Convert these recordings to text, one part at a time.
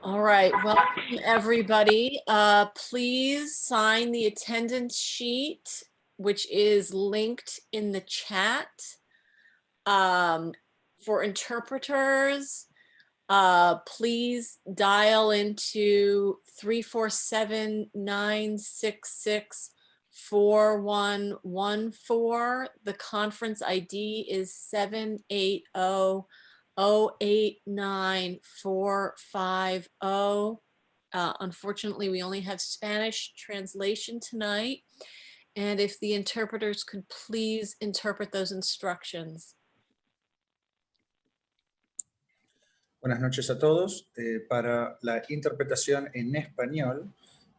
All right, welcome everybody. Please sign the attendance sheet, which is linked in the chat. For interpreters, please dial into 347-966-4114. The conference ID is 780-089-450. Unfortunately, we only have Spanish translation tonight. And if the interpreters could please interpret those instructions. Buenas noches a todos. Para la interpretación en español,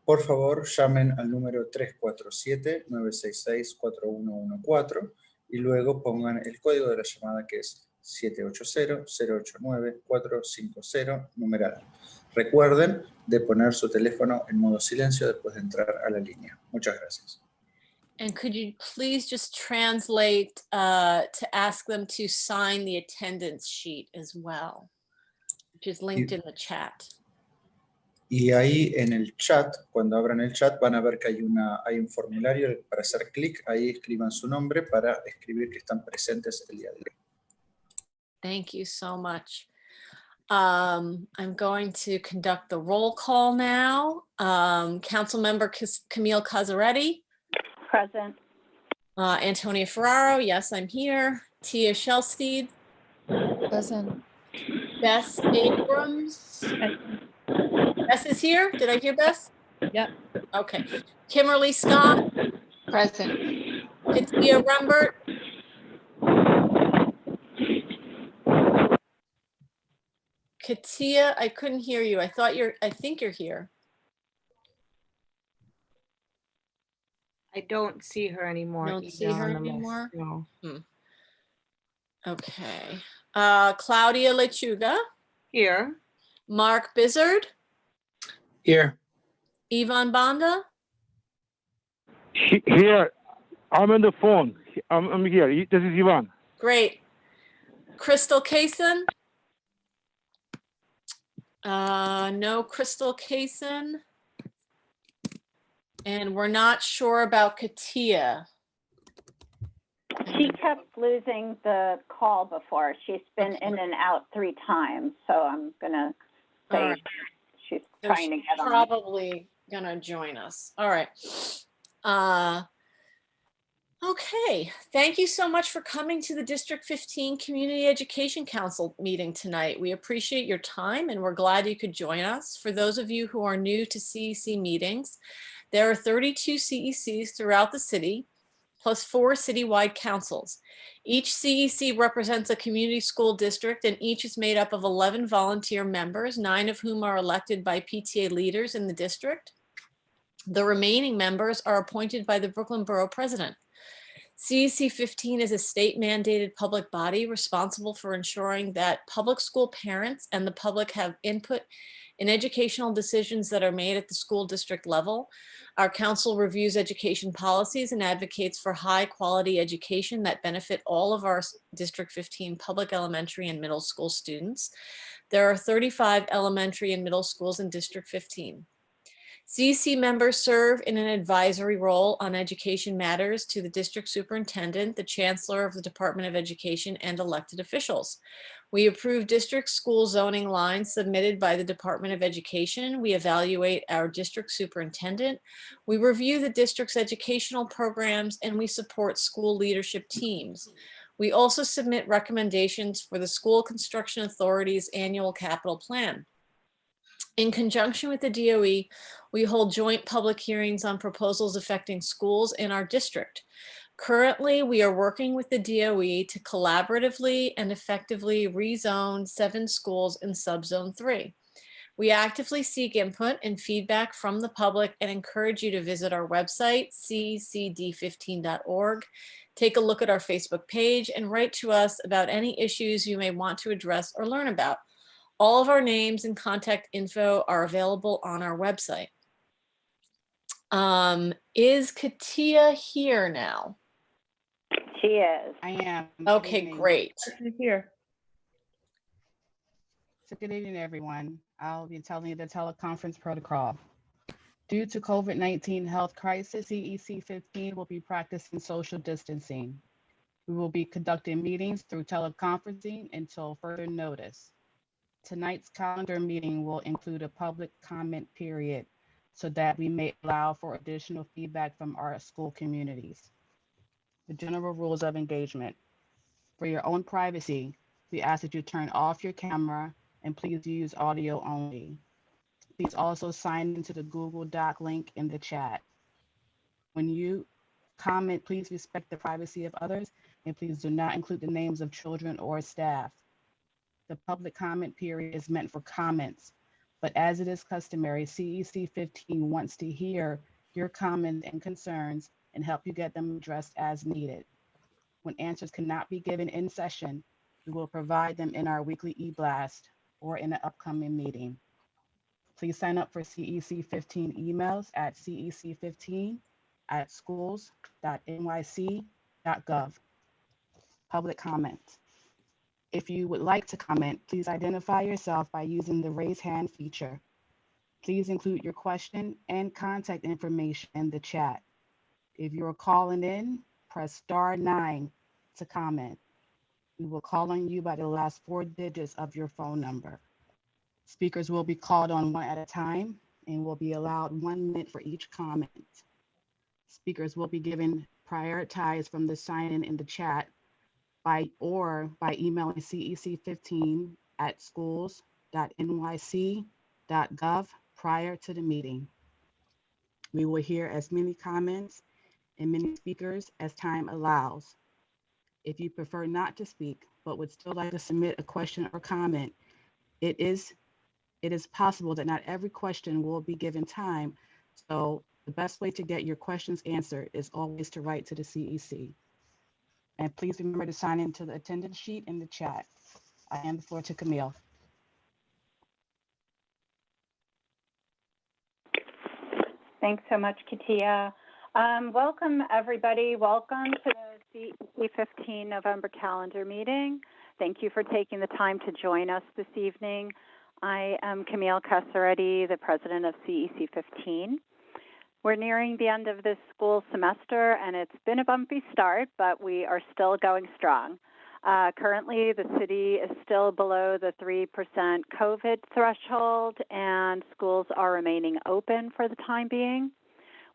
por favor llamen al número 347-966-4114 y luego pongan el código de la llamada que es 780-089-450 numeral. Recuerden de poner su teléfono en modo silencio después de entrar a la línea. Muchas gracias. And could you please just translate to ask them to sign the attendance sheet as well, which is linked in the chat. Y ahí en el chat, cuando abran el chat, van a ver que hay un formulario para hacer clic. Ahí escriban su nombre para escribir que están presentes el día de hoy. Thank you so much. I'm going to conduct the roll call now. Councilmember Camille Cazzaretti. Present. Antonia Ferraro, yes, I'm here. Tia Shellsteed. Present. Bess Abrams. Bess is here? Did I hear Bess? Yep. Okay. Kimberly Scott. Present. Katia Rembert. Katia, I couldn't hear you. I think you're here. I don't see her anymore. You don't see her on the list. anymore? No. Okay. Claudia Lechuga. Here. Mark Bizzard. Here. Ivan Banda. Here. I'm on the phone. I'm here. This is Ivan. Great. Crystal Kaysen. No Crystal Kaysen. And we're not sure about Katia. She kept losing the call before. She's been in and out 3 times. So I'm going to say Right. she's So trying to she's get on. probably gonna join us. All right. Okay, thank you so much for coming to the District 15 Community Education Council meeting tonight. We appreciate your time and we're glad you could join us. For those of you who are new to CEC meetings, there are 32 CECs throughout the city, plus 4 citywide councils. Each CEC represents a community school district and each is made up of 11 volunteer members, 9 of whom are elected by PTA leaders in the district. The remaining members are appointed by the Brooklyn Borough President. CEC15 is a state mandated public body responsible for ensuring that public school parents and the public have input in educational decisions that are made at the school district level. Our council reviews education policies and advocates for high quality education that benefit all of our District 15 public elementary and middle school students. There are 35 elementary and middle schools in District 15. CEC members serve in an advisory role on education matters to the district superintendent, the chancellor of the Department of Education, and elected officials. We approve district school zoning lines submitted by the Department of Education. We evaluate our district superintendent. We review the district's educational programs, and we support school leadership teams. We also submit recommendations for the School Construction Authority's annual capital plan. In conjunction with the DOE, we hold joint public hearings on proposals affecting schools in our district. Currently, we are working with the DOE to collaboratively and effectively rezone 7 schools in subzone 3. We actively seek input and feedback from the public and encourage you to visit our website, cecd15.org. Take a look at our Facebook page and write to us about any issues you may want to address or learn about. All of our names and contact info are available on our website. Is Katia here now? She is. I am. Okay, great. She's here. So good evening, everyone. I'll be telling you the teleconference protocol. Due to COVID-19 health crisis, CEC15 will be practicing social distancing. We will be conducting meetings through teleconferencing until further notice. Tonight's calendar meeting will include a public comment period so that we may allow for additional feedback from our school communities. The general rules of engagement. For your own privacy, we ask that you turn off your camera and please use audio only. Please also sign into the Google Doc link in the chat. When you comment, please respect the privacy of others and please do not include the names of children or staff. The public comment period is meant for comments, but as it is customary, CEC 15 wants to hear your comments and concerns and help you get them addressed as needed. When answers cannot be given in session, we will provide them in our weekly e-blast or in an upcoming meeting. Please sign up for CEC 15 emails at cec15@schools.nyc.gov. Public comment. If you would like to comment, please identify yourself by using the raise hand feature. Please include your question and contact information in the chat. If you are calling in, press *9 to comment. We will call on you by the last 4 digits of your phone number. Speakers will be called on one at a time and will be allowed 1 minute for each comment. Speakers will be given prioritized from the sign-in in the chat by emailing cec15@schools.nyc.gov prior to the meeting. We will hear as many comments and many speakers as time allows. If you prefer not to speak, but would still like to submit a question or comment, it is possible that not every question will be given time. So the best way to get your questions answered is always to write to the CEC. And please remember to sign into the attendance sheet in the chat. I hand the floor to Camille. Thanks so much, Katia. Welcome, everybody. Welcome to the CEC15 November calendar meeting. Thank you for taking the time to join us this evening. I am Camille Casaretti, the president of CEC15. We're nearing the end of this school semester, and it's been a bumpy start, but we are still going strong. Currently, the city is still below the 3% COVID threshold, and schools are remaining open for the time being.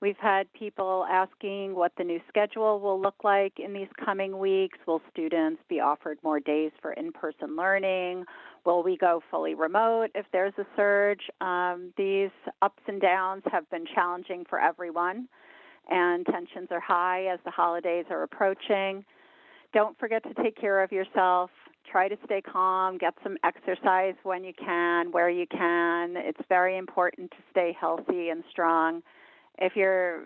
We've had people asking what the new schedule will look like in these coming weeks. Will students be offered more days for in-person learning? Will we go fully remote if there's a surge? These ups and downs have been challenging for everyone, and tensions are high as the holidays are approaching. Don't forget to take care of yourself. Try to stay calm, get some exercise when you can, where you can. It's very important to stay healthy and strong. If you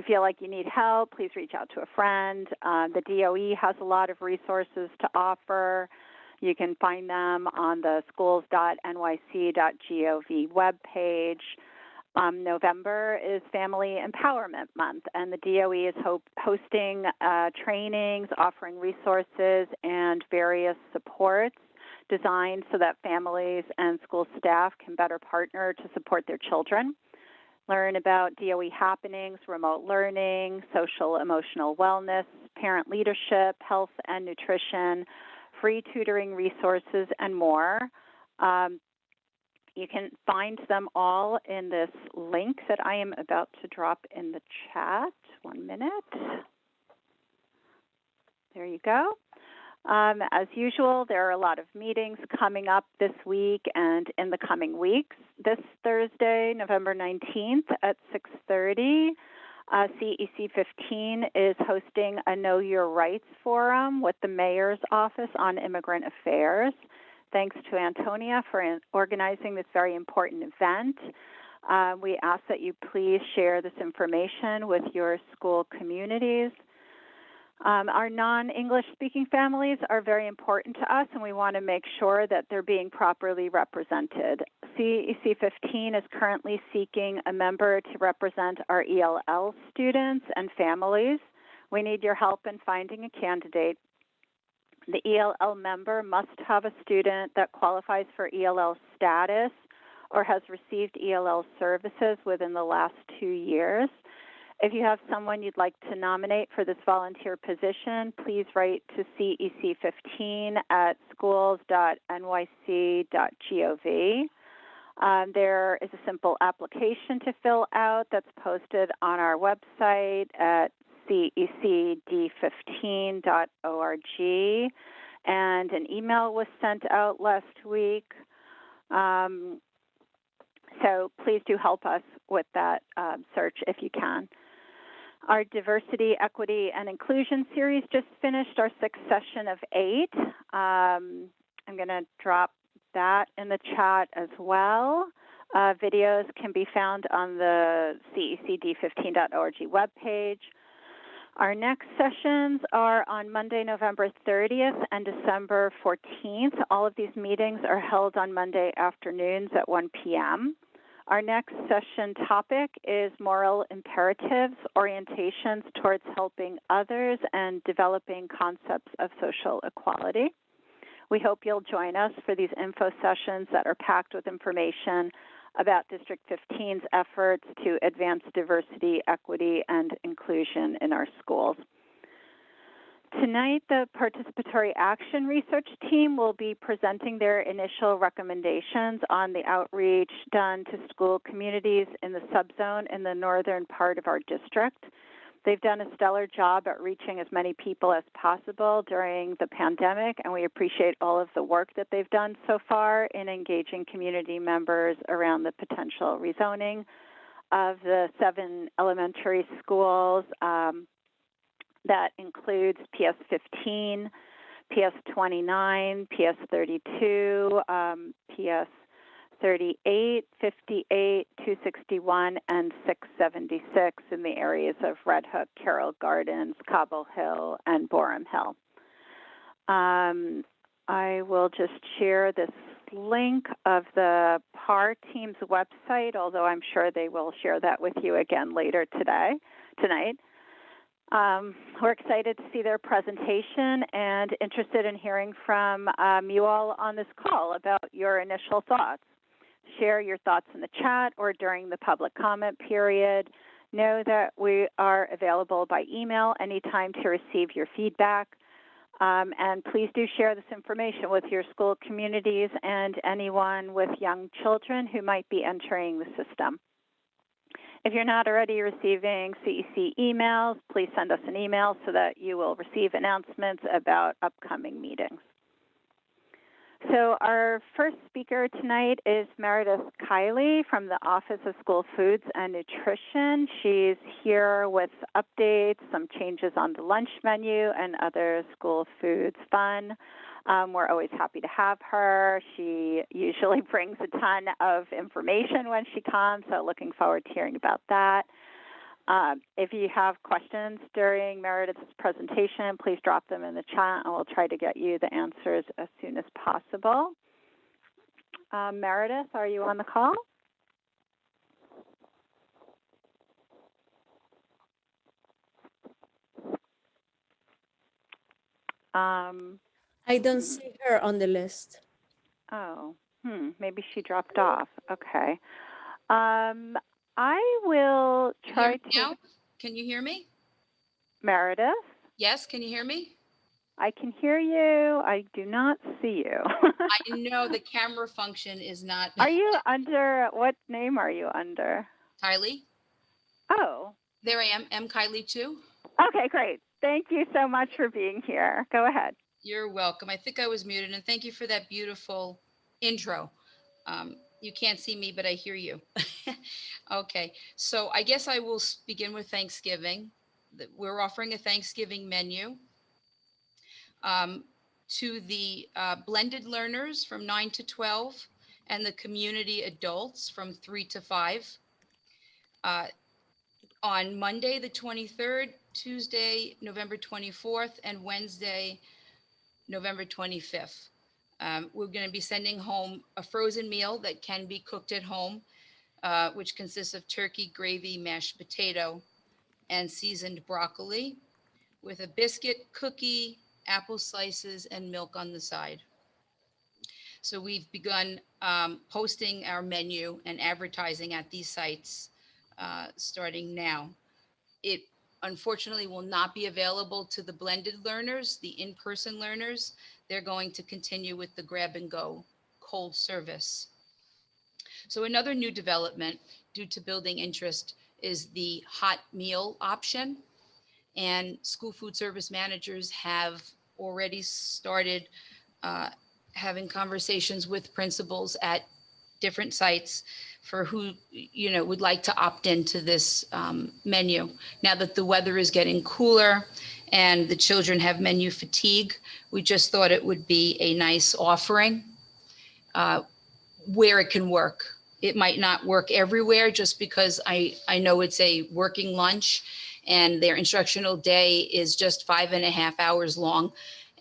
feel like you need help, please reach out to a friend. The DOE has a lot of resources to offer. You can find them on the schools.nyc.gov webpage. November is Family Empowerment Month, and the DOE is hosting trainings, offering resources, and various supports designed so that families and school staff can better partner to support their children. Learn about DOE happenings, remote learning, social emotional wellness, parent leadership, health and nutrition, free tutoring resources, and more. You can find them all in this link that I am about to drop in the chat. 1 minute. There you go. As usual, there are a lot of meetings coming up this week and in the coming weeks. This Thursday, November 19th at 6:30, CEC15 is hosting a Know Your Rights Forum with the Mayor's Office on Immigrant Affairs. Thanks to Antonia for organizing this very important event. We ask that you please share this information with your school communities. Our non-English speaking families are very important to us, and we want to make sure that they're being properly represented. CEC15 is currently seeking a member to represent our ELL students and families. We need your help in finding a candidate. The ELL member must have a student that qualifies for ELL status or has received ELL services within the last 2 years. If you have someone you'd like to nominate for this volunteer position, please write to CEC15 at schools.nyc.gov. There is a simple application to fill out that's posted on our website at CEC15.org, and an email was sent out last week. So please do help us with that search if you can. Our Diversity, Equity, and Inclusion series just finished our 6th session of 8. I'm going to drop that in the chat as well. Videos can be found on the CECD15.org webpage. Our next sessions are on Monday, November 30th and December 14th. All of these meetings are held on Monday afternoons at 1 p.m. Our next session topic is moral imperatives, orientations towards helping others, and developing concepts of social equality. We hope you'll join us for these info sessions that are packed with information about District 15's efforts to advance diversity, equity, and inclusion in our schools. Tonight, the Participatory Action Research Team will be presenting their initial recommendations on the outreach done to school communities in the subzone in the northern part of our district. They've done a stellar job at reaching as many people as possible during the pandemic, and we appreciate all of the work that they've done so far in engaging community members around the potential rezoning of the 7 elementary schools. That includes PS 15, PS 29, PS 32, PS 38, 58, 261, and 676 in the areas of Red Hook, Carroll Gardens, Cobble Hill, and Borum Hill. I will just share this link of the PAR team's website, although I'm sure they will share that with you again later tonight. We're excited to see their presentation and interested in hearing from you all on this call about your initial thoughts. Share your thoughts in the chat or during the public comment period. Know that we are available by email anytime to receive your feedback. And please do share this information with your school communities and anyone with young children who might be entering the system. If you're not already receiving CEC emails, please send us an email so that you will receive announcements about upcoming meetings. So our first speaker tonight is Meredith Kiley from the Office of School Foods and Nutrition. She's here with updates, some changes on the lunch menu, and other school foods fun. We're always happy to have her. She usually brings a ton of information when she comes, so looking forward to hearing about that. If you have questions during Meredith's presentation, please drop them in the chat, and we'll try to get you the answers as soon as possible. Meredith, are you on the call? I don't see her on the list. Oh, maybe she dropped off. Okay. I will try to. Now? Can you hear me? Meredith? Yes, can you hear me? I can hear you. I do not see you. I know the camera function is not. Are you under, what name are you under? Kylie? Oh. There I am, M. Kylie too. Okay, great. Thank you so much for being here. Go ahead. You're welcome. I think I was muted, and thank you for that beautiful intro. You can't see me, but I hear you. Okay, so I guess I will begin with Thanksgiving. We're offering a Thanksgiving menu to the blended learners from 9 to 12 and the community adults from 3 to 5. On Monday, the 23rd, Tuesday, November 24th, and Wednesday, November 25th. We're going to be sending home a frozen meal that can be cooked at home, which consists of turkey, gravy, mashed potato, and seasoned broccoli with a biscuit, cookie, apple slices, and milk on the side. So we've begun posting our menu and advertising at these sites starting now. It unfortunately will not be available to the blended learners, the in-person learners. They're going to continue with the grab and go cold service. So another new development due to building interest is the hot meal option. And school food service managers have already started having conversations with principals at different sites for who, would like to opt into this menu. Now that the weather is getting cooler and the children have menu fatigue, we just thought it would be a nice offering where it can work. It might not work everywhere just because I know it's a working lunch and their instructional day is just 5.5 hours long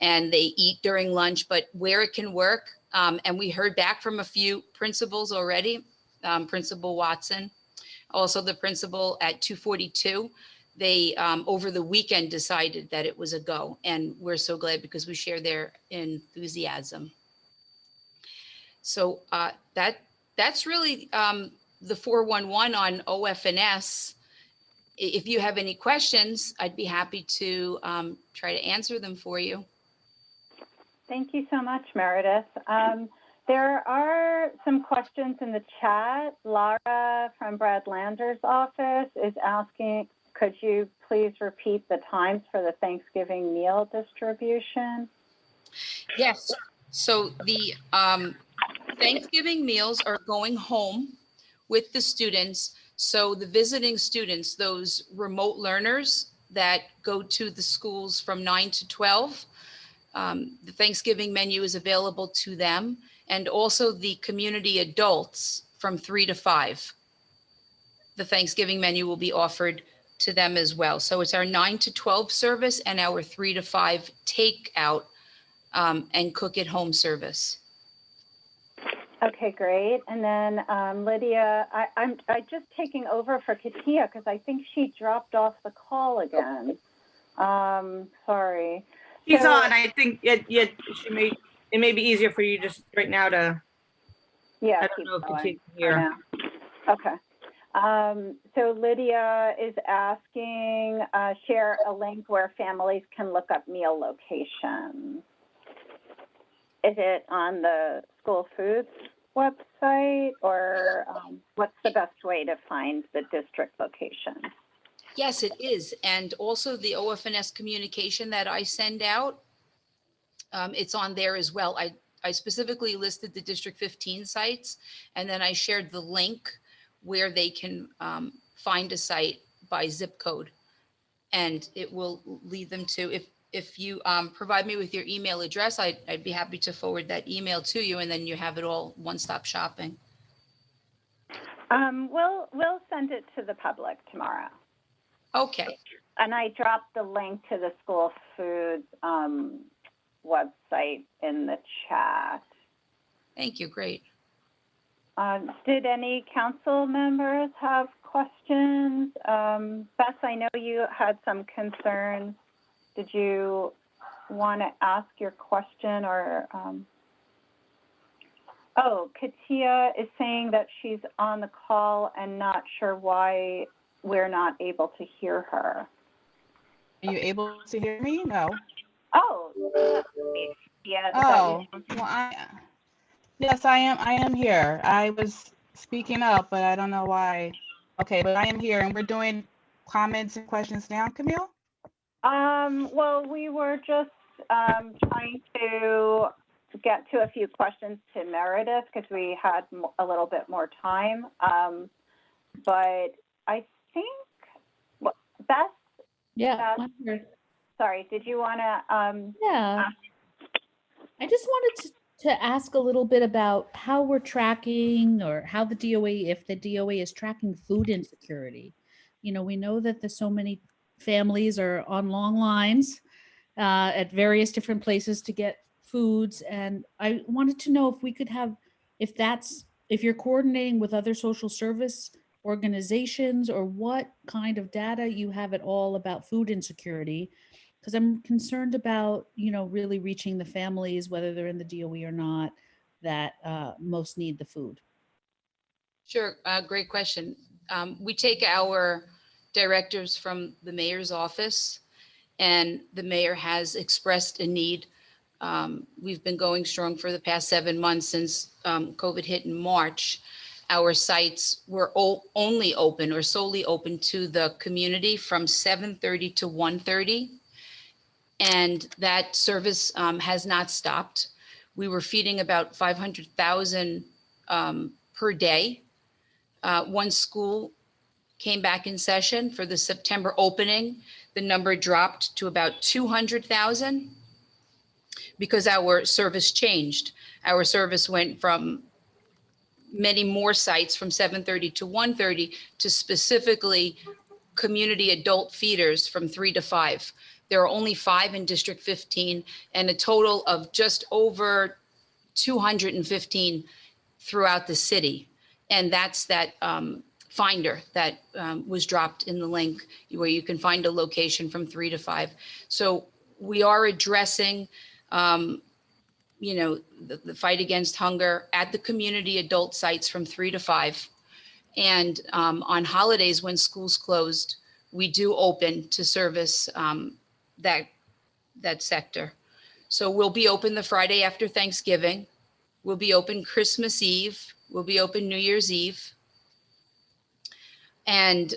and they eat during lunch, but where it can work. And we heard back from a few principals already, Principal Watson, also the principal at 242. They, over the weekend, decided that it was a go. And we're so glad because we share their enthusiasm. So that's really the 411 on OF&S. If you have any questions, I'd be happy to try to answer them for you. Thank you so much, Meredith. There are some questions in the chat. Laura from Brad Lander's office is asking, could you please repeat the times for the Thanksgiving meal distribution? Yes. So the Thanksgiving meals are going home with the students. So the visiting students, those remote learners that go to the schools from 9 to 12, the Thanksgiving menu is available to them, and also the community adults from 3 to 5. The Thanksgiving menu will be offered to them as well. So it's our 9 to 12 service and our 3 to 5 takeout and cook at home service. Okay, great. And then Lydia, I'm just taking over for Katia because I think she dropped off the call again. Sorry. She's on. I think it may be easier for you just right now to. Yeah, I don't know if Katia can hear. Okay. So Lydia is asking, share a link where families can look up meal locations. Is it on the school foods website, or what's the best way to find the district location? Yes, it is. And also the OF&S communication that I send out, it's on there as well. I specifically listed the District 15 sites, and then I shared the link where they can find a site by zip code. And it will lead them to, if you provide me with your email address, I'd be happy to forward that email to you, and then you have it all one-stop shopping. We'll send it to the public tomorrow. Okay. And I dropped the link to the school foods website in the chat. Thank you. Great. Did any council members have questions? Beth, I know you had some concerns. Did you want to ask your question, or? Oh, Katia is saying that she's on the call and not sure why we're not able to hear her. Are you able to hear me? No. Oh, yeah. Oh, well, yes, I am here. I was speaking up, but I don't know why. Okay, but I am here, and we're doing comments and questions now, Camille? Well, we were just trying to get to a few questions to Meredith because we had a little bit more time. But I think, Beth? Yeah. Sorry, did you want to? Yeah. I just wanted to ask a little bit about how we're tracking, or how the DOE, if the DOE is tracking food insecurity. You know, we know that there's so many families are on long lines at various different places to get foods. And I wanted to know if we could have, if you're coordinating with other social service organizations, or what kind of data you have at all about food insecurity. Because I'm concerned about, really reaching the families, whether they're in the DOE or not, that most need the food. Sure, great question. We take our directives from the mayor's office, and the mayor has expressed a need. We've been going strong for the past 7 months since COVID hit in March. Our sites were only open or solely open to the community from 7:30 to 1:30. And that service has not stopped. We were feeding about 500,000 per day. Once school came back in session for the September opening, the number dropped to about 200,000 because our service changed. Our service went from many more sites from 7:30 to 1:30 to specifically community adult feeders from 3 to 5. There are only 5 in District 15 and a total of just over 215 throughout the city. And that's that finder that was dropped in the link where you can find a location from 3 to 5. So we are addressing, the fight against hunger at the community adult sites from 3 to 5. And on holidays when schools closed, we do open to service that sector. So we'll be open the Friday after Thanksgiving. We'll be open Christmas Eve. We'll be open New Year's Eve. And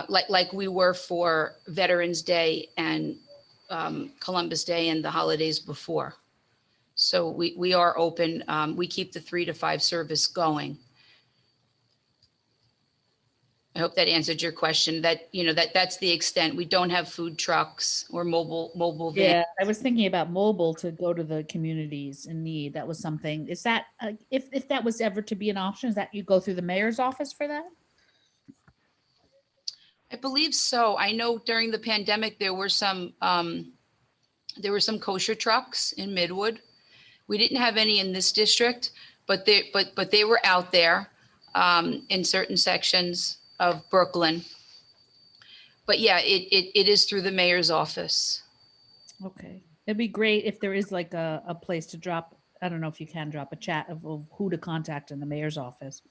like we were for Veterans Day and Columbus Day and the holidays before. So we are open. We keep the 3 to 5 service going. I hope that answered your question. That's the extent. We don't have food trucks or mobile vans. Yeah, I was thinking about mobile to go to the communities in need. That was something. Is that if that was ever to be an option, is that you go through the mayor's office for that? I believe so. I know during the pandemic there were some kosher trucks in Midwood. We didn't have any in this district, but they were out there in certain sections of Brooklyn. But yeah, it is through the mayor's office. Okay. It'd be great if there is like a place to drop. I don't know if you can drop a chat of who to contact in the mayor's office.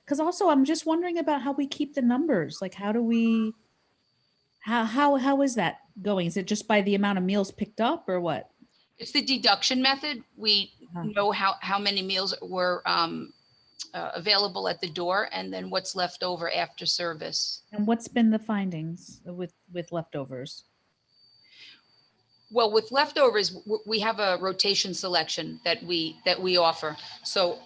Because also I'm just wondering about how we keep the numbers. Like how is that going? Is it just by the amount of meals picked up or what? It's the deduction method. We know how many meals were available at the door and then what's left over after service. And what's been the findings with leftovers? Well, with leftovers, we have a rotation selection that we offer. So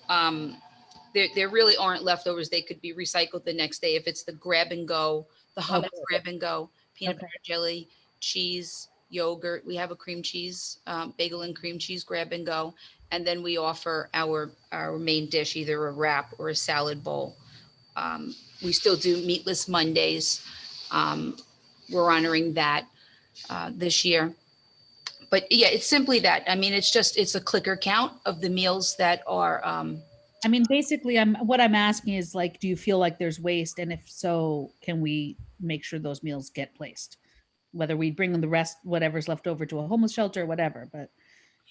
there really aren't leftovers. They could be recycled the next day if it's the grab and go, the hummus grab and go, peanut butter jelly, cheese, yogurt. We have a cream cheese, bagel and cream cheese grab and go. And then we offer our main dish, either a wrap or a salad bowl. We still do meatless Mondays. We're honoring that this year. But yeah, it's simply that. I mean, it's a clicker count of the meals that are. I mean, basically, what I'm asking is like, do you feel like there's waste? And if so, can we make sure those meals get placed? Whether we bring the rest, whatever's left over to a homeless shelter or whatever, but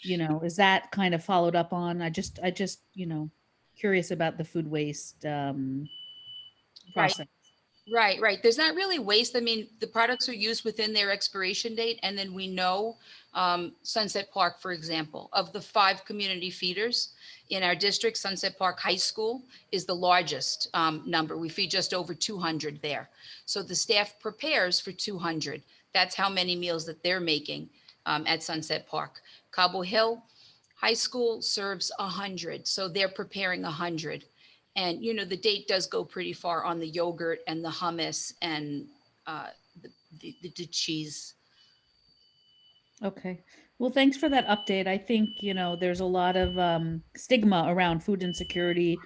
is that kind of followed up on? I just, curious about the food waste process. Right. There's not really waste. I mean, the products are used within their expiration date. And then we know Sunset Park, for example, of the 5 community feeders in our district, Sunset Park High School is the largest number. We feed just over 200 there. So the staff prepares for 200. That's how many meals that they're making at Sunset Park. Cobble Hill High School serves 100. So they're preparing 100. And, the date does go pretty far on the yogurt and the hummus and the cheese. Okay. Well, thanks for that update. I think, there's a lot of stigma around food insecurity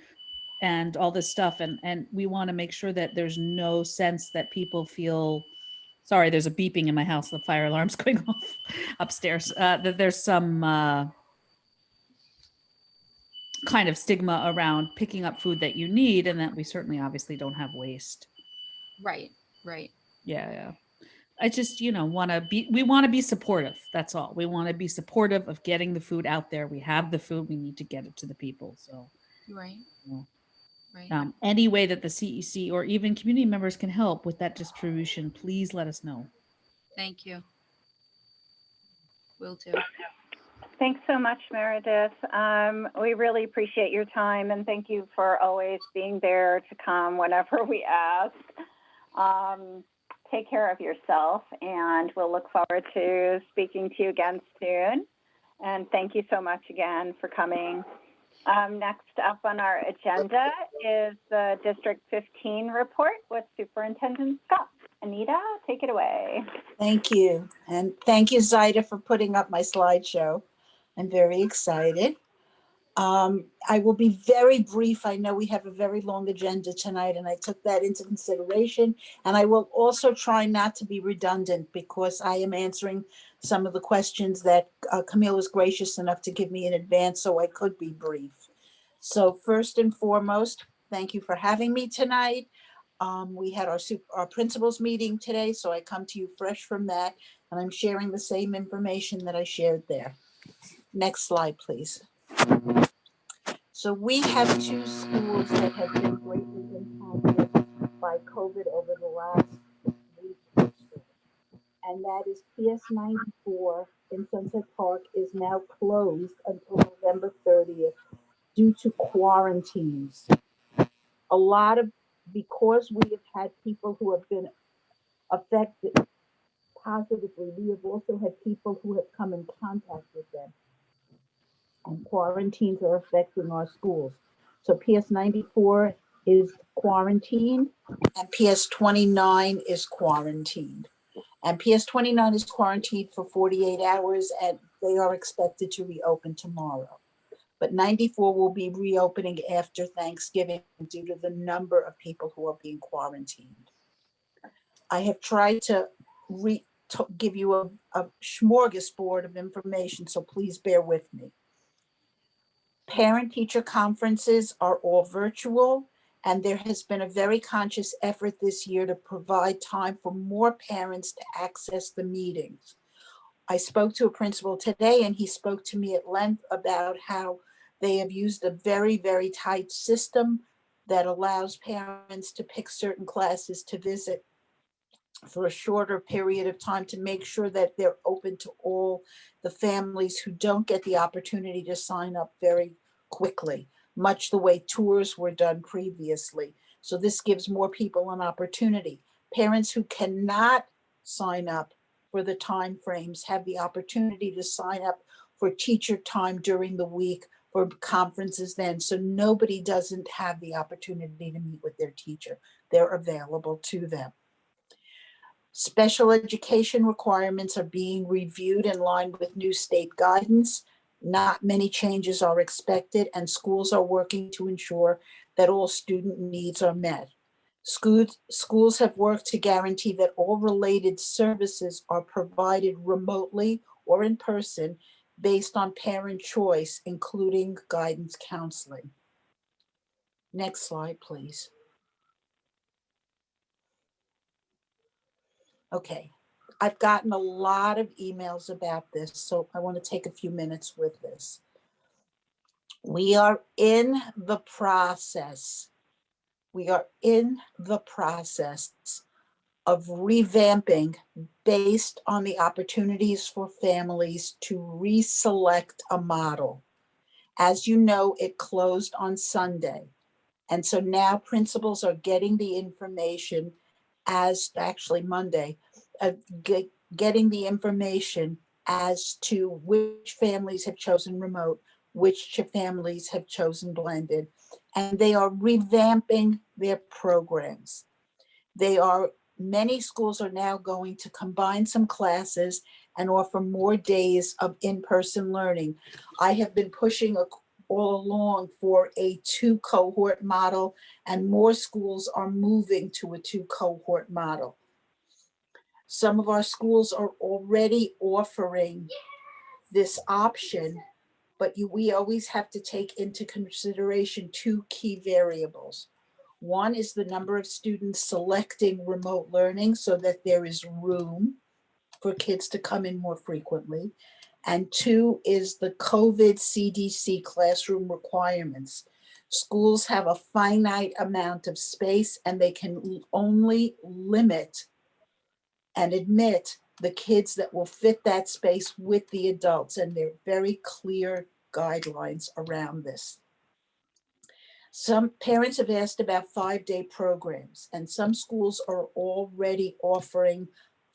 and all this stuff. And we want to make sure that there's no sense that people feel, sorry, there's a beeping in my house. The fire alarm's going off upstairs. That there's some kind of stigma around picking up food that you need and that we certainly obviously don't have waste. Right. Yeah. I just, we want to be supportive. That's all. We want to be supportive of getting the food out there. We have the food. We need to get it to the people. So, Right, you right. know, any way that the CEC or even community members can help with that distribution, please let us know. Thank you. Will do. Thanks so much, Meredith. We really appreciate your time, and thank you for always being there to come whenever we ask. Take care of yourself, and we'll look forward to speaking to you again soon. And thank you so much again for coming. Next up on our agenda is the District 15 report with Superintendent Scott. Anita, take it away. Thank you. And thank you, Zaida, for putting up my slideshow. I'm very excited. I will be very brief. I know we have a very long agenda tonight, and I took that into consideration. And I will also try not to be redundant because I am answering some of the questions that Camille was gracious enough to give me in advance, so I could be brief. So first and foremost, thank you for having me tonight. We had our principals meeting today, so I come to you fresh from that, and I'm sharing the same information that I shared there. Next slide, please. So we have 2 schools that have been greatly impacted by COVID over the last week or so. And that is PS 94 in Sunset Park is now closed until November 30th due to quarantines. Because we have had people who have been affected positively, we have also had people who have come in contact with them. And quarantines are affecting our schools. So PS 94 is quarantined and PS 29 is quarantined. And PS 29 is quarantined for 48 hours and they are expected to reopen tomorrow. But 94 will be reopening after Thanksgiving due to the number of people who are being quarantined. I have tried to give you a smorgasbord of information, so please bear with me. Parent-teacher conferences are all virtual, and there has been a very conscious effort this year to provide time for more parents to access the meetings. I spoke to a principal today, and he spoke to me at length about how they have used a very, very tight system that allows parents to pick certain classes to visit for a shorter period of time to make sure that they're open to all the families who don't get the opportunity to sign up very quickly, much the way tours were done previously. So this gives more people an opportunity. Parents who cannot sign up for the time frames have the opportunity to sign up for teacher time during the week for conferences then. So nobody doesn't have the opportunity to meet with their teacher. They're available to them. Special education requirements are being reviewed in line with new state guidance. Not many changes are expected, and schools are working to ensure that all student needs are met. Schools have worked to guarantee that all related services are provided remotely or in person based on parent choice, including guidance counseling. Next slide, please. Okay, I've gotten a lot of emails about this, so I want to take a few minutes with this. We are in the process. We are in the process of revamping based on the opportunities for families to reselect a model. As you know, it closed on Sunday. And so now principals are getting the information actually Monday, getting the information as to which families have chosen remote, which families have chosen blended, and they are revamping their programs. Many schools are now going to combine some classes and offer more days of in-person learning. I have been pushing all along for a 2-cohort model, and more schools are moving to a 2-cohort model. Some of our schools are already offering this option, but we always have to take into consideration 2 key variables. One is the number of students selecting remote learning so that there is room for kids to come in more frequently. And two is the COVID CDC classroom requirements. Schools have a finite amount of space and they can only limit and admit the kids that will fit that space with the adults. And there are very clear guidelines around this. Some parents have asked about 5-day programs, and some schools are already offering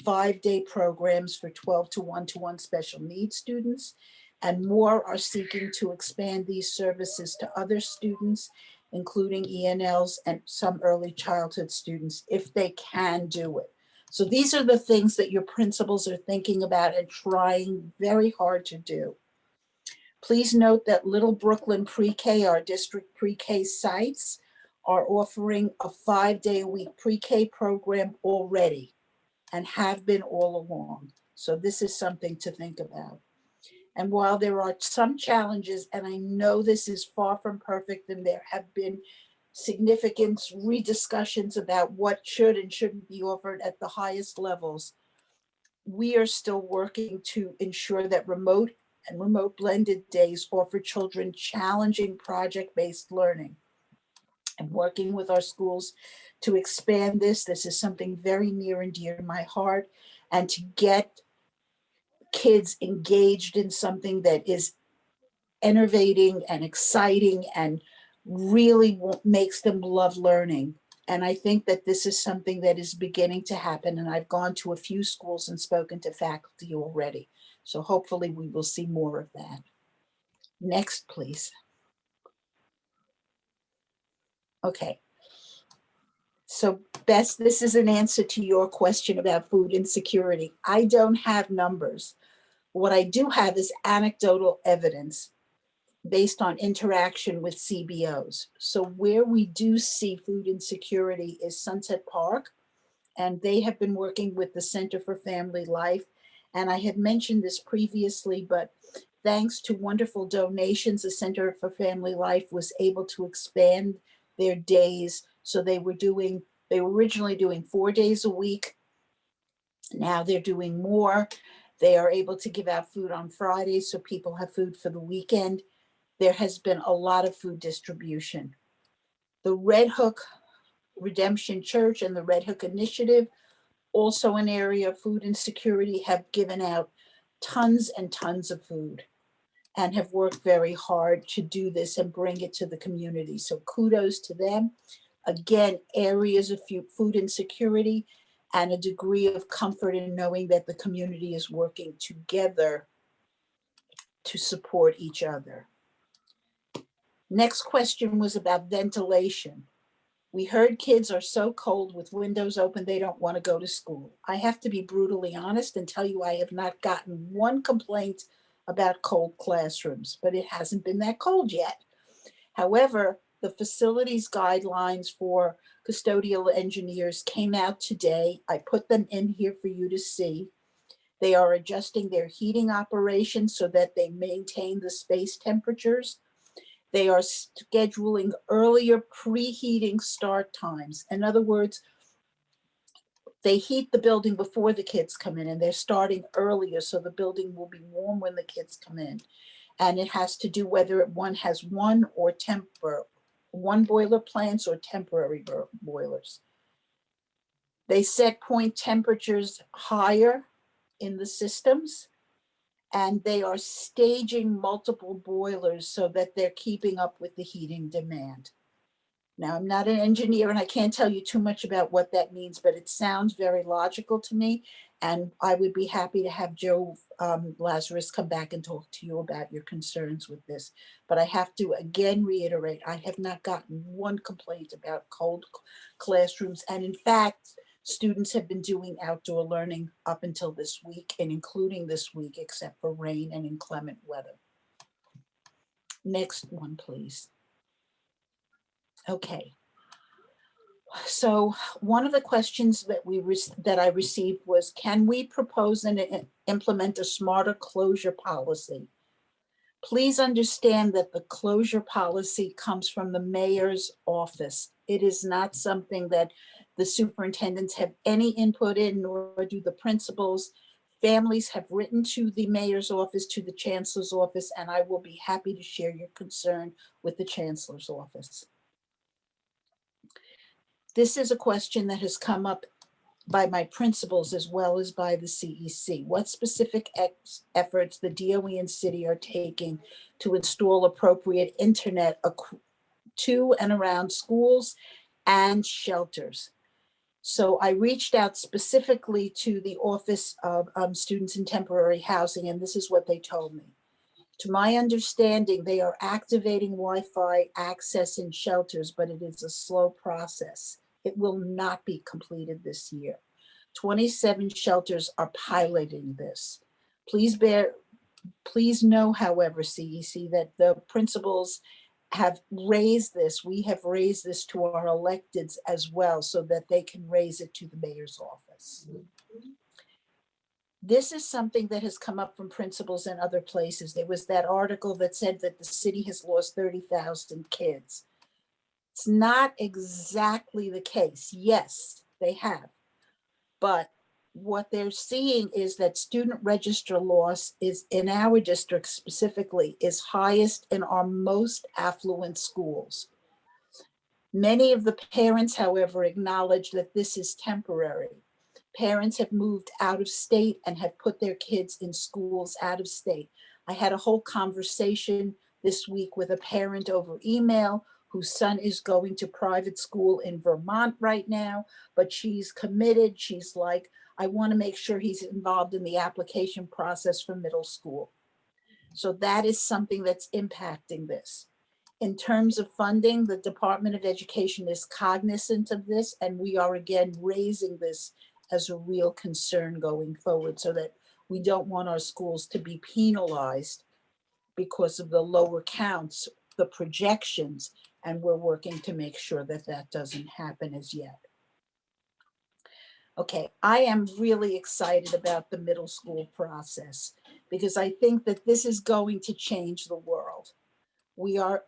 5-day programs for 12 to 1-to-1 special needs students, and more are seeking to expand these services to other students, including ENLs and some early childhood students, if they can do it. So these are the things that your principals are thinking about and trying very hard to do. Please note that Little Brooklyn Pre-K, our district pre-K sites, are offering a 5-day-a-week pre-K program already and have been all along. So this is something to think about. And while there are some challenges, and I know this is far from perfect, and there have been significant rediscussions about what should and shouldn't be offered at the highest levels, we are still working to ensure that remote and remote blended days offer children challenging project-based learning. And working with our schools to expand this. This is something very near and dear to my heart, and to get kids engaged in something that is innovating and exciting and really makes them love learning. And I think that this is something that is beginning to happen. And I've gone to a few schools and spoken to faculty already. So hopefully we will see more of that. Next, please. Okay. So Bess, this is an answer to your question about food insecurity. I don't have numbers. What I do have is anecdotal evidence based on interaction with CBOs. So where we do see food insecurity is Sunset Park, and they have been working with the Center for Family Life. And I had mentioned this previously, but thanks to wonderful donations, the Center for Family Life was able to expand their days. So they were originally doing 4 days a week. Now they're doing more. They are able to give out food on Fridays so people have food for the weekend. There has been a lot of food distribution. The Red Hook Redemption Church and the Red Hook Initiative, also an area of food insecurity, have given out tons and tons of food and have worked very hard to do this and bring it to the community. So kudos to them. Again, areas of food insecurity and a degree of comfort in knowing that the community is working together to support each other. Next question was about ventilation. We heard kids are so cold with windows open, they don't want to go to school. I have to be brutally honest and tell you I have not gotten one complaint about cold classrooms, but it hasn't been that cold yet. However, the facilities guidelines for custodial engineers came out today. I put them in here for you to see. They are adjusting their heating operations so that they maintain the space temperatures. They are scheduling earlier preheating start times. In other words, they heat the building before the kids come in, and they're starting earlier so the building will be warm when the kids come in. And it has to do whether one has one boiler plants or temporary boilers. They set point temperatures higher in the systems, and they are staging multiple boilers so that they're keeping up with the heating demand. Now, I'm not an engineer and I can't tell you too much about what that means, but it sounds very logical to me. And I would be happy to have Joe Lazarus come back and talk to you about your concerns with this. But I have to again reiterate, I have not gotten one complaint about cold classrooms. And in fact, students have been doing outdoor learning up until this week, and including this week, except for rain and inclement weather. Next one, please. Okay. So one of the questions that I received was, can we propose and implement a smarter closure policy? Please understand that the closure policy comes from the mayor's office. It is not something that the superintendents have any input in, nor do the principals. Families have written to the mayor's office, to the chancellor's office, and I will be happy to share your concern with the chancellor's office. This is a question that has come up by my principals as well as by the CEC. What specific efforts the DOE and city are taking to install appropriate internet to and around schools and shelters? So I reached out specifically to the Office of Students in Temporary Housing, and this is what they told me. To my understanding, they are activating Wi-Fi access in shelters, but it is a slow process. It will not be completed this year. 27 shelters are piloting this. Please know, however, CEC, that the principals have raised this. We have raised this to our electeds as well so that they can raise it to the mayor's office. This is something that has come up from principals in other places. There was that article that said that the city has lost 30,000 kids. It's not exactly the case. Yes, they have. But what they're seeing is that student register loss is, in our district specifically, is highest in our most affluent schools. Many of the parents, however, acknowledge that this is temporary. Parents have moved out of state and have put their kids in schools out of state. I had a whole conversation this week with a parent over email whose son is going to private school in Vermont right now, but she's committed. She's like, I want to make sure he's involved in the application process for middle school. So that is something that's impacting this. In terms of funding, the Department of Education is cognizant of this, and we are again raising this as a real concern going forward so that we don't want our schools to be penalized because of the lower counts, the projections, and we're working to make sure that that doesn't happen as yet. Okay, I am really excited about the middle school process because I think that this is going to change the world. We are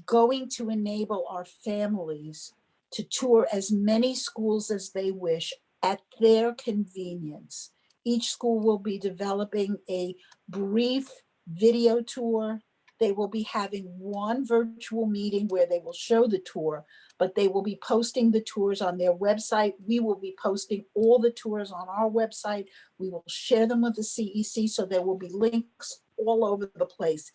going to enable our families to tour as many schools as they wish at their convenience. Each school will be developing a brief video tour. They will be having one virtual meeting where they will show the tour, but they will be posting the tours on their website. We will be posting all the tours on our website. We will share them with the CEC, so there will be links all over the place.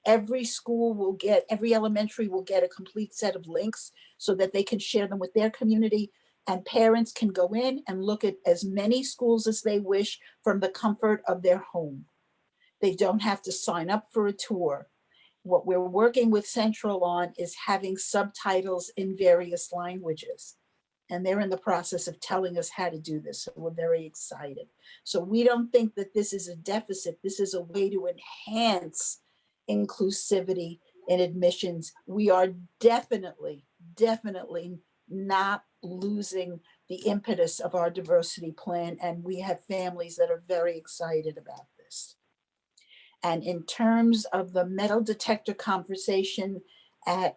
Every school will get, every elementary will get a complete set of links so that they can share them with their community, and parents can go in and look at as many schools as they wish from the comfort of their home. They don't have to sign up for a tour. What we're working with Central on is having subtitles in various languages. And they're in the process of telling us how to do this. So we're very excited. So we don't think that this is a deficit. This is a way to enhance inclusivity in admissions. We are definitely not losing the impetus of our diversity plan. And we have families that are very excited about this. And in terms of the metal detector conversation at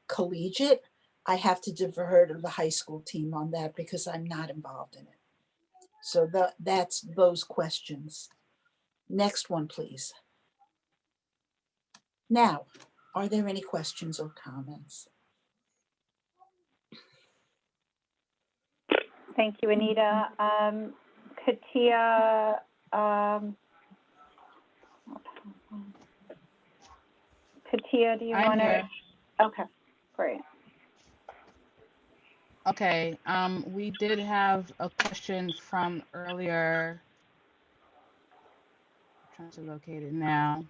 Collegiate, I have to defer to the high school team on that because I'm not involved in it. So that's those questions. Next one, please. Now, are there any questions or comments? Thank you, Anita. Katia, Katia, do you want to? Okay, great. Okay, we did have a question from earlier. I'm trying to locate it now.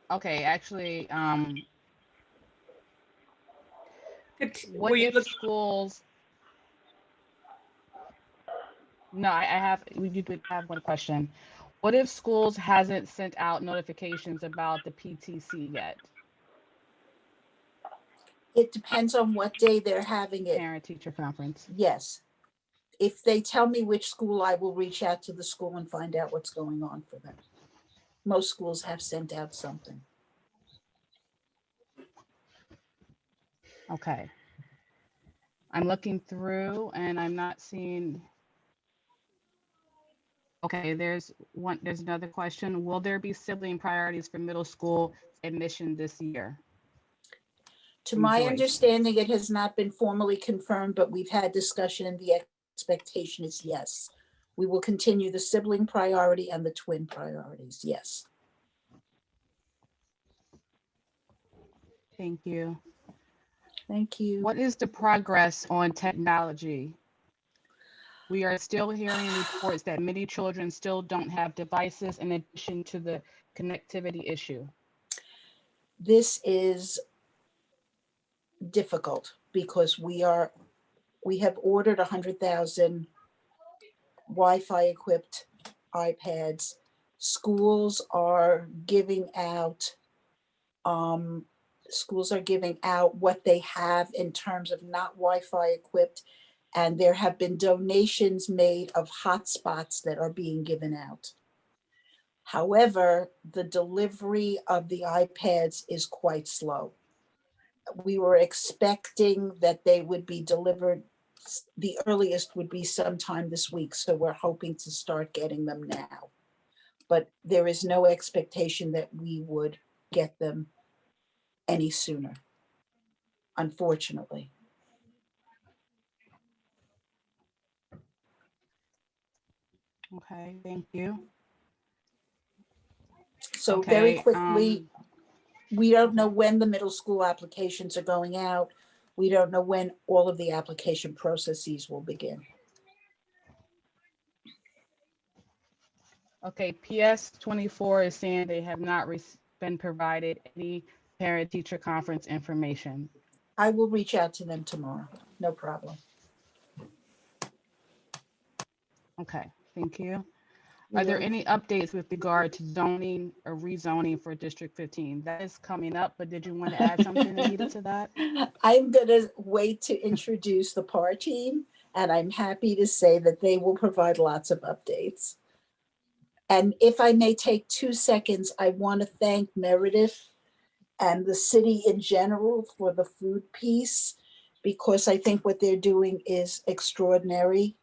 Okay, actually, what if schools? No, we did have one question. What if schools hasn't sent out notifications about the PTC yet? It depends on what day they're having it. Parent-teacher conference. Yes. If they tell me which school, I will reach out to the school and find out what's going on for them. Most schools have sent out something. Okay. I'm looking through and I'm not seeing. Okay, there's another question. Will there be sibling priorities for middle school admission this year? To From my Joyce. understanding, it has not been formally confirmed, but we've had discussion and the expectation is yes. We will continue the sibling priority and the twin priorities, yes. Thank you. Thank you. What is the progress on technology? We are still hearing reports that many children still don't have devices in addition to the connectivity issue. This is difficult because we have ordered 100,000 Wi-Fi equipped iPads. Schools are giving out what they have in terms of not Wi-Fi equipped, and there have been donations made of hotspots that are being given out. However, the delivery of the iPads is quite slow. We were expecting that they would be delivered, the earliest would be sometime this week, so we're hoping to start getting them now. But there is no expectation that we would get them any sooner, unfortunately. Okay, thank you. So Okay, very quickly, we don't know when the middle school applications are going out. We don't know when all of the application processes will begin. Okay, PS 24 is saying they have not been provided any parent-teacher conference information. I will reach out to them tomorrow, no problem. Okay, thank you. You're Are there welcome. any updates with regard to zoning or rezoning for District 15? That is coming up, but did you want to add something, Anita, to that? I'm gonna wait to introduce the PAR team, and I'm happy to say that they will provide lots of updates. And if I may take 2 seconds, I want to thank Meredith and the city in general for the food piece, because I think what they're doing is extraordinary.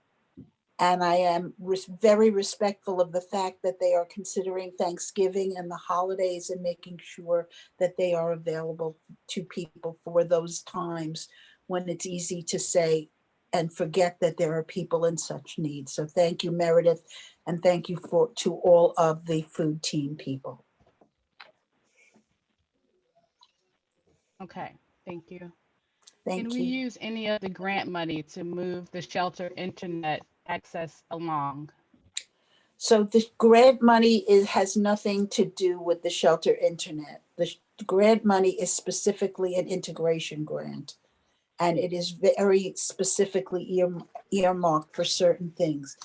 And I am very respectful of the fact that they are considering Thanksgiving and the holidays and making sure that they are available to people for those times when it's easy to say and forget that there are people in such need. So thank you, Meredith, and thank you to all of the food team people. Okay, thank you. Can Thank we you. use any of the grant money to move the shelter internet access along? So the grant money has nothing to do with the shelter internet. The grant money is specifically an integration grant. And it is very specifically earmarked for certain things.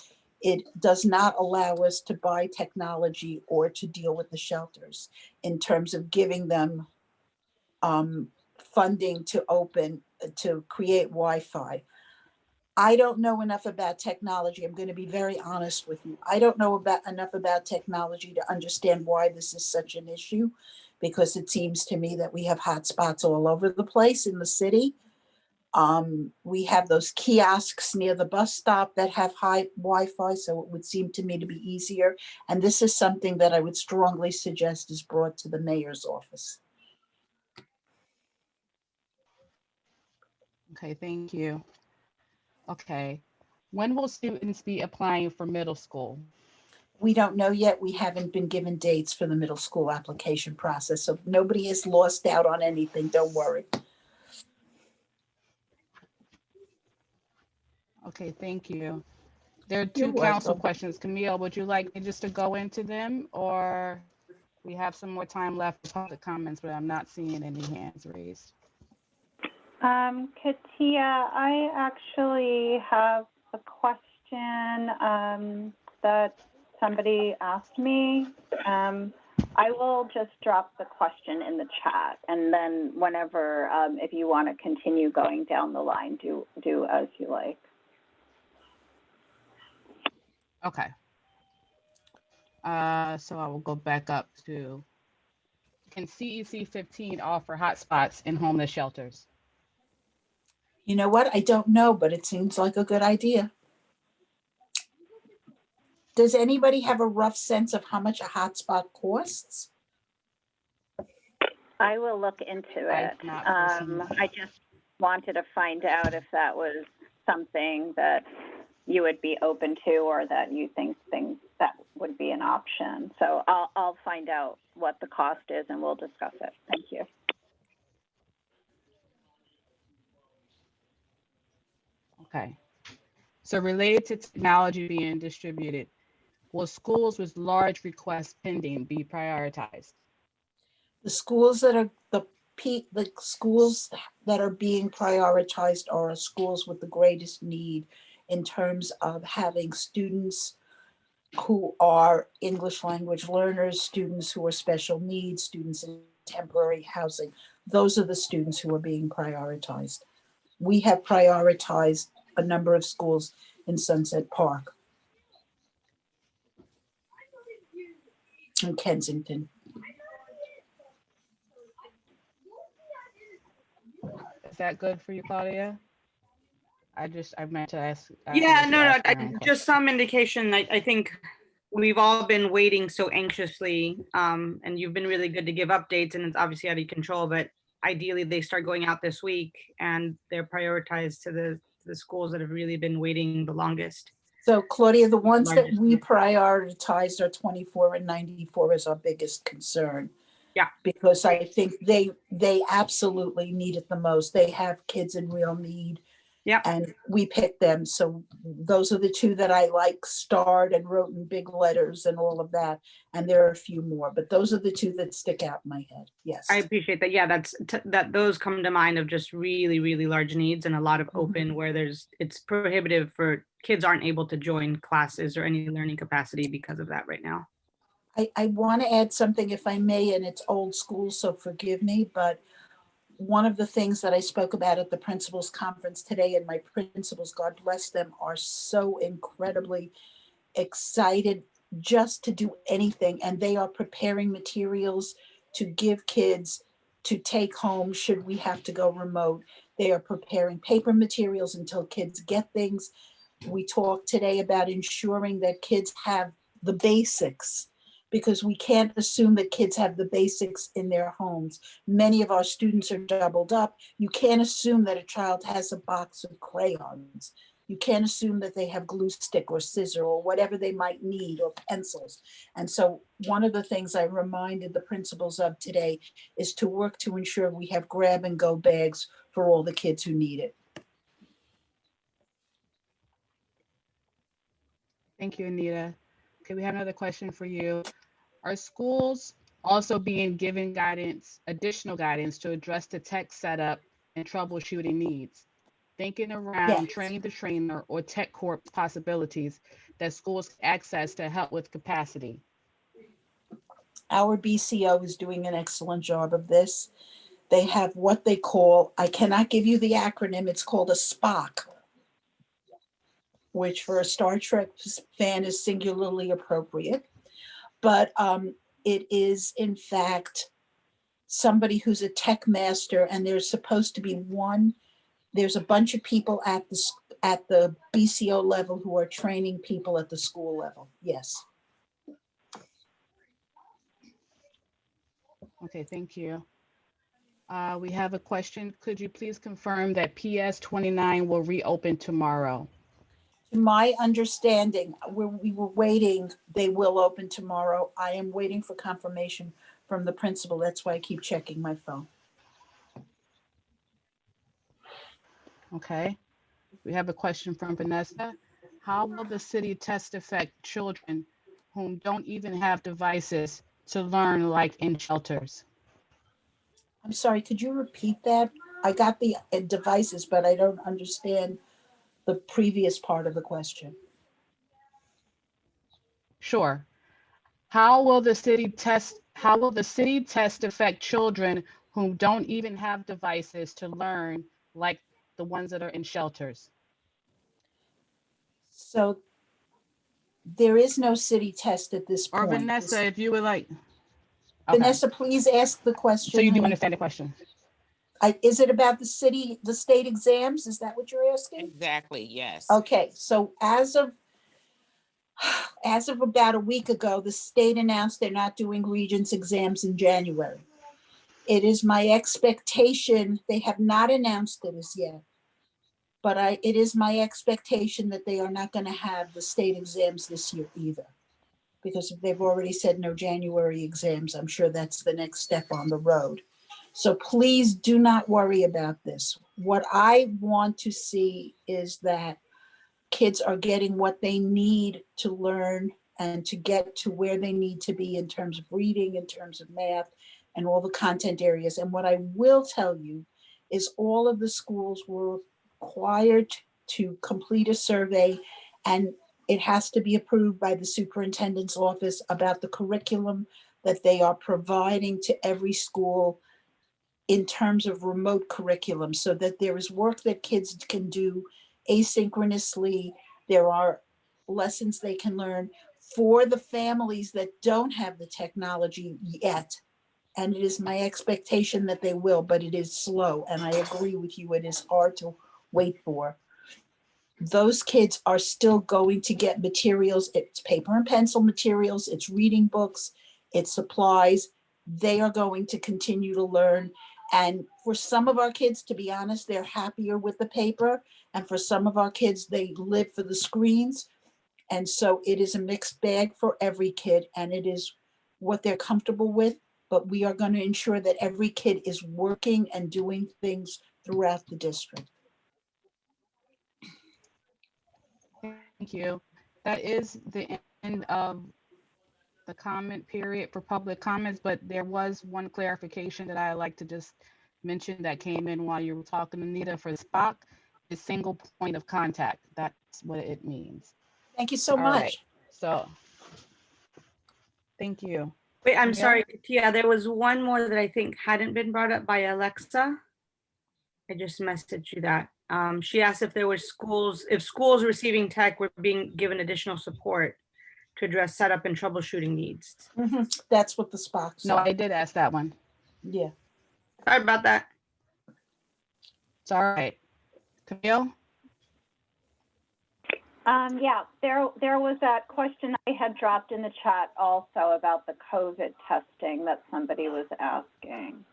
It does not allow us to buy technology or to deal with the shelters in terms of giving them funding to create Wi-Fi. I don't know enough about technology. I'm going to be very honest with you. I don't know enough about technology to understand why this is such an issue, because it seems to me that we have hotspots all over the place in the city. We have those kiosks near the bus stop that have high Wi-Fi, so it would seem to me to be easier. And this is something that I would strongly suggest is brought to the mayor's office. Okay, thank you. Okay, when will students be applying for middle school? We don't know yet. We haven't been given dates for the middle school application process, so nobody has lost out on anything. Don't worry. Okay, thank you. There are You're two council welcome. questions. Camille, would you like me just to go into them, or we have some more time left for public comments, but I'm not seeing any hands raised. Katia, I actually have a question that somebody asked me. I will just drop the question in the chat, and then whenever, if you want to continue going down the line, do as you like. Okay. So I will go back up to, can CEC 15 offer hotspots in homeless shelters? You know what? I don't know, but it seems like a good idea. Does anybody have a rough sense of how much a hotspot costs? I will look into I it. do not personally. I just wanted to find out if that was something that you would be open to, or that you think that would be an option. So I'll find out what the cost is and we'll discuss it. Thank you. Okay. So related to technology being distributed, will schools with large requests pending be prioritized? The schools that are the schools that are being prioritized are schools with the greatest need in terms of having students who are English language learners, students who are special needs, students in temporary housing. Those are the students who are being prioritized. We have prioritized a number of schools in Sunset Park and Kensington. Is that good for you, Claudia? I meant to ask. Yeah, no, just some indication. I think we've all been waiting so anxiously, and you've been really good to give updates, and it's obviously out of control, but ideally they start going out this week and they're prioritized to the schools that have really been waiting the longest. So Claudia, the ones that we prioritized are 24 and 94 as our biggest concern. Yeah. Because I think they absolutely need it the most. They have kids in real need. Yeah. And we picked them. So those are the two that I like starred and wrote in big letters and all of that. And there are a few more, but those are the two that stick out in my head. Yes. I appreciate that. Yeah, that those come to mind of just really, really large needs and a lot of open where it's prohibitive for kids aren't able to join classes or any learning capacity because of that right now. I want to add something if I may, and it's old school, so forgive me, but one of the things that I spoke about at the principals conference today, and my principals, God bless them, are so incredibly excited just to do anything. And they are preparing materials to give kids to take home should we have to go remote. They are preparing paper materials until kids get things. We talked today about ensuring that kids have the basics, because we can't assume that kids have the basics in their homes. Many of our students are doubled up. You can't assume that a child has a box of crayons. You can't assume that they have glue stick or scissor or whatever they might need, or pencils. And so one of the things I reminded the principals of today is to work to ensure we have grab and go bags for all the kids who need it. Thank you, Anita. Okay, we have another question for you. Are schools also being given guidance, additional guidance to address the tech setup and troubleshooting needs? Thinking around train the trainer or tech corps possibilities that schools access to help with capacity. Our BCO is doing an excellent job of this. They have what they call, I cannot give you the acronym, it's called a SPOC, which for a Star Trek fan is singularly appropriate. But it is in fact somebody who's a tech master, and there's supposed to be there's a bunch of people at the BCO level who are training people at the school level. Yes. Okay, thank you. We have a question. Could you please confirm that PS 29 will reopen tomorrow? To my understanding, we were waiting, they will open tomorrow. I am waiting for confirmation from the principal. That's why I keep checking my phone. Okay. We have a question from Vanessa. How will the city test affect children whom don't even have devices to learn, like in shelters? I'm sorry, could you repeat that? I got the devices, but I don't understand the previous part of the question. Sure. How will the city test affect children who don't even have devices to learn, like the ones that are in shelters? So There is no city test at this Or point. Vanessa, if you would like. Okay. Vanessa, please ask the question. So you do honey. understand the question? Is it about the state exams? Is that what you're asking? Exactly, yes. Okay, so as of about a week ago, the state announced they're not doing Regents exams in January. It is my expectation, they have not announced it as yet, but it is my expectation that they are not going to have the state exams this year either. Because if they've already said no January exams, I'm sure that's the next step on the road. So please do not worry about this. What I want to see is that kids are getting what they need to learn and to get to where they need to be in terms of reading, in terms of math, and all the content areas. And what I will tell you is all of the schools were required to complete a survey, and it has to be approved by the superintendent's office about the curriculum that they are providing to every school in terms of remote curriculum, so that there is work that kids can do asynchronously. There are lessons they can learn for the families that don't have the technology yet. And it is my expectation that they will, but it is slow. And I agree with you, it is hard to wait for. Those kids are still going to get materials. It's paper and pencil materials, it's reading books, it's supplies. They are going to continue to learn. And for some of our kids, to be honest, they're happier with the paper. And for some of our kids, they live for the screens. And so it is a mixed bag for every kid, and it is what they're comfortable with. But we are going to ensure that every kid is working and doing things throughout the district. Thank you. That is the end of the comment period for public comments, but there was one clarification that I like to just mention that came in while you were talking, Anita. For SPOC, is single point of contact. That's what it means. Thank you so All much. right. So, thank you. Wait, I'm Camille? sorry, Tia, there was one more that I think hadn't been brought up by Alexa. I just messaged you that. She asked if there were schools receiving tech were being given additional support to address setup and troubleshooting needs. That's what the SPOC. No, I did ask that one. Yeah. Sorry about that. It's all right. Camille? Yeah, there was that question I had dropped in the chat also about the COVID testing that somebody was asking.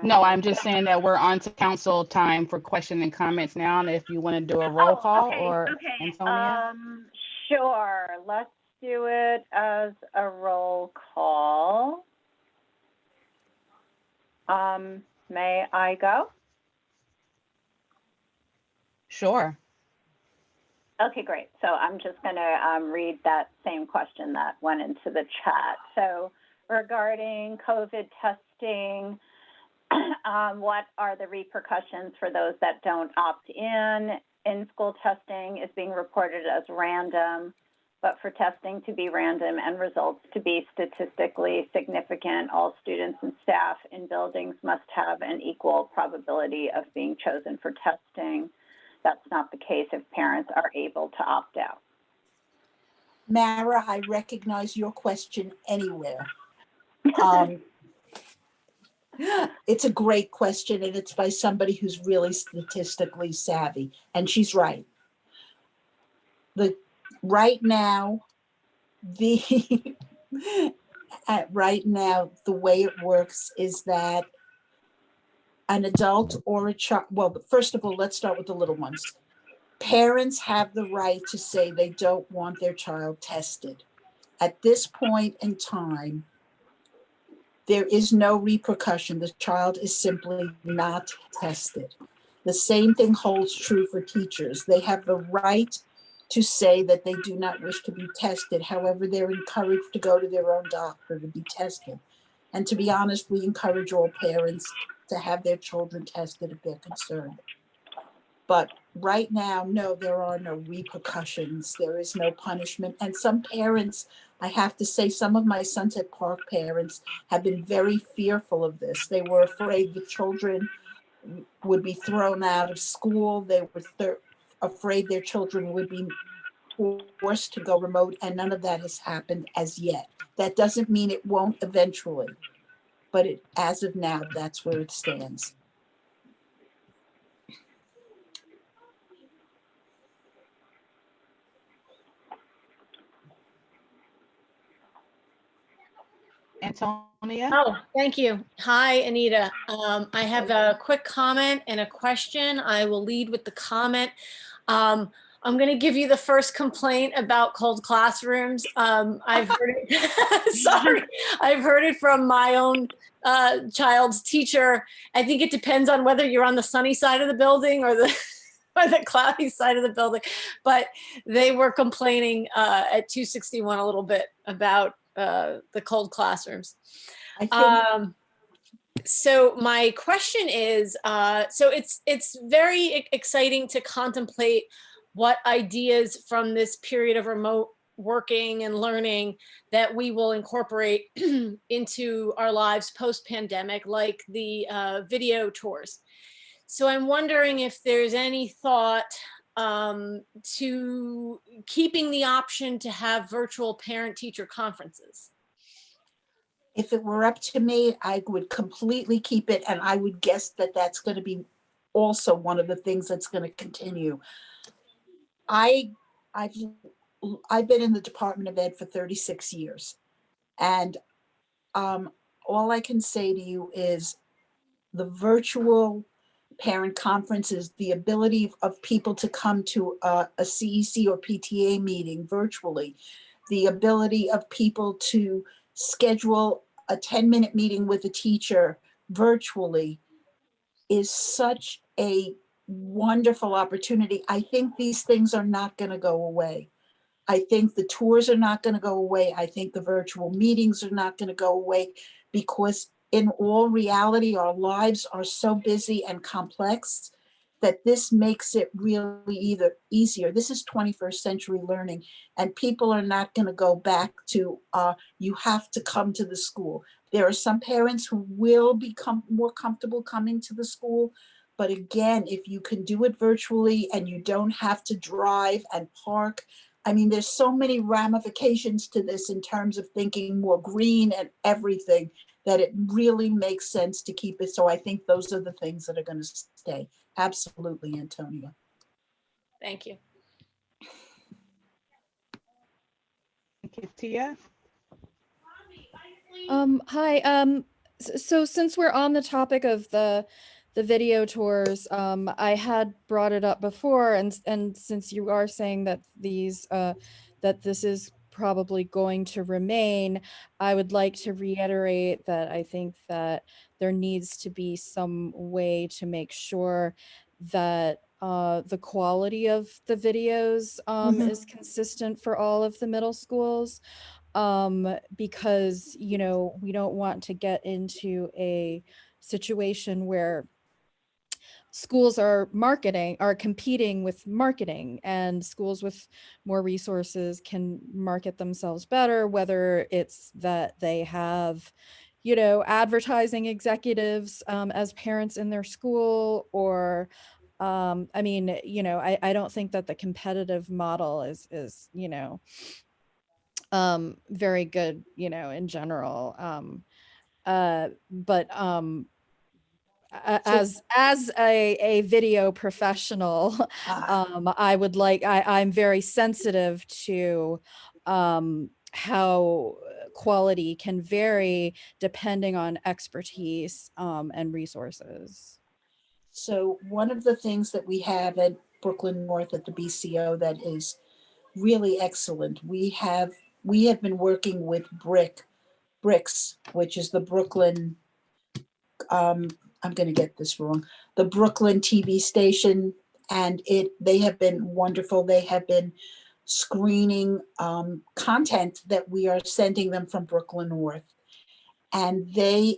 No, I'm just saying that we're on to council time for question and comments now. And if you want to do a roll call or Antonia? Sure, let's do it as a roll call. May I go? Sure. Okay, great. So I'm just going to read that same question that went into the chat. So regarding COVID testing, what are the repercussions for those that don't opt in? In-school testing is being reported as random, but for testing to be random and results to be statistically significant, all students and staff in buildings must have an equal probability of being chosen for testing. That's not the case if parents are able to opt out. Mara, I recognize your question anywhere. It's a great question, and it's by somebody who's really statistically savvy, and she's right. Right now, the way it works is that an adult or a child, well, first of all, let's start with the little ones. Parents have the right to say they don't want their child tested. At this point in time, there is no repercussion. The child is simply not tested. The same thing holds true for teachers. They have the right to say that they do not wish to be tested. However, they're encouraged to go to their own doctor to be tested. And to be honest, we encourage all parents to have their children tested if they're concerned. But right now, no, there are no repercussions. There is no punishment. And some parents, I have to say, some of my Sunset Park parents have been very fearful of this. They were afraid the children would be thrown out of school. They were afraid their children would be forced to go remote, and none of that has happened as yet. That doesn't mean it won't eventually, but as of now, that's where it stands. Antonia? Oh, thank you. Hi, Anita. I have a quick comment and a question. I will lead with the comment. I'm going to give you the first complaint about cold classrooms. I've heard it, sorry, I've heard it from my own child's teacher. I think it depends on whether you're on the sunny side of the building or the or the cloudy side of the building, but they were complaining at 261 a little bit about the cold classrooms. I think So my question is, so it's very exciting to contemplate what ideas from this period of remote working and learning that we will incorporate into our lives post-pandemic, like the video tours. So I'm wondering if there's any thought to keeping the option to have virtual parent-teacher conferences. if it were up to me, I would completely keep it, and I would guess that that's going to be also one of the things that's going to continue. I've been in the Department of Ed for 36 years, and all I can say to you is the virtual parent conferences, the ability of people to come to a CEC or PTA meeting virtually, the ability of people to schedule a 10-minute meeting with a teacher virtually is such a wonderful opportunity. I think these things are not going to go away. I think the tours are not going to go away. I think the virtual meetings are not going to go away, because in all reality, our lives are so busy and complex that this makes it really either easier. This is 21st century learning, and people are not going to go back to, you have to come to the school. There are some parents who will become more comfortable coming to the school, but again, if you can do it virtually and you don't have to drive and park, I mean, there's so many ramifications to this in terms of thinking more green and everything, that it really makes sense to keep it. So I think those are the things that are going to stay. Absolutely, Antonia. Thank you. Katia? Hi. So since we're on the topic of the video tours, I had brought it up before, and since you are saying that these that this is probably going to remain, I would like to reiterate that I think that there needs to be some way to make sure that the quality of the videos is consistent for all of the middle schools, because, you know, we don't want to get into a situation where schools are competing with marketing, and schools with more resources can market themselves better, whether it's that they have, you know, advertising executives as parents in their school, or I mean, you know, I don't think that the competitive model is, you know, very good, you know, in general. But as a video professional, I would like, I'm very sensitive to how quality can vary depending on expertise and resources. So one of the things that we have at Brooklyn North at the BCO that is really excellent, we have been working with BRICS, which is the Brooklyn, I'm going to get this wrong, the Brooklyn TV station, and they have been wonderful. They have been screening content that we are sending them from Brooklyn North. And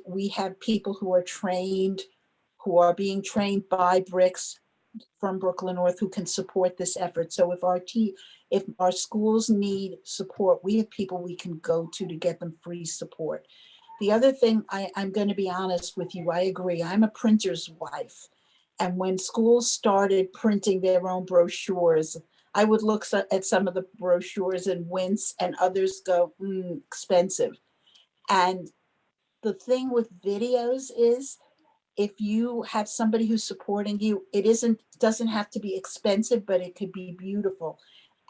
we have people who are trained, who are being trained by BRICS from Brooklyn North, who can support this effort. So if our schools need support, we have people we can go to get them free support. The other thing, I'm going to be honest with you, I agree. I'm a printer's wife. And when schools started printing their own brochures, I would look at some of the brochures and wince, and others go, expensive. And the thing with videos is, if you have somebody who's supporting you, it doesn't have to be expensive, but it could be beautiful,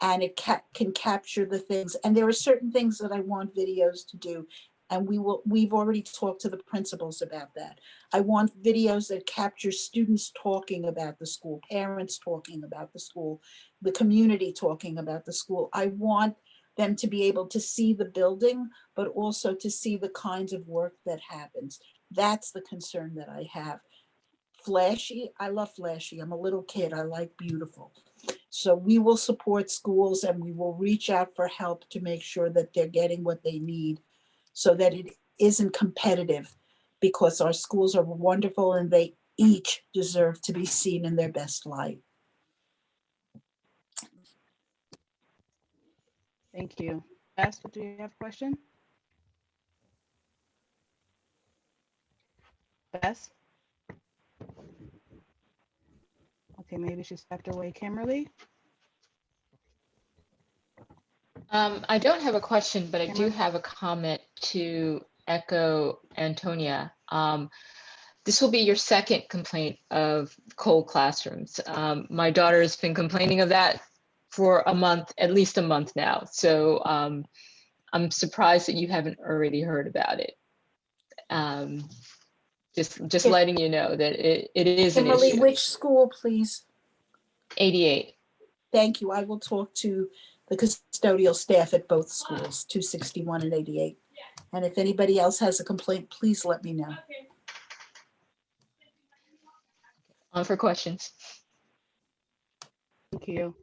and it can capture the things. And there are certain things that I want videos to do, and we've already talked to the principals about that. I want videos that capture students talking about the school, parents talking about the school, the community talking about the school. I want them to be able to see the building, but also to see the kinds of work that happens. That's the concern that I have. Flashy, I love flashy. I'm a little kid. I like beautiful. So we will support schools, and we will reach out for help to make sure that they're getting what they need, so that it isn't competitive, because our schools are wonderful and they each deserve to be seen in their best light. Thank you. Bess, do you have a question? Bess? Okay, maybe she stepped away. Kimberly? I don't have a question, but I do Cameron? have a comment to echo Antonia. This will be your second complaint of cold classrooms. My daughter has been complaining of that for a month, at least a month now. So I'm surprised that you haven't already heard about it. Just letting you know that it is an Kimberly, issue. which school, please? 88. Thank you. I will talk to the custodial staff at both schools, 261 and 88. And if anybody else has a complaint, please let me know. On for questions. Thank you.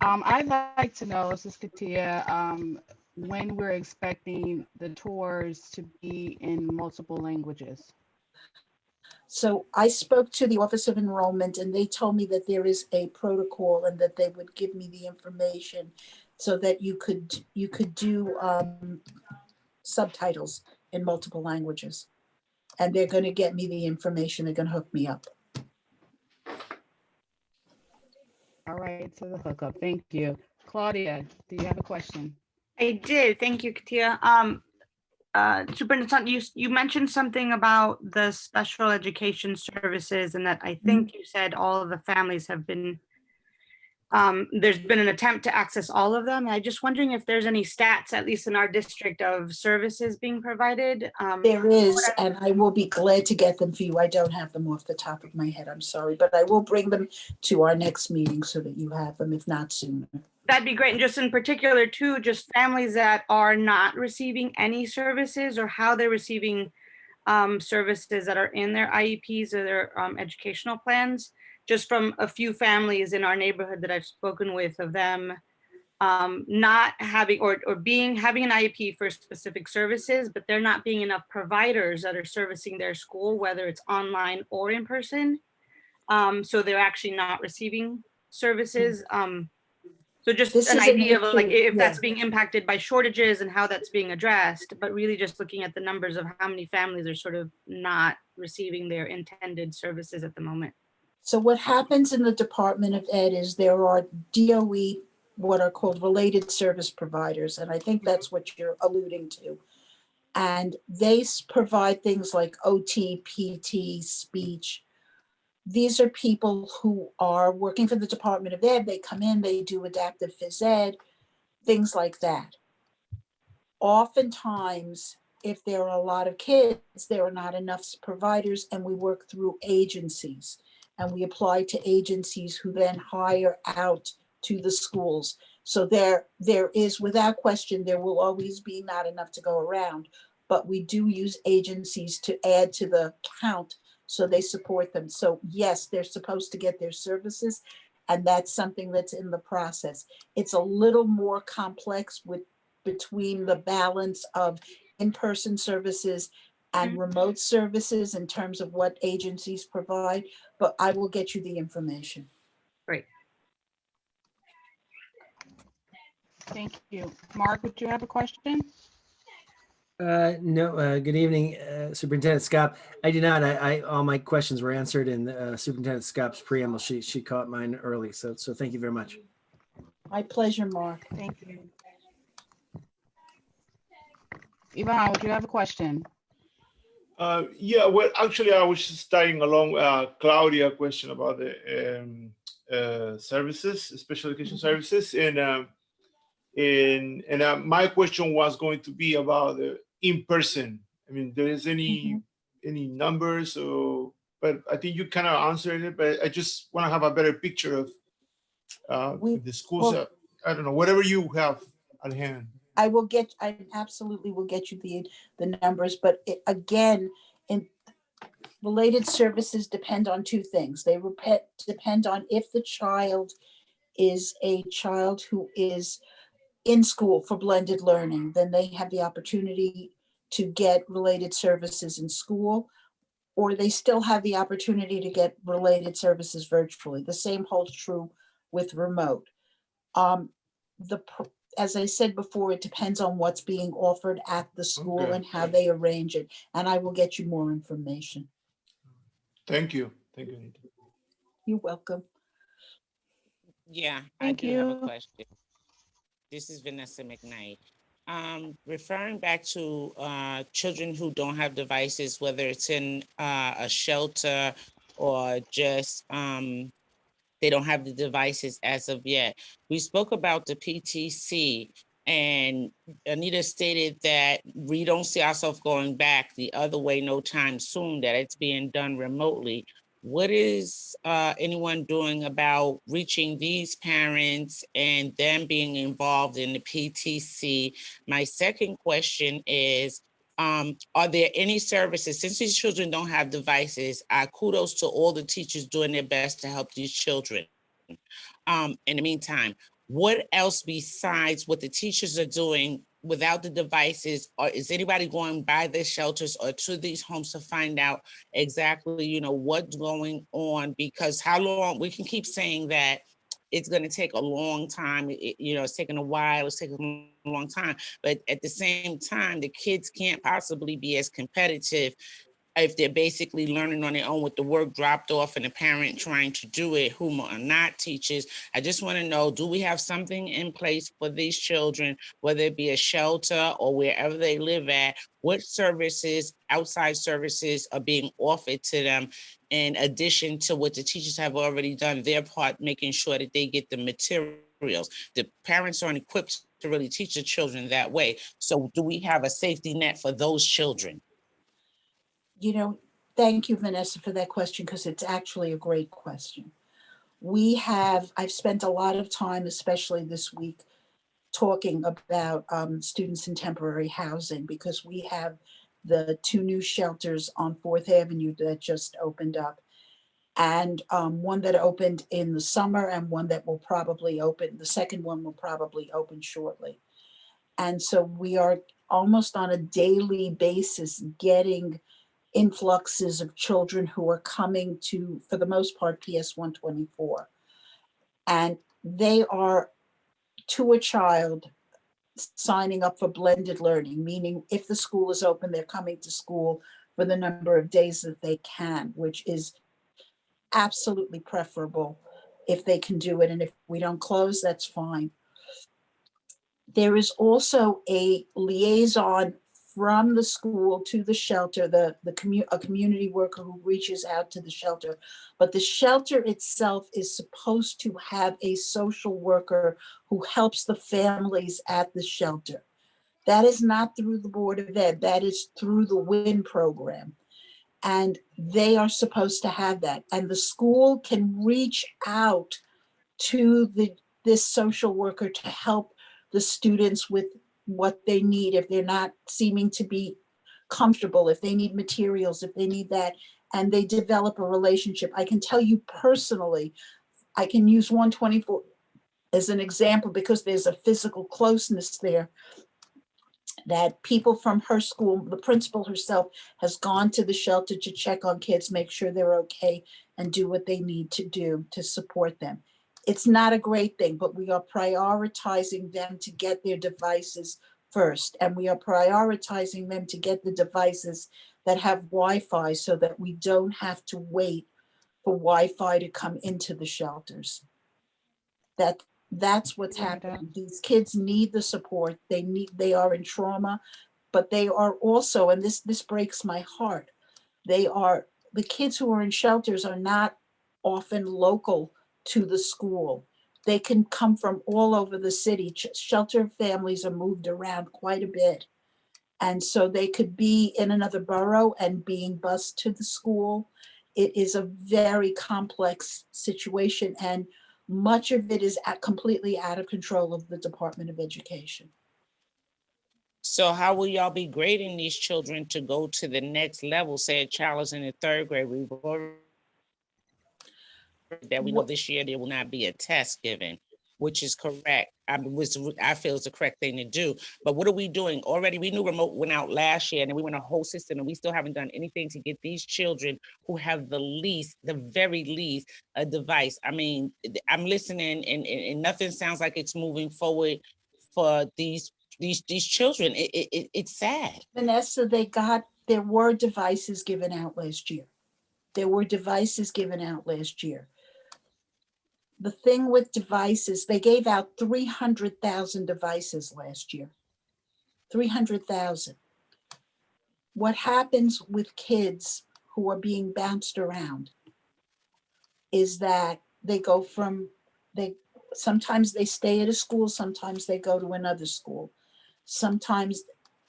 I'd like to know, this is Katia, when we're expecting the tours to be in multiple languages. So I spoke to the Office of Enrollment, and they told me that there is a protocol and that they would give me the information so that you could do subtitles in multiple languages. And they're going to get me the information. They're going to hook me up. All right, so the hookup. Thank you. Claudia, do you have a question? I did. Thank you, Katia. Superintendent, you mentioned something about the special education services, and that I think you said all of the families have been, there's been an attempt to access all of them. I'm just wondering if there's any stats, at least in our district, of services being provided. There is, and I will be glad to get them for you. I don't have them off the top of my head. I'm sorry, but I will bring them to our next meeting so that you have them, if not sooner. That'd be great. And just in particular too, just families that are not receiving any services, or how they're receiving services that are in their IEPs or their educational plans. Just from a few families in our neighborhood that I've spoken with, of them not having or having an IEP for specific services, but there not being enough providers that are servicing their school, whether it's online or in person. So they're actually not receiving services. So just an idea of like if that's being impacted by shortages and how that's being addressed, but really just looking at the numbers of how many families are sort of not receiving their intended services at the moment. So what happens in the Department of Ed is there are DOE, what are called related service providers, and I think that's what you're alluding to. And they provide things like OT, PT, speech. These are people who are working for the Department of Ed. They come in, they do adaptive phys ed, things like that. Oftentimes, if there are a lot of kids, there are not enough providers, and we work through agencies. And we apply to agencies who then hire out to the schools. So there is, without question, there will always be not enough to go around, but we do use agencies to add to the count, so they support them. So yes, they're supposed to get their services, and that's something that's in the process. It's a little more complex between the balance of in-person services and remote services in terms of what agencies provide, but I will get you the information. Great. Thank you. Mark, would you have a question? No, good evening, Superintendent Scott. I do not. All my questions were answered in Superintendent Scott's preamble. She caught mine early, so thank you very much. My pleasure, Mark. Thank you. Yvonne, would you have a question? Yeah, well, actually, I was just tying along Claudia's question about the services, special education services, and my question was going to be about the in-person. I mean, there is any numbers, or but I think you kind of answered it. But I just want to have a better picture of the schools. I don't know, whatever you have at hand. I absolutely will get you the numbers, but again, in related services depend on two things. They depend on if the child is a child who is in school for blended learning, then they have the opportunity to get related services in school, or they still have the opportunity to get related services virtually. The same holds true with remote. As I said before, it depends on what's being offered at the school and how they arrange it. And I will get you more information. Thank you. Thank you, Anita. You're welcome. Yeah, Thank I do you. have a question. This is Vanessa McKnight. Referring back to children who don't have devices, whether it's in a shelter or just they don't have the devices as of yet. We spoke about the PTC, and Anita stated that we don't see ourselves going back the other way no time soon, that it's being done remotely. What is anyone doing about reaching these parents and them being involved in the PTC? My second question is, are there any services, since these children don't have devices, kudos to all the teachers doing their best to help these children. In the meantime, what else besides what the teachers are doing without the devices, or is anybody going by the shelters or to these homes to find out exactly, what's going on? Because how long, we can keep saying that it's going to take a long time, it's taking a while, it's taking a long time, but at the same time, the kids can't possibly be as competitive if they're basically learning on their own with the work dropped off and the parent trying to do it, whom are not teachers. I just want to know, do we have something in place for these children, whether it be a shelter or wherever they live at? What services, outside services, are being offered to them in addition to what the teachers have already done their part, making sure that they get the materials? The parents aren't equipped to really teach the children that way. So do we have a safety net for those children? Thank you, Vanessa, for that question, because it's actually a great question. I've spent a lot of time, especially this week, talking about students in temporary housing, because we have the 2 new shelters on 4th Avenue that just opened up, and one that opened in the summer and one that will probably open, the second one will probably open shortly. And so we are almost on a daily basis getting influxes of children who are coming to, for the most part, PS 124. And they are, to a child, signing up for blended learning, meaning if the school is open, they're coming to school for the number of days that they can, which is absolutely preferable if they can do it. And if we don't close, that's fine. There is also a liaison from the school to the shelter, a community worker who reaches out to the shelter. But the shelter itself is supposed to have a social worker who helps the families at the shelter. That is not through the Board of Ed, that is through the WIN program. And they are supposed to have that. And the school can reach out to this social worker to help the students with what they need if they're not seeming to be comfortable, if they need materials, if they need that, and they develop a relationship. I can tell you personally, I can use 124 as an example because there's a physical closeness there, that people from her school, the principal herself, has gone to the shelter to check on kids, make sure they're okay, and do what they need to do to support them. It's not a great thing, but we are prioritizing them to get their devices first. And we are prioritizing them to get the devices that have Wi-Fi so that we don't have to wait for Wi-Fi to come into the shelters. That's what's Hear that. happening. These kids need the support. They are in trauma, but they are also, and this breaks my heart, the kids who are in shelters are not often local to the school. They can come from all over the city. Shelter families are moved around quite a bit. And so they could be in another borough and being bused to the school. It is a very complex situation, and much of it is completely out of control of the Department of Education. So how will y'all be grading these children to go to the next level? Say a child is in the third grade, we've already that we know this year there will not be a test given, which is correct. I feel is the correct thing to do. But what are we doing? Already we knew remote went out last year and we went a whole system and we still haven't done anything to get these children who have the very least, a device. I mean, I'm listening and nothing sounds like it's moving forward for these children. It's sad. Vanessa, there were devices given out last year. There were devices given out last year. The thing with devices, they gave out 300,000 devices last year. 300,000. What happens with kids who are being bounced around is that sometimes they stay at a school, sometimes they go to another school. Sometimes,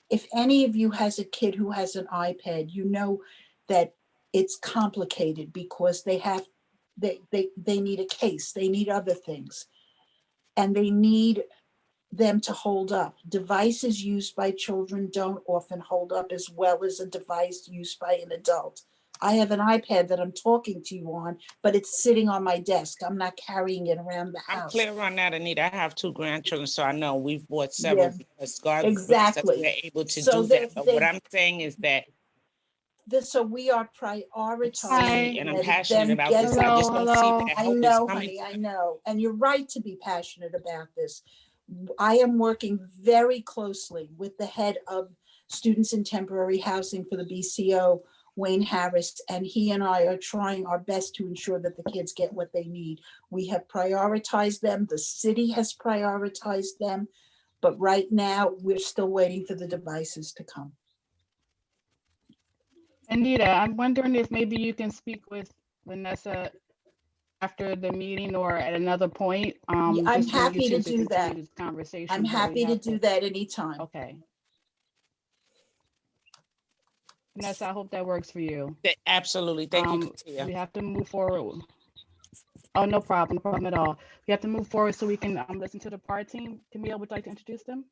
if any of you has a kid who has an iPad, you know that it's complicated because they need a case, they need other things, and they need them to hold up. Devices used by children don't often hold up as well as a device used by an adult. I have an iPad that I'm talking to you on, but it's sitting on my desk. I'm not carrying it around the house. I'm clear on that, Anita. I have 2 grandchildren, so I know we've bought several. Yeah, exactly. We're able to So do that. But what I'm saying is that so we are prioritizing and I'm passionate about this. I just don't see that I help is know, coming. honey, I know. And you're right to be passionate about this. I am working very closely with the head of Students in Temporary Housing for the BCO, Wayne Harris, and he and I are trying our best to ensure that the kids get what they need. We have prioritized them. The city has prioritized them. But right now, we're still waiting for the devices to come. Anita, I'm wondering if maybe you can speak with Vanessa after the meeting or at another point. I'm happy to do that. This conversation I'm happy to do that anytime. Okay. Vanessa, I hope that works for you. Absolutely. Thank you, Katia. We have to move forward. Oh, no problem at all. We have to move forward so we can listen to the PAR team. Camille, would you like to introduce them?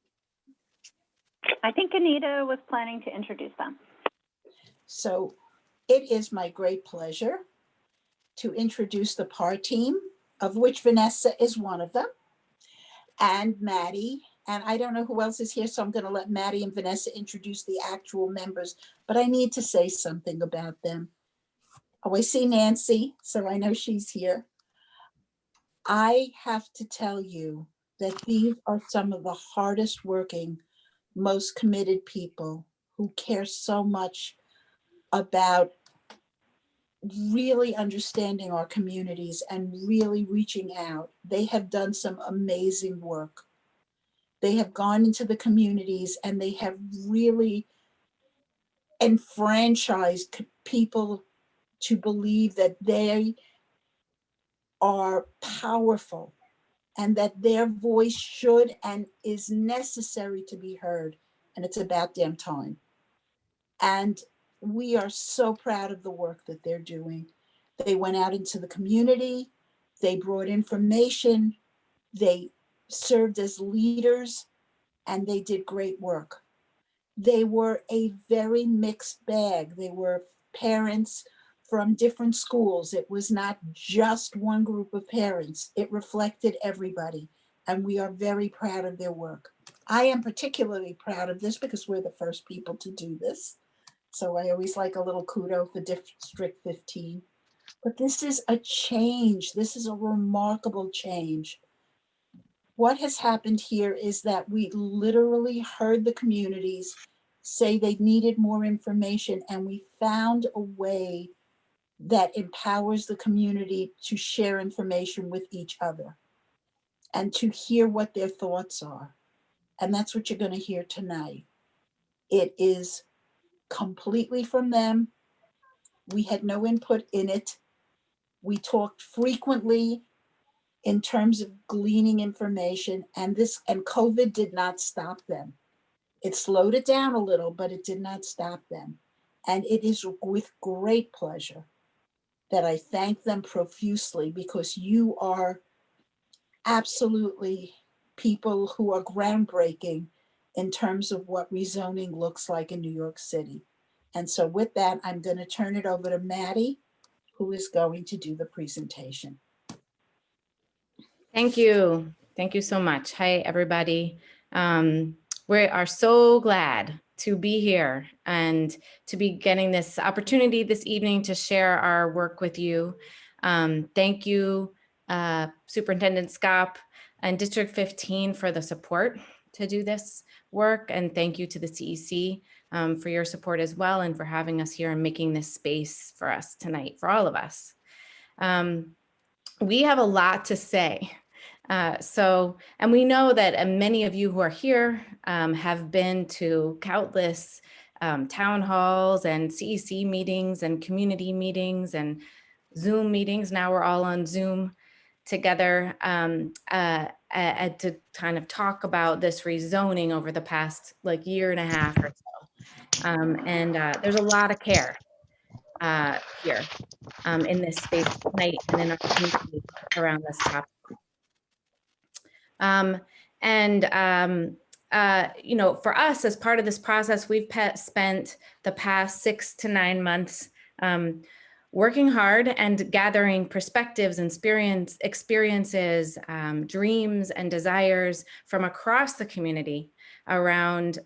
I think Anita was planning to introduce them. So it is my great pleasure to introduce the PAR team, of which Vanessa is one of them, and Maddie. And I don't know who else is here, so I'm going to let Maddie and Vanessa introduce the actual members, but I need to say something about them. Oh, I see Nancy, so I know she's here. I have to tell you that these are some of the hardest working, most committed people who care so much about really understanding our communities and really reaching out. They have done some amazing work. They have gone into the communities and they have really enfranchised people to believe that they are powerful and that their voice should and is necessary to be heard. And it's about damn time. And we are so proud of the work that they're doing. They went out into the community, they brought information, they served as leaders, and they did great work. They were a very mixed bag. They were parents from different schools. It was not just one group of parents. It reflected everybody, and we are very proud of their work. I am particularly proud of this because we're the first people to do this. So I always like a little kudo for District 15. But this is a change. This is a remarkable change. What has happened here is that we literally heard the communities say they needed more information, and we found a way that empowers the community to share information with each other. and to hear what their thoughts are. And that's what you're going to hear tonight. It is completely from them. We had no input in it. We talked frequently in terms of gleaning information, and COVID did not stop them. It slowed it down a little, but it did not stop them. And it is with great pleasure that I thank them profusely, because you are absolutely people who are groundbreaking in terms of what rezoning looks like in New York City. And so with that, I'm going to turn it over to Maddie, who is going to do the presentation. Thank you. Thank you so much. Hi, everybody. We are so glad to be here and to be getting this opportunity this evening to share our work with you. Thank you, Superintendent Scop and District 15 for the support to do this work. And thank you to the CEC for your support as well, and for having us here and making this space for us tonight, for all of us. We have a lot to say. And we know that many of you who are here have been to countless town halls and CEC meetings and community meetings and Zoom meetings. Now we're all on Zoom together to kind of talk about this rezoning over the past year and a half or so. There's a lot of care here in this space tonight and in our community around this topic. You know, for us, as part of this process, we've spent the past 6 to 9 months working hard and gathering perspectives and experiences, dreams and desires from across the community around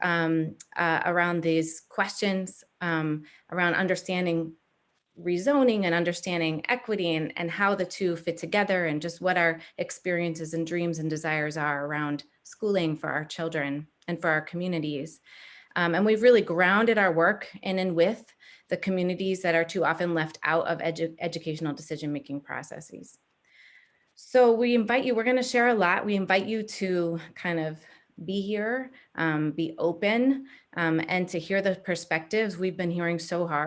these questions, around understanding rezoning and understanding equity and how the two fit together, and just what our experiences and dreams and desires are around schooling for our children and for our communities. And we've really grounded our work in and with the communities that are too often left out of educational decision-making processes. So we invite you, we're going to share a lot. We invite you to kind of be here, be open, and to hear the perspectives we've been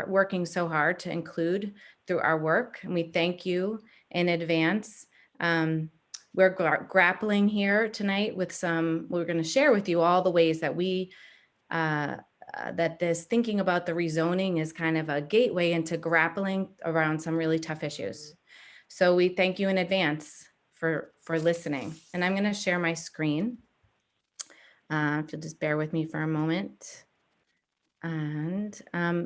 working so hard to include through our work. And we thank you in advance. We're grappling here tonight with we're going to share with you all the ways that that this thinking about the rezoning is kind of a gateway into grappling around some really tough issues. So we thank you in advance for listening. And I'm going to share my screen. If you'll just bear with me for a moment. And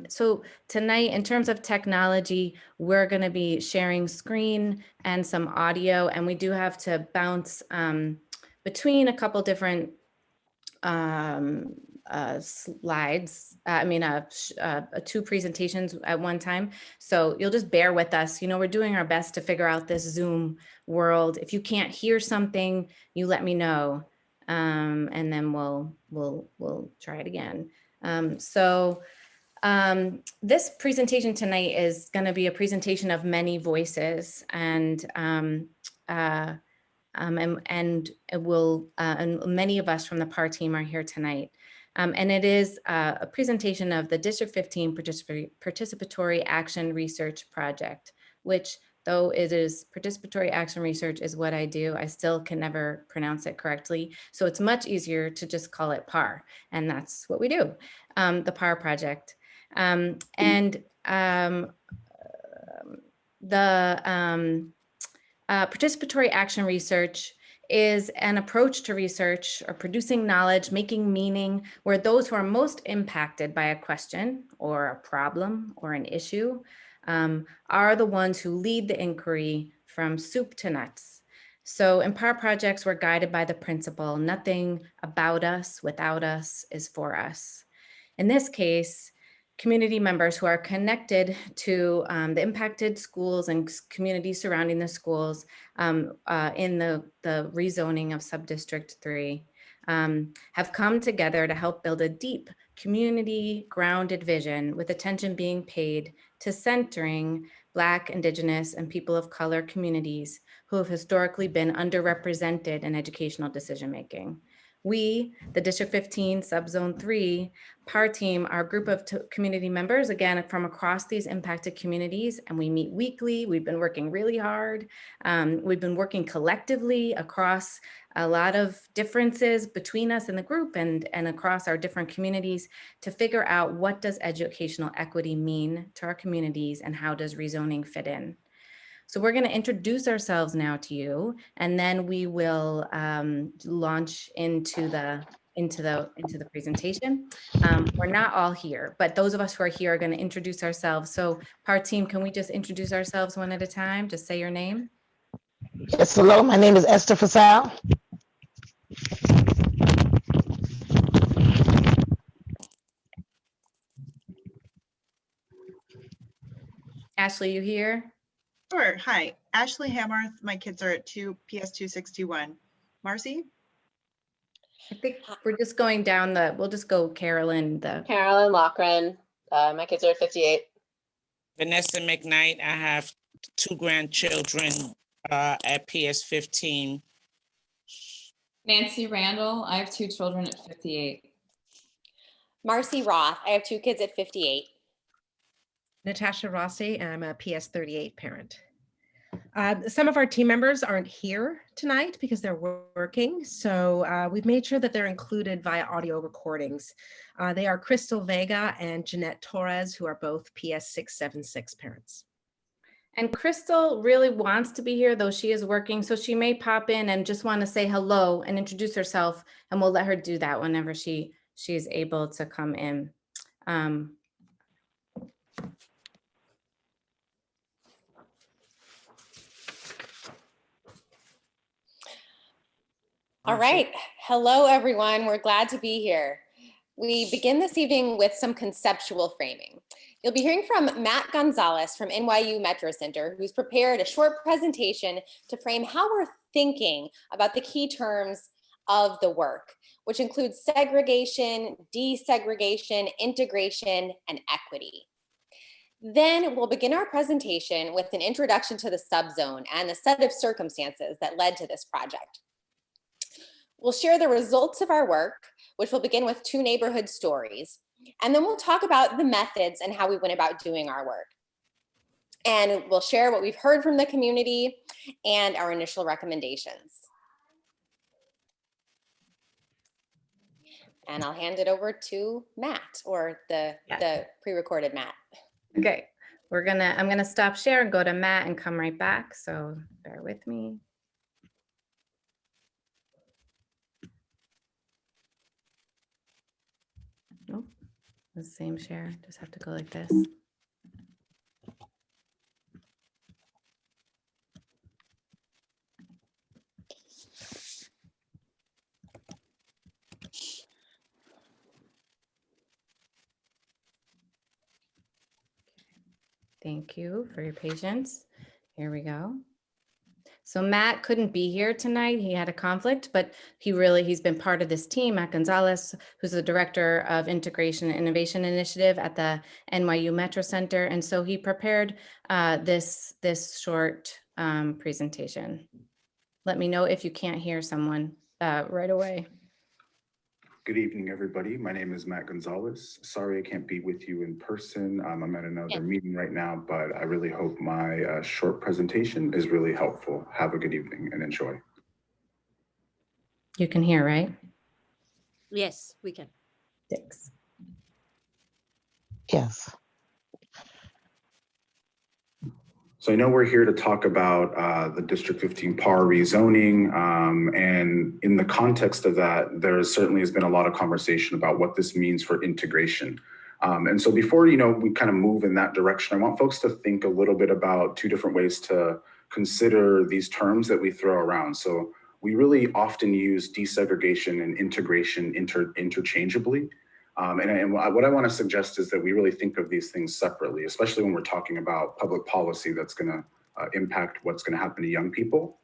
so tonight, in terms of technology, we're going to be sharing screen and some audio, and we do have to bounce between a couple different slides, two presentations at one time. So you'll just bear with us. You know, we're doing our best to figure out this Zoom world. If you can't hear something, you let me know. And then we'll try it again. This presentation tonight is going to be a presentation of many voices, and many of us from the PAR team are here tonight. And it is a presentation of the District 15 Participatory Action Research Project, which, though it is participatory action research is what I do, I still can never pronounce it correctly. So it's much easier to just call it PAR. And that's what we do, the PAR project. Participatory action research is an approach to research or producing knowledge, making meaning, where those who are most impacted by a question or a problem or an issue are the ones who lead the inquiry from soup to nuts. So in PAR projects, we're guided by the principle, nothing about us without us is for us. In this case, community members who are connected to the impacted schools and communities surrounding the schools in the rezoning of Subdistrict 3 have come together to help build a deep community grounded vision, with attention being paid to centering Black, Indigenous, and people of color communities who have historically been underrepresented in educational decision-making. We, the District 15 Subzone 3 PAR team, are a group of community members, again, from across these impacted communities, and we meet weekly. We've been working really hard. We've been working collectively across a lot of differences between us in the group and across our different communities to figure out what does educational equity mean to our communities and how does rezoning fit in. So we're going to introduce ourselves now to you, and then we will launch into the presentation. We're not all here, but those of us who are here are going to introduce ourselves. So PAR team, can we just introduce ourselves one at a time? Just say your name. Yes, hello, my name is Esther Fasal. Ashley, you here? Sure. Hi, Ashley Hamarth. My kids are at PS2621. Marcy? I think we're just going down we'll just go Carolyn. Carolyn Lochran. My kids are at 58. Vanessa McKnight. I have 2 grandchildren at PS15. Nancy Randall. I have 2 children at 58. Marcy Roth. I have 2 kids at 58. Natasha Rossi, and I'm a PS38 parent. Some of our team members aren't here tonight because they're working, so we've made sure that they're included via audio recordings. They are Crystal Vega and Jeanette Torres, who are both PS676 parents. And Crystal really wants to be here, though she is working, so she may pop in and just want to say hello and introduce herself, and we'll let her do that whenever she is able to come in. All right. Hello, everyone. We're glad to be here. We begin this evening with some conceptual framing. You'll be hearing from Matt Gonzalez from NYU Metro Center, who's prepared a short presentation to frame how we're thinking about the key terms of the work, which includes segregation, desegregation, integration, and equity. Then we'll begin our presentation with an introduction to the subzone and the set of circumstances that led to this project. We'll share the results of our work, which will begin with 2 neighborhood stories. And then we'll talk about the methods and how we went about doing our work. And we'll share what we've heard from the community and our initial recommendations. And I'll hand it over to Matt, or the pre-recorded Matt. Okay, I'm gonna stop share and go to Matt and come right back. So bear with me. Nope, the same share, just have to go like this. Thank you for your patience. Here we go. So Matt couldn't be here tonight. He had a conflict, but he's been part of this team. Matt Gonzalez, who's the Director of Integration and Innovation Initiative at the NYU Metro Center. And so he prepared this short presentation. Let me know if you can't hear someone right away. Good evening, everybody. My name is Matt Gonzalez. Sorry I can't be with you in person. I'm at another meeting right now, but I really hope my short presentation is really helpful. Have a good evening and enjoy. You can hear, right? Yes, we can. Thanks. Yes. So I know we're here to talk about the District 15 PAR rezoning, and in the context of that, there certainly has been a lot of conversation about what this means for integration. And so before we kind of move in that direction, I want folks to think a little bit about 2 different ways to consider these terms that we throw around. So we really often use desegregation and integration interchangeably. And what I want to suggest is that we really think of these things separately, especially when we're talking about public policy that's going to impact what's going to happen to young people.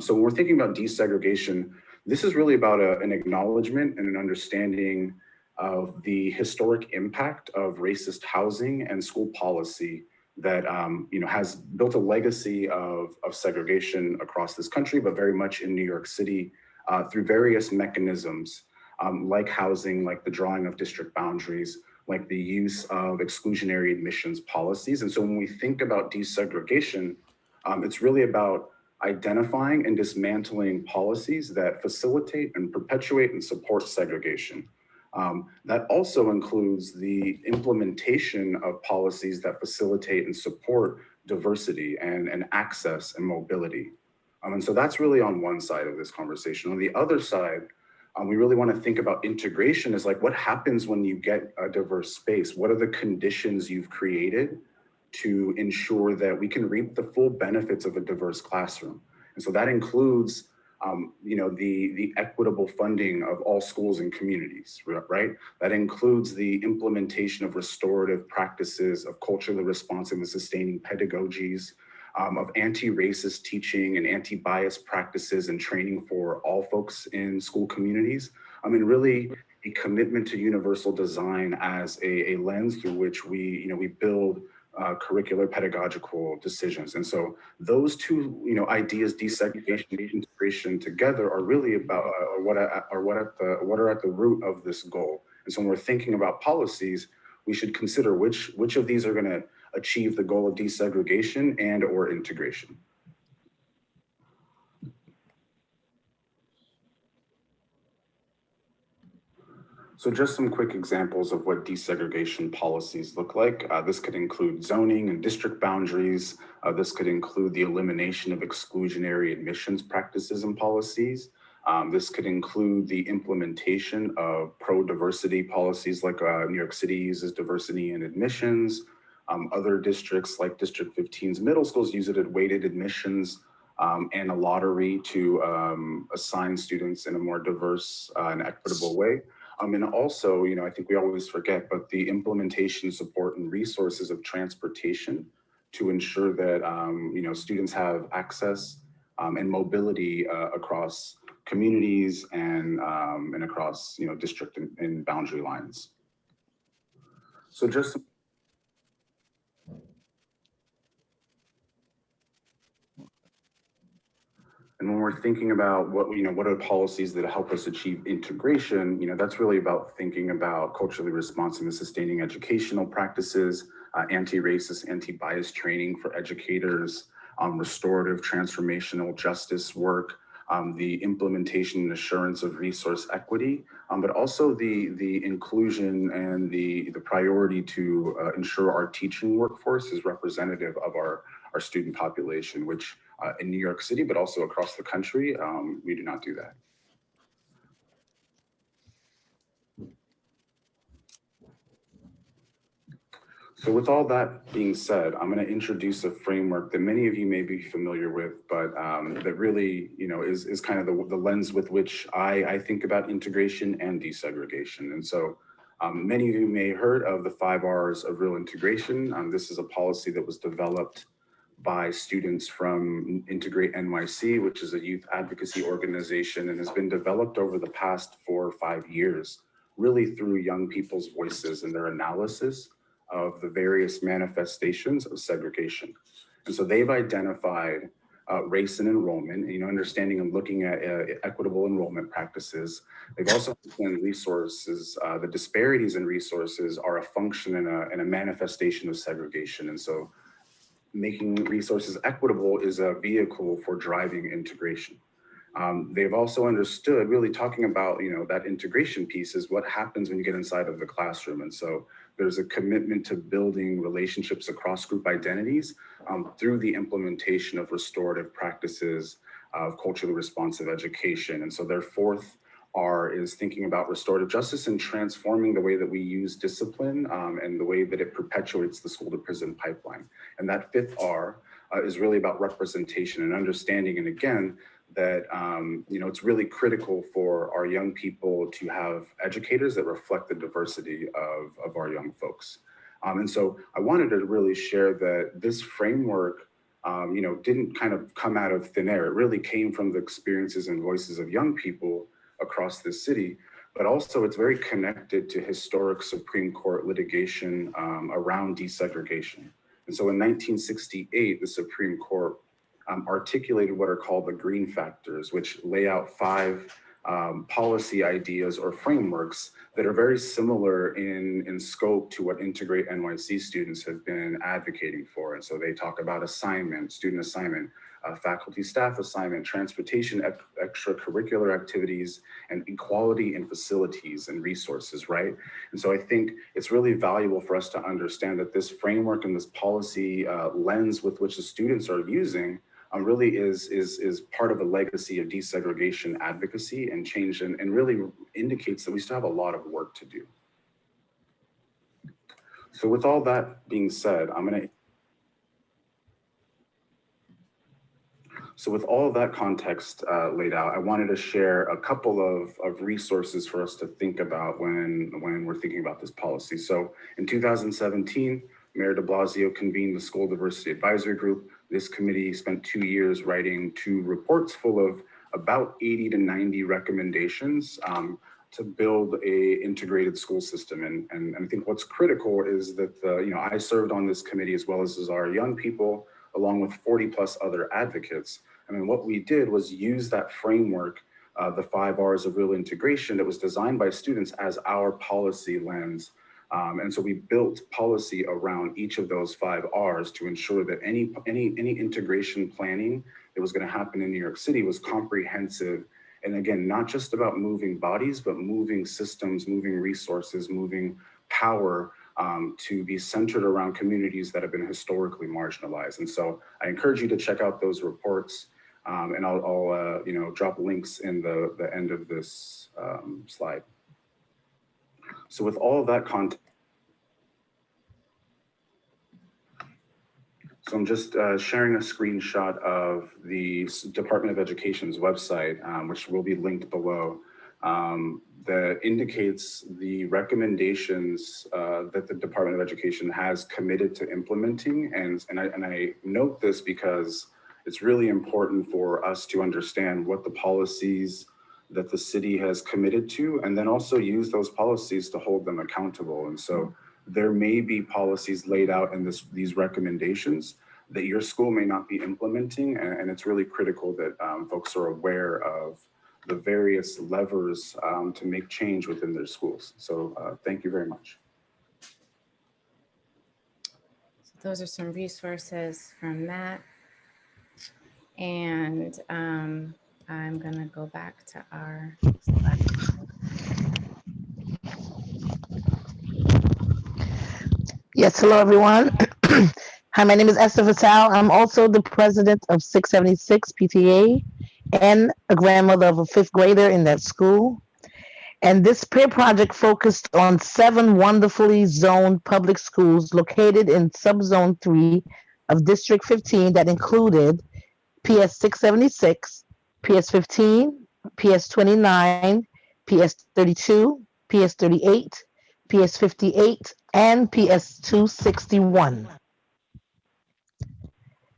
So when we're thinking about desegregation, this is really about an acknowledgement and an understanding of the historic impact of racist housing and school policy that has built a legacy of segregation across this country, but very much in New York City through various mechanisms like housing, like the drawing of district boundaries, like the use of exclusionary admissions policies. And so when we think about desegregation, it's really about identifying and dismantling policies that facilitate and perpetuate and support segregation. That also includes the implementation of policies that facilitate and support diversity and access and mobility. And so that's really on one side of this conversation. On the other side, we really want to think about integration as like, what happens when you get a diverse space? What are the conditions you've created to ensure that we can reap the full benefits of a diverse classroom? And so that includes the equitable funding of all schools and communities, right? That includes the implementation of restorative practices, of culturally responsive and sustaining pedagogies, of anti-racist teaching and anti-bias practices and training for all folks in school communities. I mean, really a commitment to universal design as a lens through which we build curricular pedagogical decisions. And so those two, ideas, desegregation and integration together are really about what are at the root of this goal. And so when we're thinking about policies, we should consider which of these are going to achieve the goal of desegregation and or integration. So just some quick examples of what desegregation policies look like. This could include zoning and district boundaries. This could include the elimination of exclusionary admissions practices and policies. This could include the implementation of pro-diversity policies like New York City uses diversity in admissions. Other districts like District 15's middle schools use it at weighted admissions and a lottery to assign students in a more diverse and equitable way. And also, I think we always forget, but the implementation, support, and resources of transportation to ensure that, students have access and mobility across communities and across, district and boundary lines. So just And when we're thinking about what are policies that help us achieve integration, that's really about thinking about culturally responsive and sustaining educational practices, anti-racist, anti-bias training for educators, restorative transformational justice work, the implementation and assurance of resource equity, but also the inclusion and the priority to ensure our teaching workforce is representative of our student population, which in New York City, but also across the country, we do not do that. So with all that being said, I'm going to introduce a framework that many of you may be familiar with, but that really, is kind of the lens with which I think about integration and desegregation. And so many of you may have heard of the 5 R's of real integration. This is a policy that was developed by students from Integrate NYC, which is a youth advocacy organization and has been developed over the past 4 or 5 years, really through young people's voices and their analysis of the various manifestations of segregation. And so they've identified race and enrollment, understanding and looking at equitable enrollment practices. They've also understood resources, the disparities in resources are a function and a manifestation of segregation. And so making resources equitable is a vehicle for driving integration. They've also understood, really talking about, that integration piece is what happens when you get inside of the classroom. And so there's a commitment to building relationships across group identities through the implementation of restorative practices of culturally responsive education. And so their 4th R is thinking about restorative justice and transforming the way that we use discipline and the way that it perpetuates the school to prison pipeline. And that 5th R is really about representation and understanding. And again, that, it's really critical for our young people to have educators that reflect the diversity of our young folks. And so I wanted to really share that this framework, didn't kind of come out of thin air. It really came from the experiences and voices of young people across the city, but also it's very connected to historic Supreme Court litigation around desegregation. And so in 1968, the Supreme Court articulated what are called the green factors, which lay out 5 policy ideas or frameworks that are very similar in scope to what Integrate NYC students have been advocating for. And so they talk about assignment, student assignment, faculty staff assignment, transportation, extracurricular activities, and equality in facilities and resources, right? And so I think it's really valuable for us to understand that this framework and this policy lens with which the students are using really is part of a legacy of desegregation advocacy and change, and really indicates that we still have a lot of work to do. So with all that being said, So with all of that context laid out, I wanted to share a couple of resources for us to think about when we're thinking about this policy. So in 2017, Mayor de Blasio convened the School Diversity Advisory Group. This committee spent 2 years writing 2 reports full of about 80 to 90 recommendations to build a integrated school system. And I think what's critical is that I served on this committee as well as our young people, along with 40 plus other advocates. I mean, what we did was use that framework, the 5 R's of real integration that was designed by students as our policy lens. And so we built policy around each of those 5 R's to ensure that any integration planning that was going to happen in New York City was comprehensive. And again, not just about moving bodies, but moving systems, moving resources, moving power to be centered around communities that have been historically marginalized. And so I encourage you to check out those reports, and I'll drop links in the end of this slide. So with all of that content, so I'm just sharing a screenshot of the Department of Education's website, which will be linked below, that indicates the recommendations that the Department of Education has committed to implementing. And I note this because it's really important for us to understand what the policies that the city has committed to, and then also use those policies to hold them accountable. And so there may be policies laid out in these recommendations that your school may not be implementing, and it's really critical that folks are aware of the various levers to make change within their schools. So thank you very much. So those are some resources from Matt. And I'm gonna go back to our slide. Yes, hello everyone. Hi, my name is Esther Fatal. I'm also the president of 676 PTA and a grandmother of a 5th grader in that school. And this peer project focused on 7 wonderfully zoned public schools located in subzone 3 of District 15 that included PS 676, PS 15, PS 29, PS 32, PS 38, PS 58, and PS 261.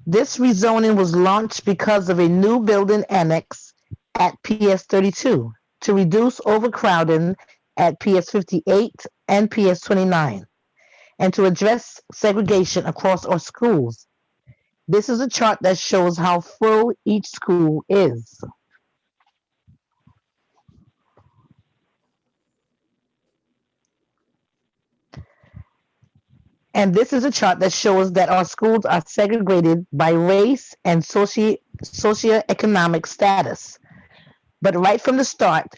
This rezoning was launched because of a new building annex at PS 32 to reduce overcrowding at PS 58 and PS 29, and to address segregation across our schools. This is a chart that shows how full each school is. And this is a chart that shows that our schools are segregated by race and socioeconomic status. But right from the start,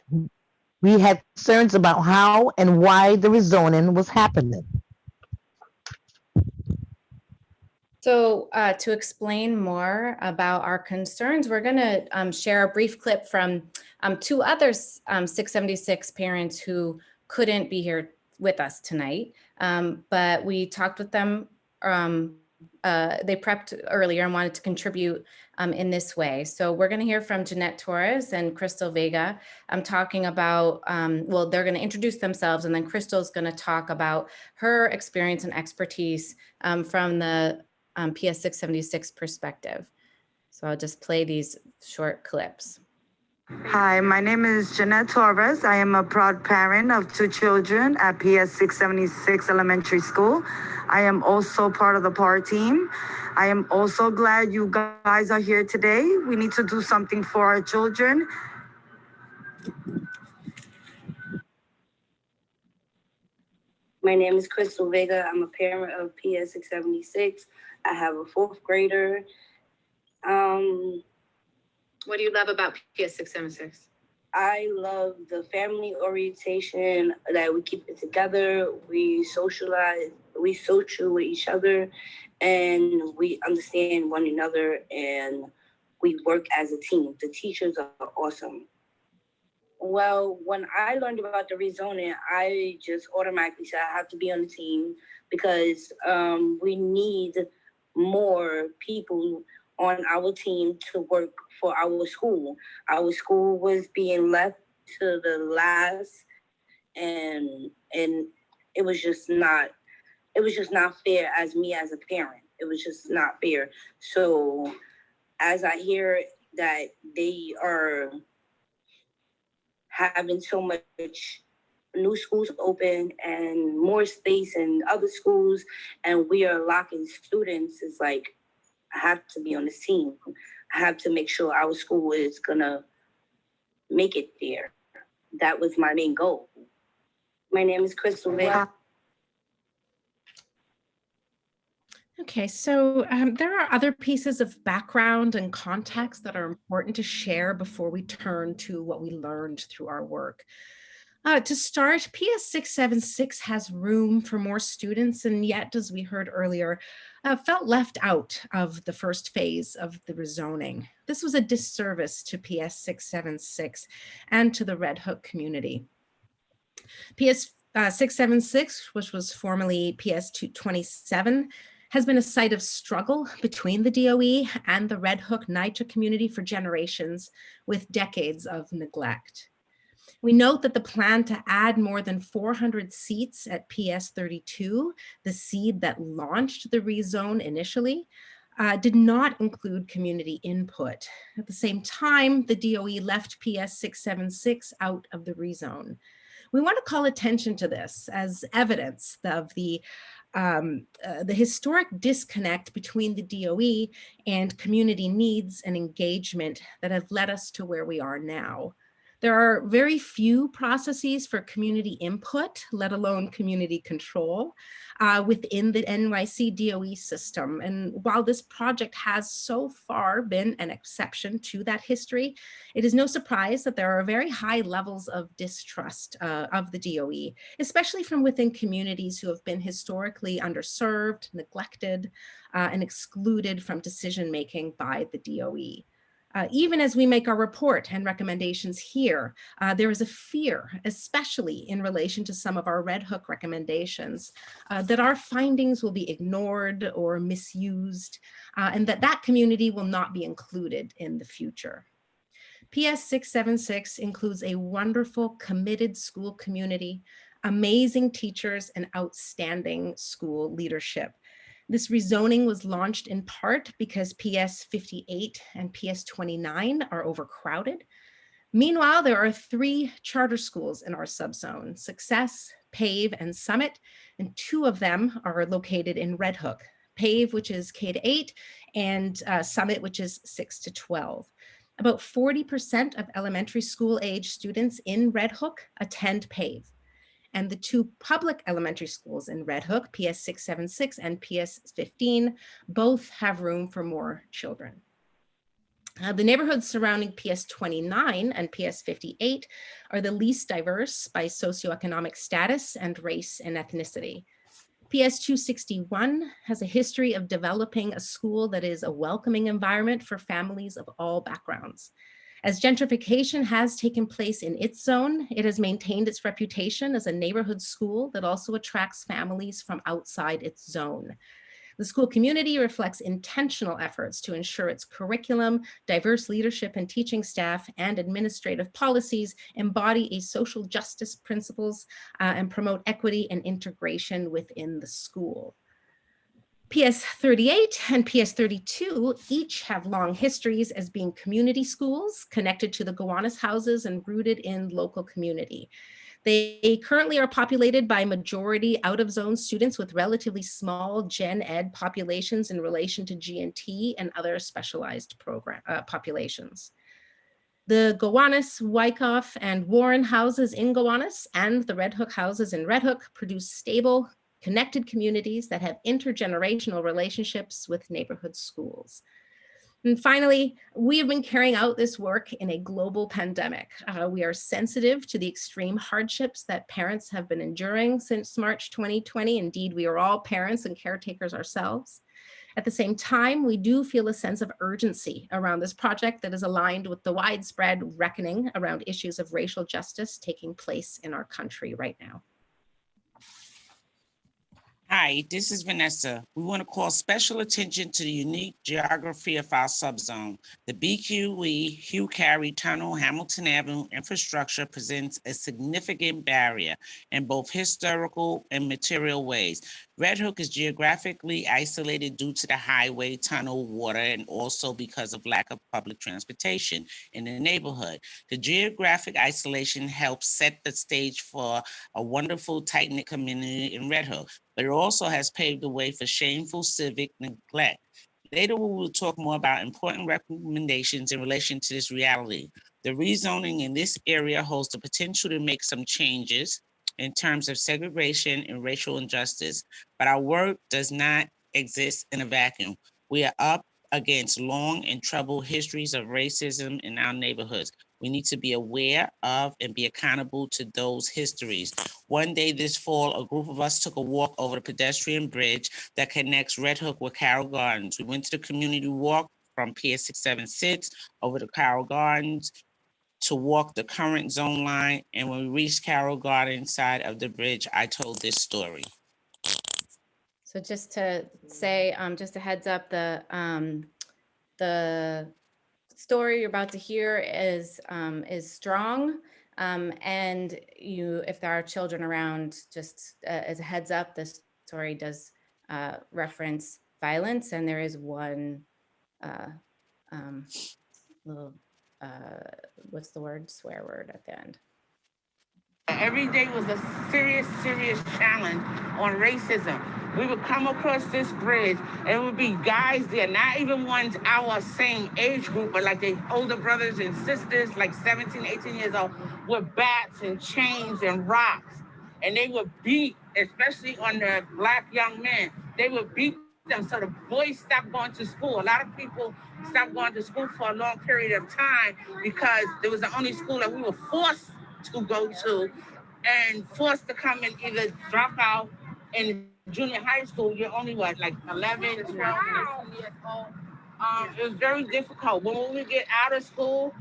we had concerns about how and why the rezoning was happening. So to explain more about our concerns, we're going to share a brief clip from 2 other 676 parents who couldn't be here with us tonight, but we talked with them. They prepped earlier and wanted to contribute in this way. So we're going to hear from Jeanette Torres and Crystal Vega. I'm talking about, well, they're going to introduce themselves, and then Crystal's going to talk about her experience and expertise from the PS 676 perspective. So I'll just play these short clips. Hi, my name is Jeanette Torres. I am a proud parent of 2 children at PS 676 Elementary School. I am also part of the PAR team. I am also glad you guys are here today. We need to do something for our children. My name is Crystal Vega. I'm a parent of PS 676. I have a 4th grader. What do you love about PS 676? I love the family orientation that we keep it together. We socialize, we social with each other, and we understand one another, and we work as a team. The teachers are awesome. Well, when I learned about the rezoning, I just automatically said I have to be on the team because we need more people on our team to work for our school. Our school was being left to the last, and it was just not fair as me as a parent. It was just not fair. So as I hear that they are having so much new schools open and more space in other schools, and we are locking students, it's like, I have to be on this team. I have to make sure our school is gonna make it there. That was my main goal. My name is Crystal Vega. Okay, so there are other pieces of background and context that are important to share before we turn to what we learned through our work. To start, PS 676 has room for more students, and yet, as we heard earlier, felt left out of the first phase of the rezoning. This was a disservice to PS 676 and to the Red Hook community. PS 676, which was formerly PS 227, has been a site of struggle between the DOE and the Red Hook NYCHA community for generations, with decades of neglect. We note that the plan to add more than 400 seats at PS 32, the seed that launched the rezone initially, did not include community input. At the same time, the DOE left PS 676 out of the rezone. We want to call attention to this as evidence of the historic disconnect between the DOE and community needs and engagement that have led us to where we are now. There are very few processes for community input, let alone community control, within the NYC DOE system. And while this project has so far been an exception to that history, it is no surprise that there are very high levels of distrust of the DOE, especially from within communities who have been historically underserved, neglected, and excluded from decision-making by the DOE. Even as we make our report and recommendations here, there is a fear, especially in relation to some of our Red Hook recommendations, that our findings will be ignored or misused, and that community will not be included in the future. PS 676 includes a wonderful, committed school community, amazing teachers, and outstanding school leadership. This rezoning was launched in part because PS 58 and PS 29 are overcrowded. Meanwhile, there are 3 charter schools in our subzone: Success, PAVE, and Summit, and 2 of them are located in Red Hook: PAVE, which is K-8, and Summit, which is 6 to 12. About 40% of elementary school age students in Red Hook attend PAVE. And the 2 public elementary schools in Red Hook, PS 676 and PS 15, both have room for more children. The neighborhoods surrounding PS 29 and PS 58 are the least diverse by socioeconomic status and race and ethnicity. PS 261 has a history of developing a school that is a welcoming environment for families of all backgrounds. As gentrification has taken place in its zone, it has maintained its reputation as a neighborhood school that also attracts families from outside its zone. The school community reflects intentional efforts to ensure its curriculum, diverse leadership and teaching staff, and administrative policies embody a social justice principles and promote equity and integration within the school. PS 38 and PS 32 each have long histories as being community schools connected to the Gowanus houses and rooted in local community. They currently are populated by majority out-of-zone students with relatively small gen ed populations in relation to G&T and other specialized populations. The Gowanus, Wyckoff, and Warren houses in Gowanus and the Red Hook houses in Red Hook produce stable, connected communities that have intergenerational relationships with neighborhood schools. And finally, we have been carrying out this work in a global pandemic. We are sensitive to the extreme hardships that parents have been enduring since March 2020. Indeed, we are all parents and caretakers ourselves. At the same time, we do feel a sense of urgency around this project that is aligned with the widespread reckoning around issues of racial justice taking place in our country right now. Hi, this is Vanessa. We want to call special attention to the unique geography of our subzone. The BQE Hugh Carey Tunnel Hamilton Avenue infrastructure presents a significant barrier in both historical and material ways. Red Hook is geographically isolated due to the highway, tunnel, water, and also because of lack of public transportation in the neighborhood. The geographic isolation helps set the stage for a wonderful, tight-knit community in Red Hook, but it also has paved the way for shameful civic neglect. Later, we will talk more about important recommendations in relation to this reality. The rezoning in this area holds the potential to make some changes in terms of segregation and racial injustice, but our work does not exist in a vacuum. We are up against long and troubled histories of racism in our neighborhoods. We need to be aware of and be accountable to those histories. One day this fall, a group of us took a walk over the pedestrian bridge that connects Red Hook with Carroll Gardens. We went to the community walk from Pier 676 over to Carroll Gardens to walk the current zone line. And when we reached Carroll Gardens side of the bridge, I told this story. So just to say, just a heads up, the story you're about to hear is strong, and if there are children around, just as a heads up, this story does reference violence, and there is one little what's the word, swear word at the end. Every day was a serious, serious challenge on racism. We would come across this bridge and it would be guys there, not even ones our same age group, but like their older brothers and sisters, like 17, 18 years old, with bats and chains and rocks. And they would beat, especially on the Black young men, they would beat them. So the boys stopped going to school. A lot of people stopped going to school for a long period of time because it was the only school that we were forced to go to and forced to come and either drop out in junior high school. You're only what, like 11, 12, 13 years old. It was very difficult. When we would get out of school,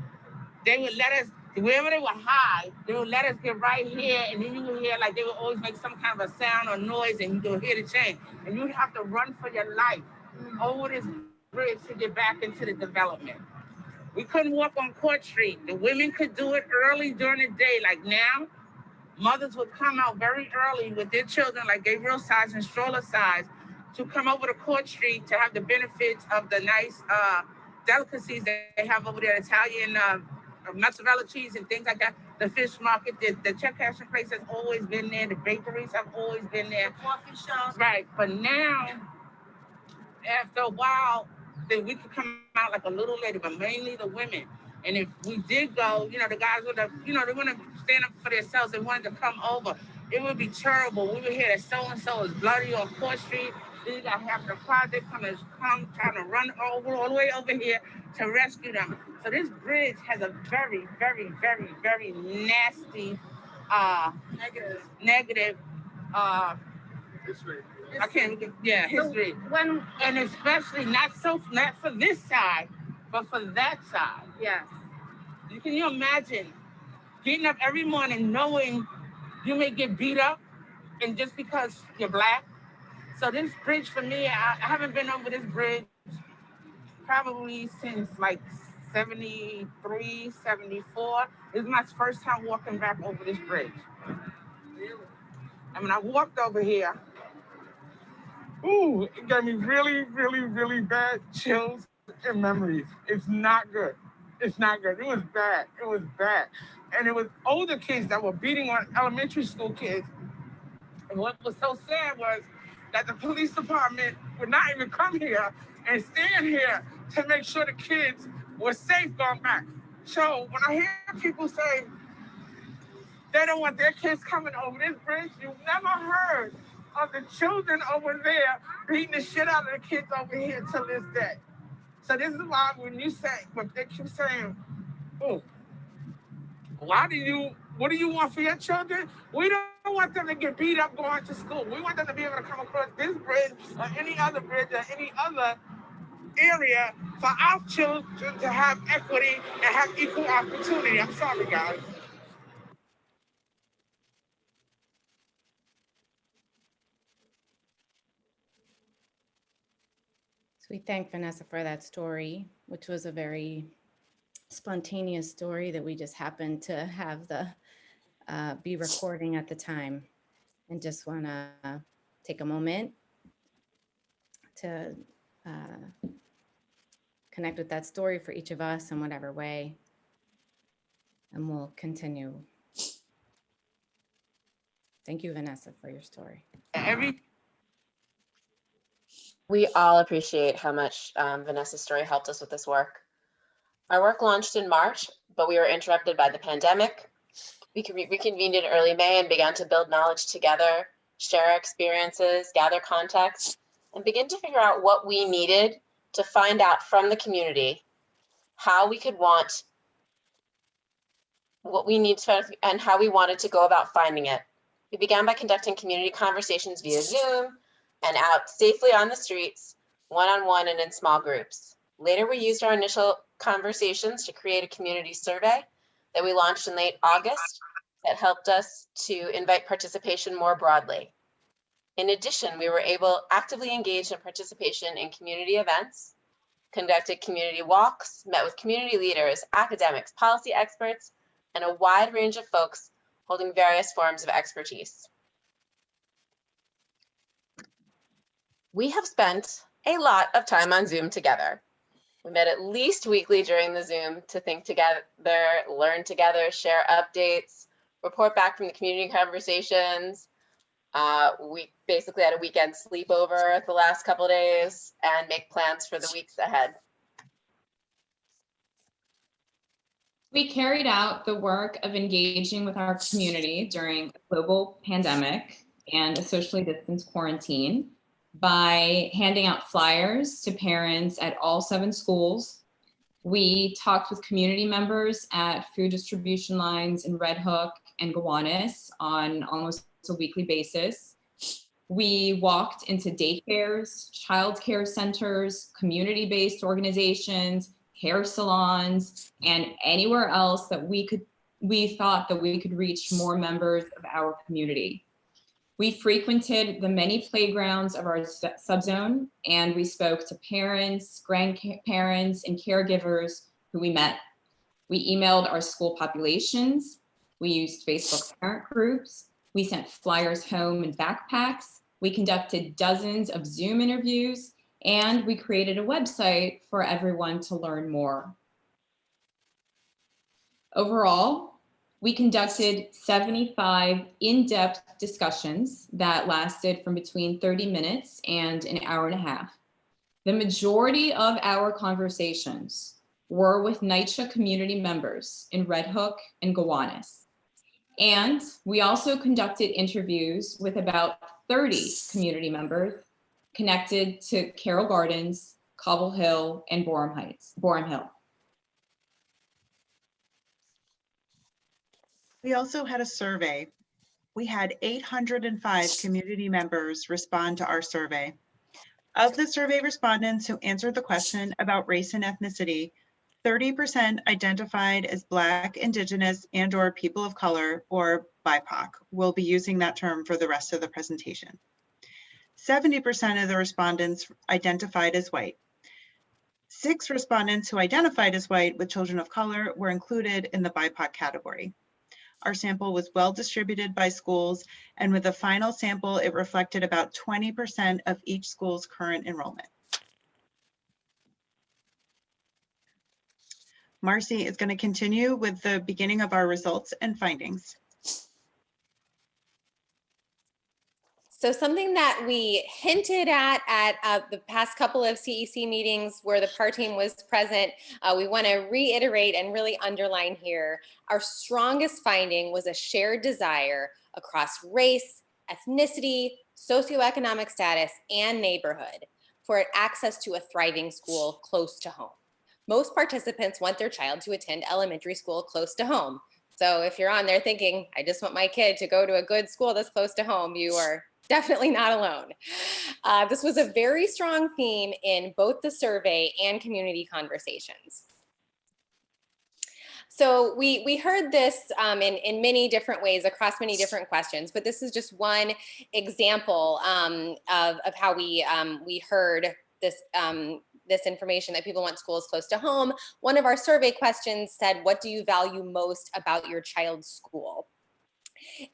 they would let us, wherever they would hide, they would let us get right here, and then you would hear, like, they would always make some kind of a sound or noise, and you would hear the chain, and you would have to run for your life over this bridge to get back into the development. We couldn't walk on Court Street. The women could do it early during the day. Like now, mothers would come out very early with their children, like Gabriel size and stroller size, to come over to Court Street to have the benefits of the nice delicacies that they have over there, Italian mozzarella cheese and things like that. The fish market, the check cashing place has always been there. The bakeries have always been there. The coffee shops. Right, but now, after a while, then we could come out like a little later, but mainly the women. And if we did go, the guys would have, they want to stand up for themselves. They wanted to come over. It would be terrible. We would hear that so-and-so is bloody on Court Street. Then you got half the project trying to run all the way over here to rescue them. So this bridge has a very, very, very, very nasty, negative history. History. And especially not for this side, but for that side. Yes. Can you imagine getting up every morning knowing you may get beat up and just because you're Black? So this bridge for me, I haven't been over this bridge probably since like 73, 74. This is my first time walking back over this bridge. Really? I mean, I walked over here Ooh, it gave me really, really, really bad chills and memories. It's not good. It's not good. It was bad. It was bad. And it was older kids that were beating on elementary school kids. And what was so sad was that the police department would not even come here and stand here to make sure the kids were safe going back. So when I hear people say they don't want their kids coming over this bridge, you've never heard of the children over there beating the shit out of the kids over here till this day. So this is why when you say, when they keep saying, oh, what do you want for your children? We don't want them to get beat up going to school. We want them to be able to come across this bridge or any other bridge or any other area for our children to have equity and have equal opportunity. I'm sorry, guys. So we thank Vanessa for that story, which was a very spontaneous story that we just happened to have the be recording at the time, and just want to take a moment to connect with that story for each of us in whatever way, and we'll continue. Thank you, Vanessa, for your story. We all appreciate how much Vanessa's story helped us with this work. Our work launched in March, but we were interrupted by the pandemic. We reconvened in early May and began to build knowledge together, share our experiences, gather context, and begin to figure out what we needed to find out from the community how we could want what we need to and how we wanted to go about finding it. We began by conducting community conversations via Zoom and out safely on the streets, one-on-one and in small groups. Later, we used our initial conversations to create a community survey that we launched in late August that helped us to invite participation more broadly. In addition, we were able actively engage in participation in community events, conducted community walks, met with community leaders, academics, policy experts, and a wide range of folks holding various forms of expertise. We have spent a lot of time on Zoom together. We met at least weekly during the Zoom to think together, learn together, share updates, report back from the community conversations. We basically had a weekend sleepover the last couple of days and make plans for the weeks ahead. We carried out the work of engaging with our community during a global pandemic and a socially distanced quarantine by handing out flyers to parents at all 7 schools. We talked with community members at food distribution lines in Red Hook and Gowanus on almost a weekly basis. We walked into daycares, childcare centers, community-based organizations, hair salons, and anywhere else that we thought that we could reach more members of our community. We frequented the many playgrounds of our subzone, and we spoke to parents, grandparents, and caregivers who we met. We emailed our school populations. We used Facebook parent groups. We sent flyers home in backpacks. We conducted dozens of Zoom interviews, and we created a website for everyone to learn more. Overall, we conducted 75 in-depth discussions that lasted from between 30 minutes and an hour and a half. The majority of our conversations were with NYCHA community members in Red Hook and Gowanus. And we also conducted interviews with about 30 community members connected to Carroll Gardens, Cobble Hill, and Borum Hill. We also had a survey. We had 805 community members respond to our survey. Of the survey respondents who answered the question about race and ethnicity, 30% identified as Black, Indigenous, and/or people of color, or BIPOC. We'll be using that term for the rest of the presentation. 70% of the respondents identified as white. 6 respondents who identified as white with children of color were included in the BIPOC category. Our sample was well distributed by schools, and with the final sample, it reflected about 20% of each school's current enrollment. Marcy is going to continue with the beginning of our results and findings. So something that we hinted at the past couple of CEC meetings where the PAR team was present, we want to reiterate and really underline here. Our strongest finding was a shared desire across race, ethnicity, socioeconomic status, and neighborhood for access to a thriving school close to home. Most participants want their child to attend elementary school close to home. So if you're on there thinking, I just want my kid to go to a good school that's close to home, you are definitely not alone. This was a very strong theme in both the survey and community conversations. So we heard this in many different ways across many different questions, but this is just one example of how we heard this this information that people want schools close to home. One of our survey questions said, what do you value most about your child's school?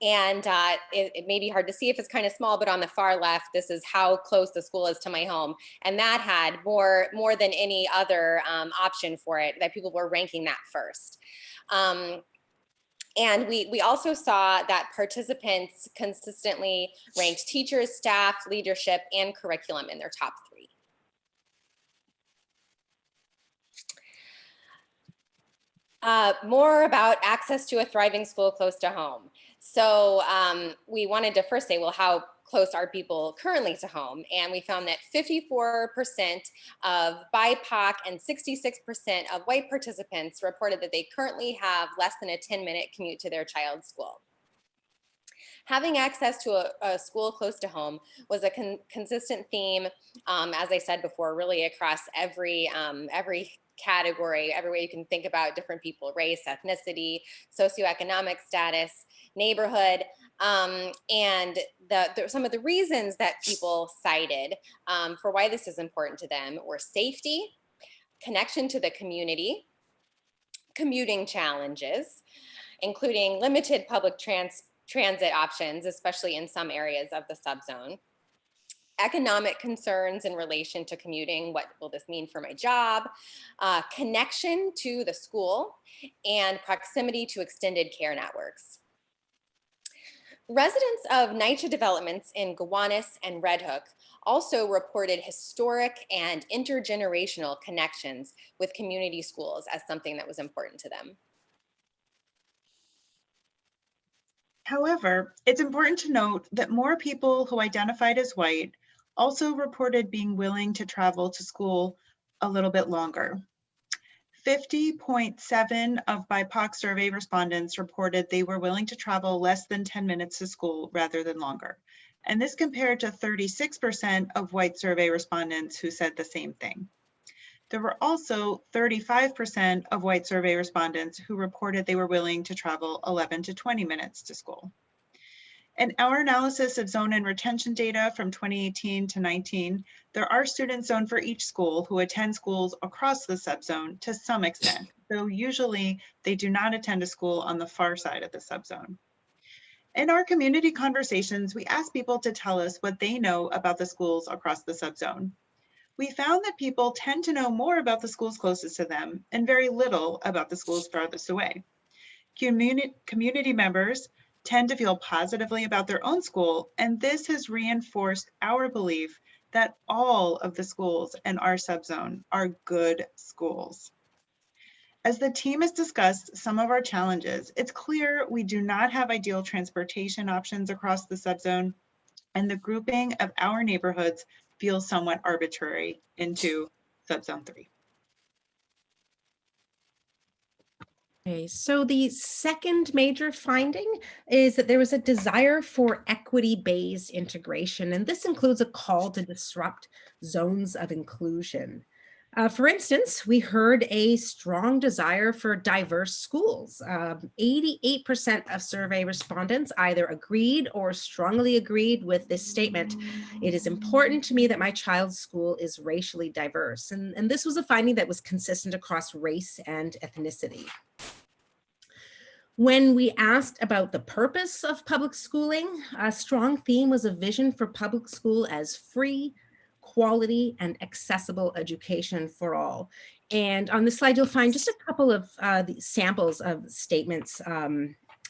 And it may be hard to see if it's kind of small, but on the far left, this is how close the school is to my home. And that had more than any other option for it, that people were ranking that first. And we also saw that participants consistently ranked teachers, staff, leadership, and curriculum in their top 3. More about access to a thriving school close to home. So we wanted to first say, well, how close are people currently to home? And we found that 54% of BIPOC and 66% of white participants reported that they currently have less than a 10-minute commute to their child's school. Having access to a school close to home was a consistent theme, as I said before, really across every category, every way you can think about different people, race, ethnicity, socioeconomic status, neighborhood, and some of the reasons that people cited for why this is important to them were safety, connection to the community, commuting challenges, including limited public transit options, especially in some areas of the subzone, economic concerns in relation to commuting, what will this mean for my job, connection to the school, and proximity to extended care networks. Residents of NYCHA developments in Gowanus and Red Hook also reported historic and intergenerational connections with community schools as something that was important to them. However, it's important to note that more people who identified as white also reported being willing to travel to school a little bit longer. 50.7% of BIPOC survey respondents reported they were willing to travel less than 10 minutes to school rather than longer. And this compared to 36% of white survey respondents who said the same thing. There were also 35% of white survey respondents who reported they were willing to travel 11 to 20 minutes to school. In our analysis of zone and retention data from 2018 to 19, there are students zoned for each school who attend schools across the subzone to some extent, though usually they do not attend a school on the far side of the subzone. In our community conversations, we asked people to tell us what they know about the schools across the subzone. We found that people tend to know more about the schools closest to them and very little about the schools farthest away. Community members tend to feel positively about their own school, and this has reinforced our belief that all of the schools in our subzone are good schools. As the team has discussed some of our challenges, it's clear we do not have ideal transportation options across the subzone, and the grouping of our neighborhoods feels somewhat arbitrary into subzone 3. Okay, so the second major finding is that there was a desire for equity-based integration, and this includes a call to disrupt zones of inclusion. For instance, we heard a strong desire for diverse schools. 88% of survey respondents either agreed or strongly agreed with this statement. It is important to me that my child's school is racially diverse. And this was a finding that was consistent across race and ethnicity. When we asked about the purpose of public schooling, a strong theme was a vision for public school as free, quality, and accessible education for all. And on this slide, you'll find just a couple of the samples of statements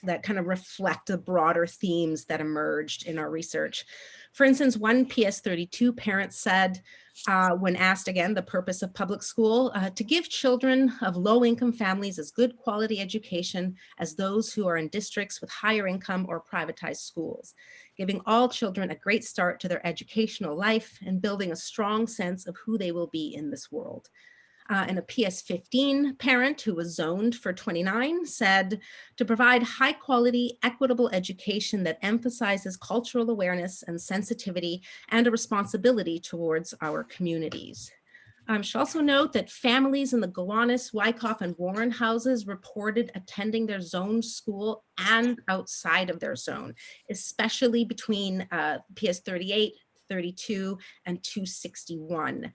that kind of reflect the broader themes that emerged in our research. For instance, one PS32 parent said, when asked again the purpose of public school, to give children of low-income families as good quality education as those who are in districts with higher income or privatized schools, giving all children a great start to their educational life and building a strong sense of who they will be in this world. And a PS15 parent who was zoned for 29 said, to provide high quality, equitable education that emphasizes cultural awareness and sensitivity and a responsibility towards our communities. I should also note that families in the Gowanus, Wyckoff, and Warren houses reported attending their zone school and outside of their zone, especially between PS38, 32, and 261.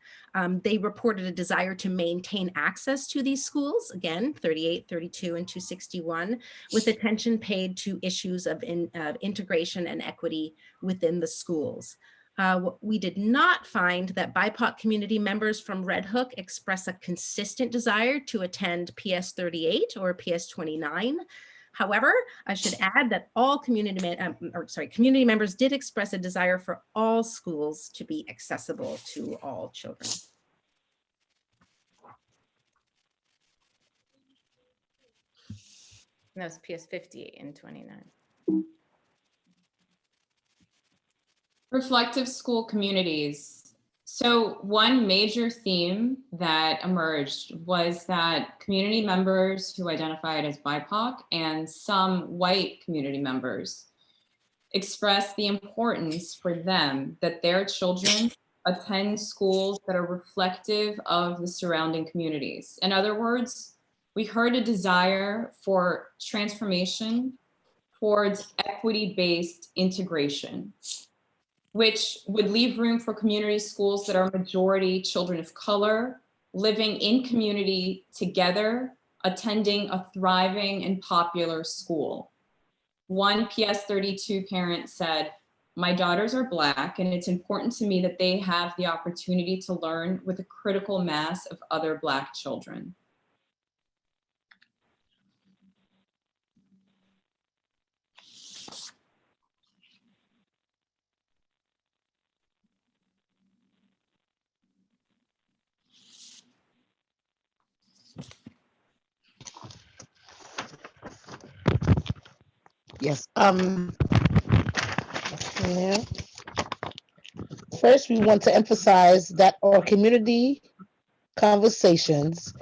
They reported a desire to maintain access to these schools, again, 38, 32, and 261, with attention paid to issues of integration and equity within the schools. We did not find that BIPOC community members from Red Hook express a consistent desire to attend PS38 or PS29. However, I should add that all community members did express a desire for all schools to be accessible to all children. And that was PS58 and 29. Reflective school communities. So one major theme that emerged was that community members who identified as BIPOC and some white community members expressed the importance for them that their children attend schools that are reflective of the surrounding communities. In other words, we heard a desire for transformation towards equity-based integration, which would leave room for community schools that are majority children of color, living in community together, attending a thriving and popular school. One PS32 parent said, my daughters are Black, and it's important to me that they have the opportunity to learn with a critical mass of other Black children. Yes. First, we want to emphasize that our community conversations,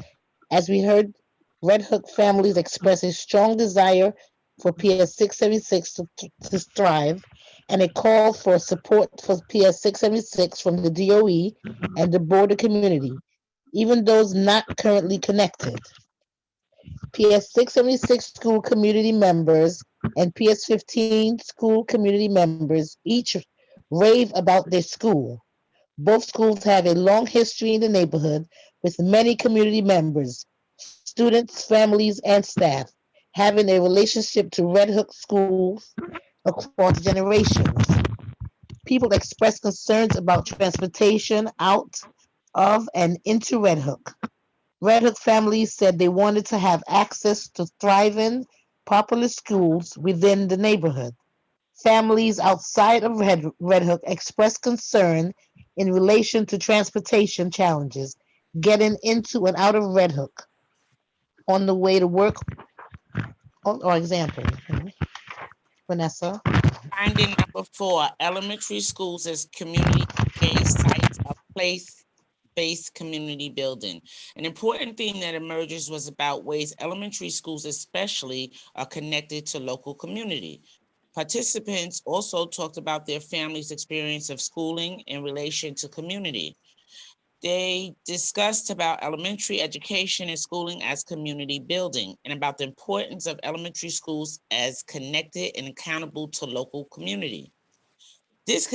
as we heard Red Hook families express a strong desire for PS 676 to thrive, and a call for support for PS 676 from the DOE and the border community, even those not currently connected. PS 676 school community members and PS 15 school community members each rave about their school. Both schools have a long history in the neighborhood with many community members, students, families, and staff having a relationship to Red Hook schools across generations. People express concerns about transportation out of and into Red Hook. Red Hook families said they wanted to have access to thriving, popular schools within the neighborhood. Families outside of Red Hook expressed concern in relation to transportation challenges, getting into and out of Red Hook on the way to work, or example. Vanessa? Finding number 4, elementary schools as community-based sites of place-based community building. An important theme that emerges was about ways elementary schools especially are connected to local community. Participants also talked about their family's experience of schooling in relation to community. They discussed about elementary education and schooling as community building and about the importance of elementary schools as connected and accountable to local community. This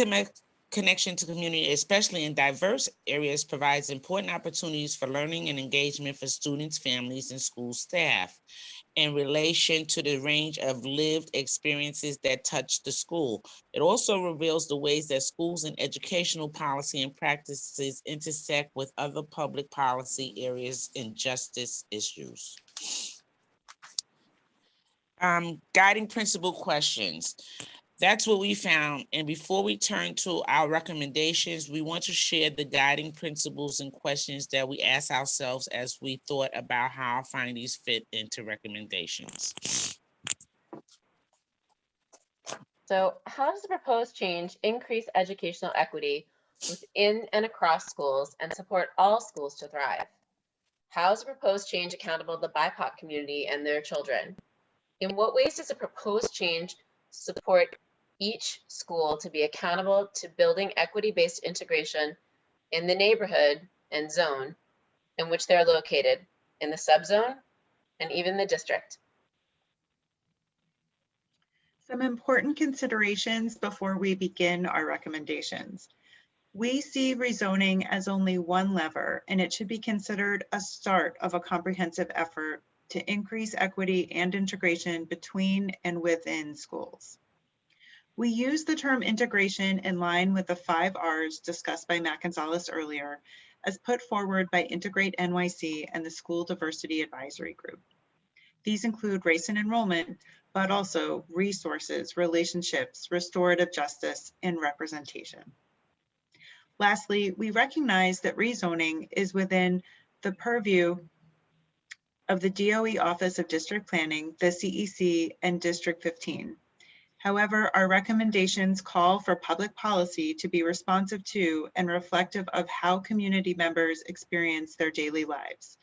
connection to community, especially in diverse areas, provides important opportunities for learning and engagement for students, families, and school staff in relation to the range of lived experiences that touch the school. It also reveals the ways that schools and educational policy and practices intersect with other public policy areas and justice issues. Guiding principle questions. That's what we found. And before we turn to our recommendations, we want to share the guiding principles and questions that we asked ourselves as we thought about how our findings fit into recommendations. So how does the proposed change increase educational equity within and across schools and support all schools to thrive? How is the proposed change accountable to the BIPOC community and their children? In what ways does the proposed change support each school to be accountable to building equity-based integration in the neighborhood and zone in which they're located, in the subzone, and even the district? Some important considerations before we begin our recommendations. We see rezoning as only one lever, and it should be considered a start of a comprehensive effort to increase equity and integration between and within schools. We use the term integration in line with the 5 R's discussed by Matt Gonzalez earlier, as put forward by Integrate NYC and the School Diversity Advisory Group. These include race and enrollment, but also resources, relationships, restorative justice, and representation. Lastly, we recognize that rezoning is within the purview of the DOE Office of District Planning, the CEC, and District 15. However, our recommendations call for public policy to be responsive to and reflective of how community members experience their daily lives.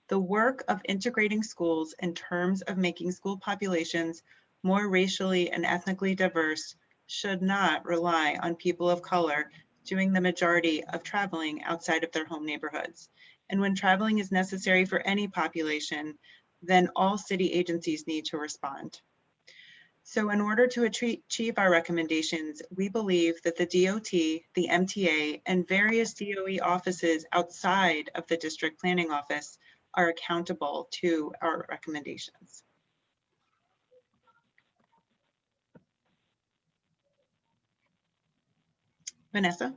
The work of integrating schools in terms of making school populations more racially and ethnically diverse should not rely on people of color doing the majority of traveling outside of their home neighborhoods. And when traveling is necessary for any population, then all city agencies need to respond. So in order to achieve our recommendations, we believe that the DOT, the MTA, and various DOE offices outside of the district planning office are accountable to our recommendations. Vanessa?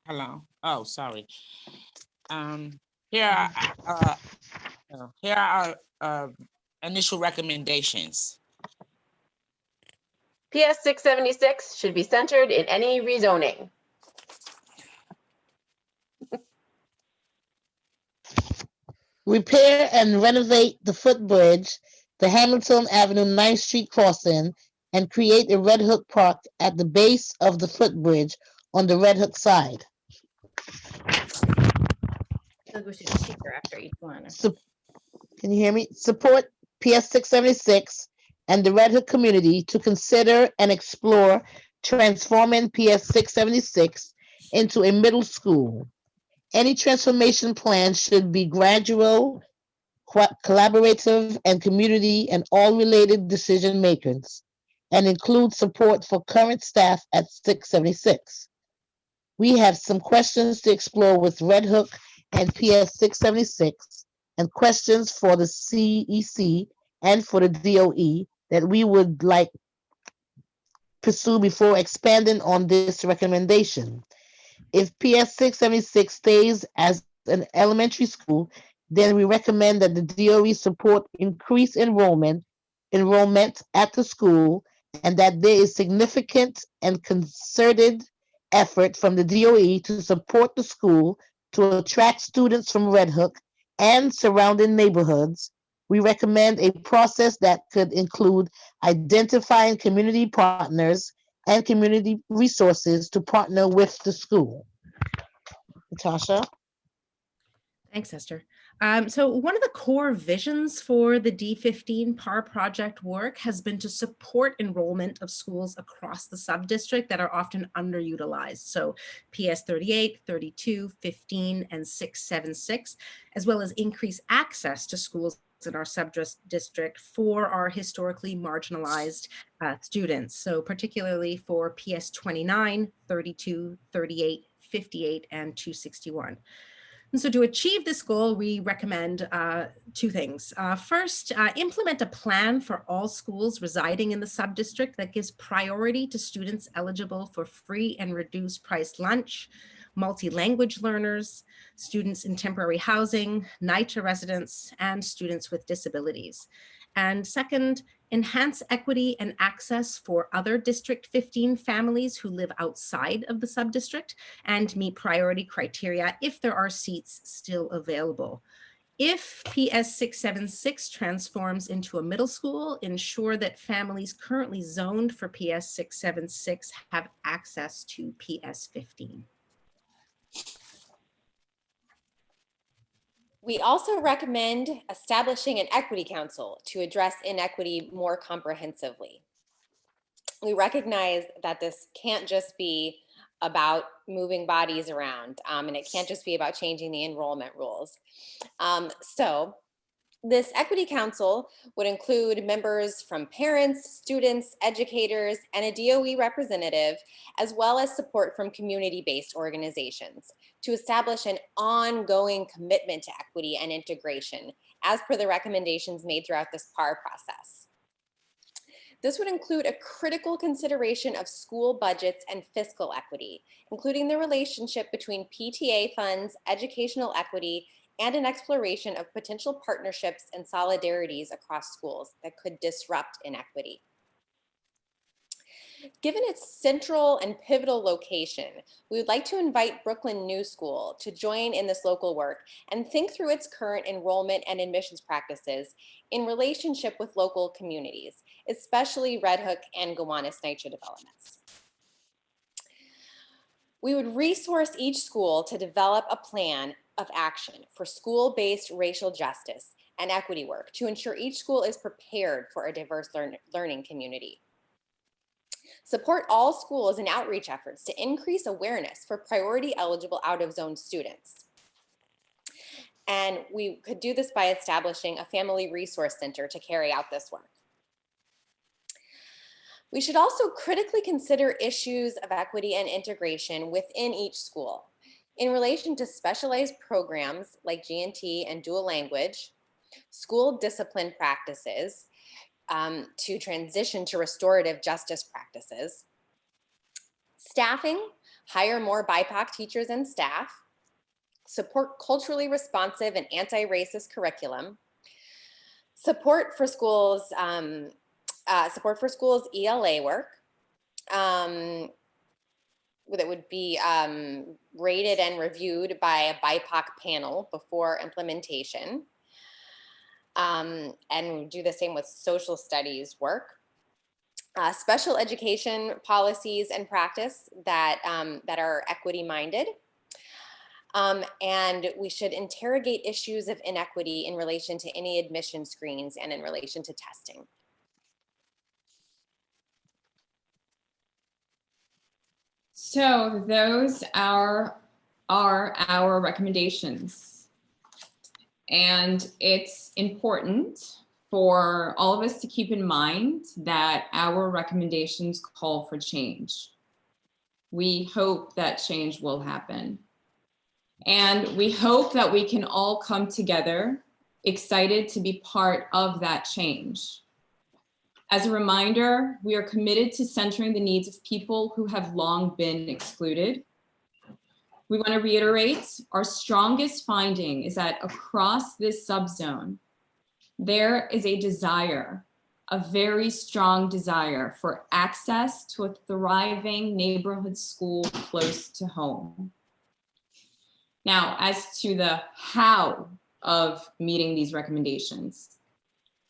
Hello. Oh, sorry. Here are our initial recommendations. PS 676 should be centered in any rezoning. Repair and renovate the footbridge, the Hamilton Avenue 9th Street crossing, and create a Red Hook Park at the base of the footbridge on the Red Hook side. We should cheaper after each one. Can you hear me? Support PS 676 and the Red Hook community to consider and explore transforming PS 676 into a middle school. Any transformation plan should be gradual, collaborative, and community and all related decision makers, and include support for current staff at 676. We have some questions to explore with Red Hook and PS 676 and questions for the CEC and for the DOE that we would like pursue before expanding on this recommendation. If PS 676 stays as an elementary school, then we recommend that the DOE support increased enrollment at the school, and that there is significant and concerted effort from the DOE to support the school to attract students from Red Hook and surrounding neighborhoods. We recommend a process that could include identifying community partners and community resources to partner with the school. Natasha? Thanks, Esther. So one of the core visions for the D15 PAR project work has been to support enrollment of schools across the sub-district that are often underutilized. So PS 38, 32, 15, and 676, as well as increase access to schools in our sub-district for our historically marginalized students. So particularly for PS 29, 32, 38, 58, and 261. And so to achieve this goal, we recommend two things. First, implement a plan for all schools residing in the sub-district that gives priority to students eligible for free and reduced price lunch, multi-language learners, students in temporary housing, NYCHA residents, and students with disabilities. And second, enhance equity and access for other District 15 families who live outside of the sub-district and meet priority criteria if there are seats still available. If PS 676 transforms into a middle school, ensure that families currently zoned for PS 676 have access to PS 15. We also recommend establishing an equity council to address inequity more comprehensively. We recognize that this can't just be about moving bodies around, and it can't just be about changing the enrollment rules. So this equity council would include members from parents, students, educators, and a DOE representative, as well as support from community-based organizations to establish an ongoing commitment to equity and integration as per the recommendations made throughout this PAR process. This would include a critical consideration of school budgets and fiscal equity, including the relationship between PTA funds, educational equity, and an exploration of potential partnerships and solidarities across schools that could disrupt inequity. Given its central and pivotal location, we would like to invite Brooklyn New School to join in this local work and think through its current enrollment and admissions practices in relationship with local communities, especially Red Hook and Gowanus NYCHA developments. We would resource each school to develop a plan of action for school-based racial justice and equity work to ensure each school is prepared for a diverse learning community. Support all schools in outreach efforts to increase awareness for priority eligible out-of-zone students. And we could do this by establishing a family resource center to carry out this work. We should also critically consider issues of equity and integration within each school in relation to specialized programs like G&T and dual language, school discipline practices, to transition to restorative justice practices, staffing, hire more BIPOC teachers and staff, support culturally responsive and anti-racist curriculum, support for schools ELA work that would be rated and reviewed by a BIPOC panel before implementation. And do the same with social studies work. Special education policies and practice that are equity minded. And we should interrogate issues of inequity in relation to any admission screens and in relation to testing. So those are our recommendations. And it's important for all of us to keep in mind that our recommendations call for change. We hope that change will happen. And we hope that we can all come together, excited to be part of that change. As a reminder, we are committed to centering the needs of people who have long been excluded. We want to reiterate our strongest finding is that across this subzone, there is a desire, a very strong desire for access to a thriving neighborhood school close to home. Now, as to the how of meeting these recommendations,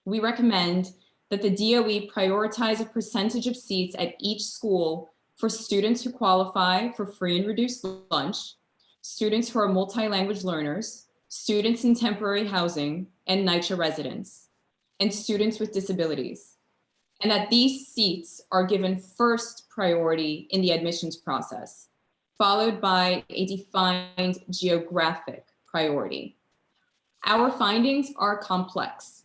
we recommend that the DOE prioritize a percentage of seats at each school for students who qualify for free and reduced lunch, students who are multi-language learners, students in temporary housing and NYCHA residents, and students with disabilities, and that these seats are given first priority in the admissions process, followed by a defined geographic priority. Our findings are complex,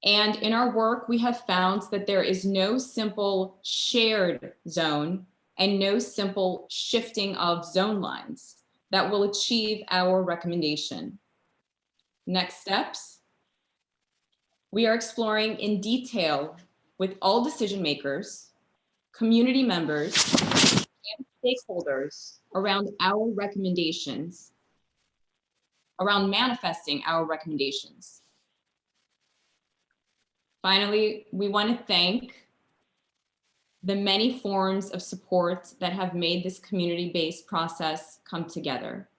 and in our work, we have found that there is no simple shared zone and no simple shifting of zone lines that will achieve our recommendation. Next steps, we are exploring in detail with all decision makers, community members, and stakeholders around our recommendations, around manifesting our recommendations. Finally, we want to thank the many forms of support that have made this community-based process come together.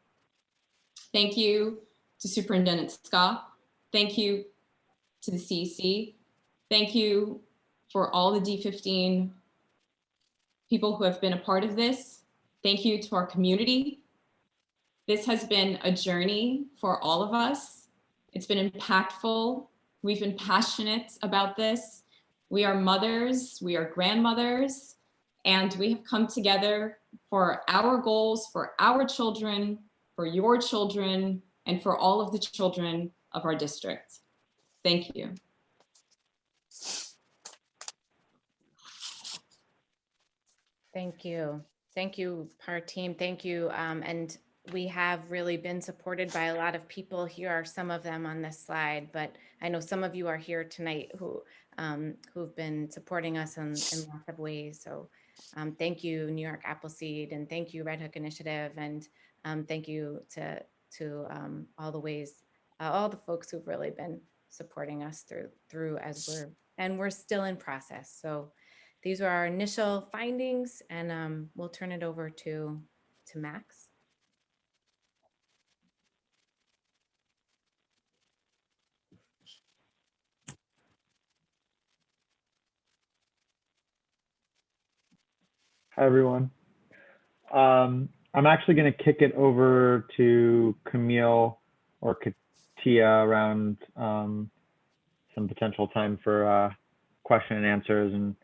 Thank you to Superintendent Scott. Thank you to the CEC. Thank you for all the D15 people who have been a part of this. Thank you to our community. This has been a journey for all of us. It's been impactful. We've been passionate about this. We are mothers, we are grandmothers, and we have come together for our goals, for our children, for your children, and for all of the children of our district. Thank you. Thank you. Thank you, PAR team. Thank you. And we have really been supported by a lot of people. Here are some of them on this slide, but I know some of you are here tonight who've been supporting us in lots of ways. So thank you, New York Appleseed, and thank you, Red Hook Initiative, and thank you to all the ways, all the folks who've really been supporting us through as we're still in process. So these were our initial findings, and we'll turn it over to Max. Hi, everyone. I'm actually going to kick it over to Camille or Katia around some potential time for question and answers, and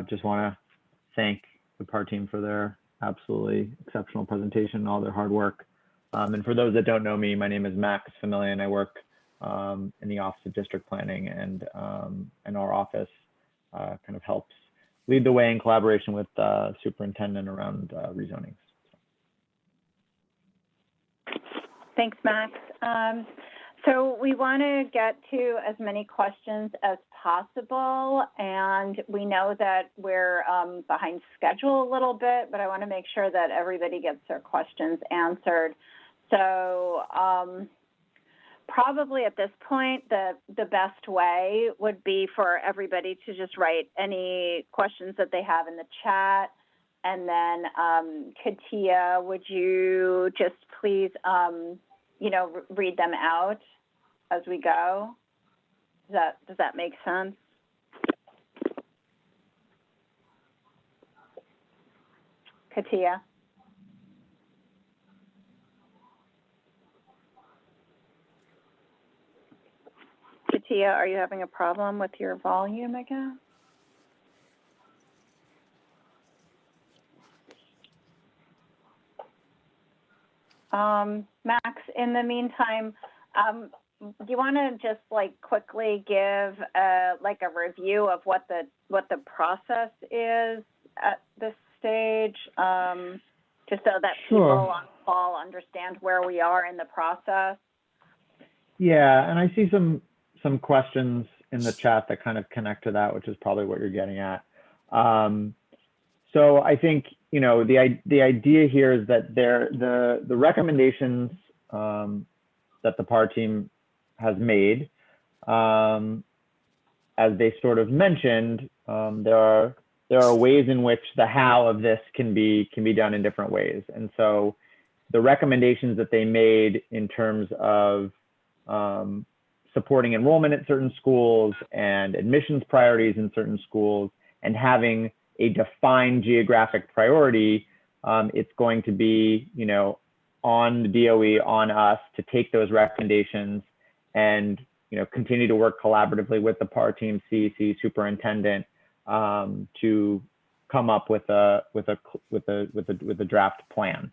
just want to thank the PAR team for their absolutely exceptional presentation and all their hard work. And for those that don't know me, my name is Max Familian. I work in the Office of District Planning, and our office kind of helps lead the way in collaboration with superintendent around rezonings. Thanks, Max. So we want to get to as many questions as possible, and we know that we're behind schedule a little bit, but I want to make sure that everybody gets their questions answered. So probably at this point, the best way would be for everybody to just write any questions that they have in the chat. And then Katia, would you just please, read them out as we go? Does that make sense? Katia? Katia, are you having a problem with your volume again? Max, in the meantime, do you want to just quickly give a review of what the process is at this stage, just so that people on call understand where we are in the process? Yeah, and I see some questions in the chat that kind of connect to that, which is probably what you're getting at. So I think, the idea here is that the recommendations that the PAR team has made, as they sort of mentioned, there are ways in which the how of this can be done in different ways. And so the recommendations that they made in terms of supporting enrollment at certain schools and admissions priorities in certain schools and having a defined geographic priority, it's going to be, on the DOE, on us to take those recommendations and continue to work collaboratively with the PAR team, CEC, superintendent, to come up with a draft plan.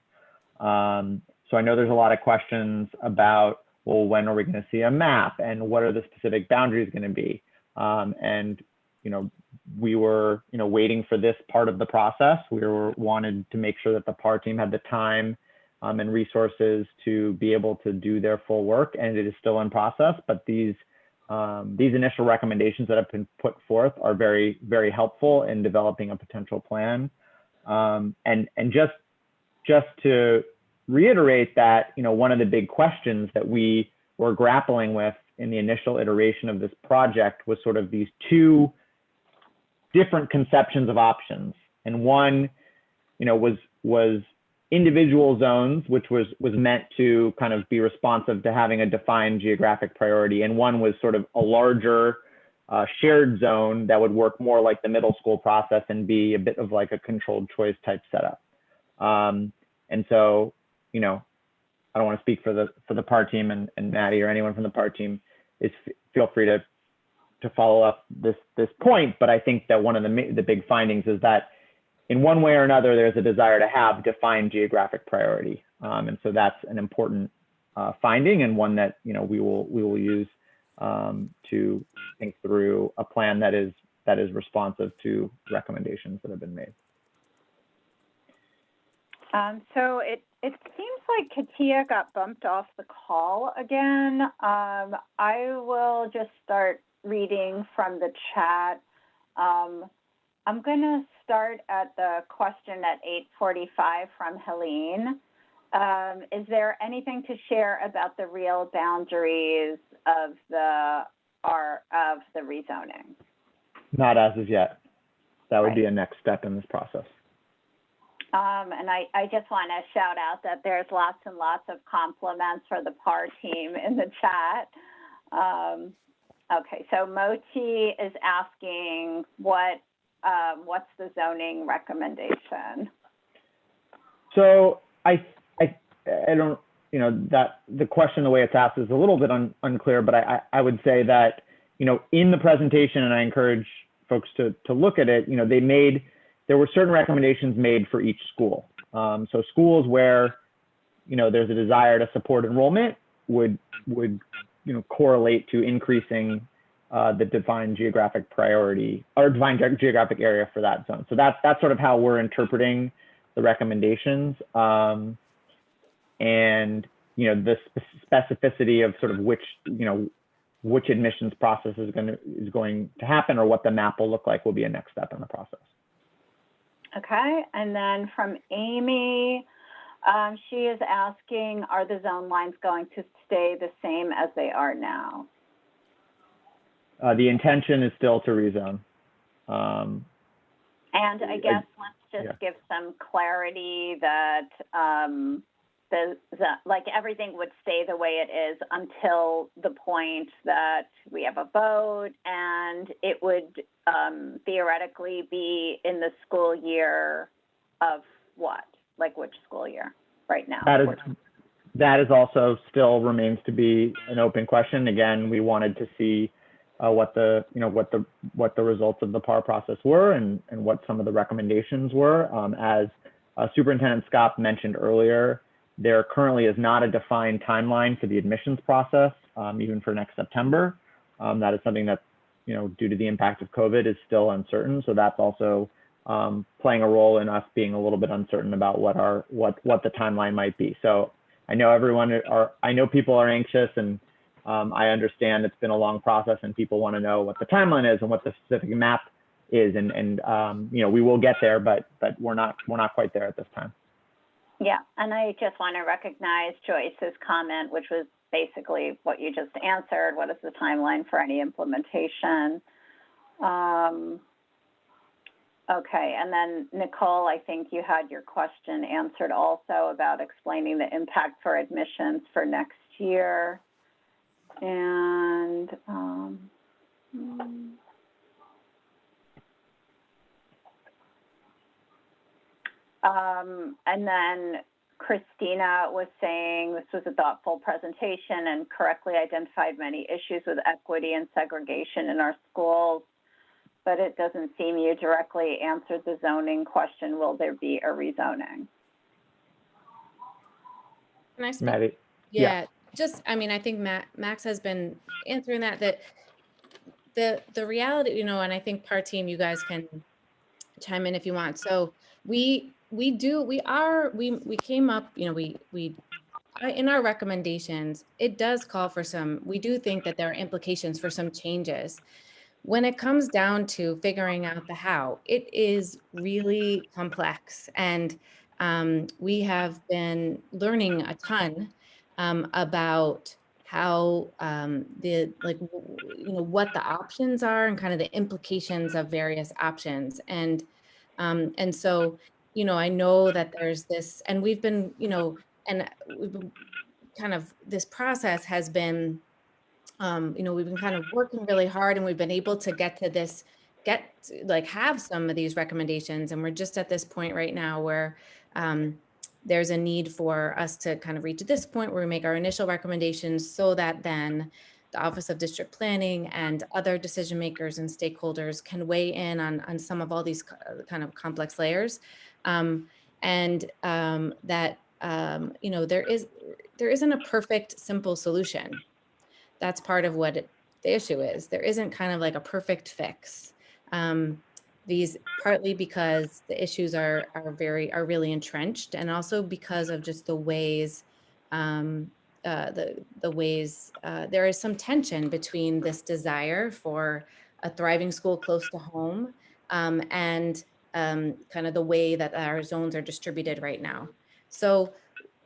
So I know there's a lot of questions about, well, when are we going to see a map and what are the specific boundaries going to be? And we were waiting for this part of the process. We wanted to make sure that the PAR team had the time and resources to be able to do their full work, and it is still in process. But these initial recommendations that have been put forth are very, very helpful in developing a potential plan. And just to reiterate that, one of the big questions that we were grappling with in the initial iteration of this project was sort of these two different conceptions of options. And one, was individual zones, which was meant to kind of be responsive to having a defined geographic priority. And one was sort of a larger shared zone that would work more like the middle school process and be a bit of like a controlled choice type setup. And so, I don't want to speak for the PAR team, and Maddie or anyone from the PAR team feel free to follow up this point. But I think that one of the big findings is that in one way or another, there's a desire to have defined geographic priority. And so that's an important finding, and one that we will use to think through a plan that is responsive to recommendations that have been made. So it seems like Katia got bumped off the call again. I will just start reading from the chat. I'm going to start at the question at 8:45 from Helene. Is there anything to share about the real boundaries of the rezoning? Not as of yet. That would be a next step in this process. And I just want to shout out that there's lots and lots of compliments for the PAR team in the chat. Okay, so Moti is asking what's the zoning recommendation? So I don't, that the question, the way it's asked is a little bit unclear, but I would say that, in the presentation, and I encourage folks to look at it, there were certain recommendations made for each school. So schools where, there's a desire to support enrollment would correlate to increasing the defined geographic priority or defined geographic area for that zone. So that's sort of how we're interpreting the recommendations. And the specificity of sort of which admissions process is going to happen, or what the map will look like, will be a next step in the process. Okay, and then from Amy, she is asking, are the zone lines going to stay the same as they are now? The intention is still to rezone. And I guess let's just give some clarity that like everything would stay the way it is until the point that we have a vote, and it would theoretically be in the school year of what? Like which school year right now? That is also still remains to be an open question. Again, we wanted to see what the results of the PAR process were, and what some of the recommendations were. As Superintendent Scott mentioned earlier, there currently is not a defined timeline for the admissions process, even for next September. That is something that, due to the impact of COVID, is still uncertain. So that's also playing a role in us being a little bit uncertain about what the timeline might be. So I know people are anxious, and I understand it's been a long process, and people want to know what the timeline is and what the specific map is, and we will get there, but we're not quite there at this time. Yeah, and I just want to recognize Joyce's comment, which was basically what you just answered. What is the timeline for any implementation? Okay, and then Nicole, I think you had your question answered also about explaining the impact for admissions for next year. And and then Christina was saying this was a thoughtful presentation and correctly identified many issues with equity and segregation in our schools, but it doesn't seem you directly answered the zoning question. Will there be a rezoning? Can I speak? Maddie. Yeah, just, I mean, I think Max has been answering that the reality, you know, and I think part team, you guys can chime in if you want. So we came up, you know, in our recommendations, it does call for some, we do think that there are implications for some changes. When it comes down to figuring out the how, it is really complex. And we have been learning a ton about how what the options are and kind of the implications of various options. And so, you know, I know that there's this, and we've been, you know, and we've been kind of, this process has been, you know, we've been kind of working really hard, and we've been able to have some of these recommendations. And we're just at this point right now where there's a need for us to kind of reach this point where we make our initial recommendations, so that then the Office of District Planning and other decision makers and stakeholders can weigh in on some of all these kind of complex layers. You know, there isn't a perfect, simple solution. That's part of what the issue is. There isn't kind of like a perfect fix. These partly because the issues are really entrenched, and also because of just the ways there is some tension between this desire for a thriving school close to home and kind of the way that our zones are distributed right now. So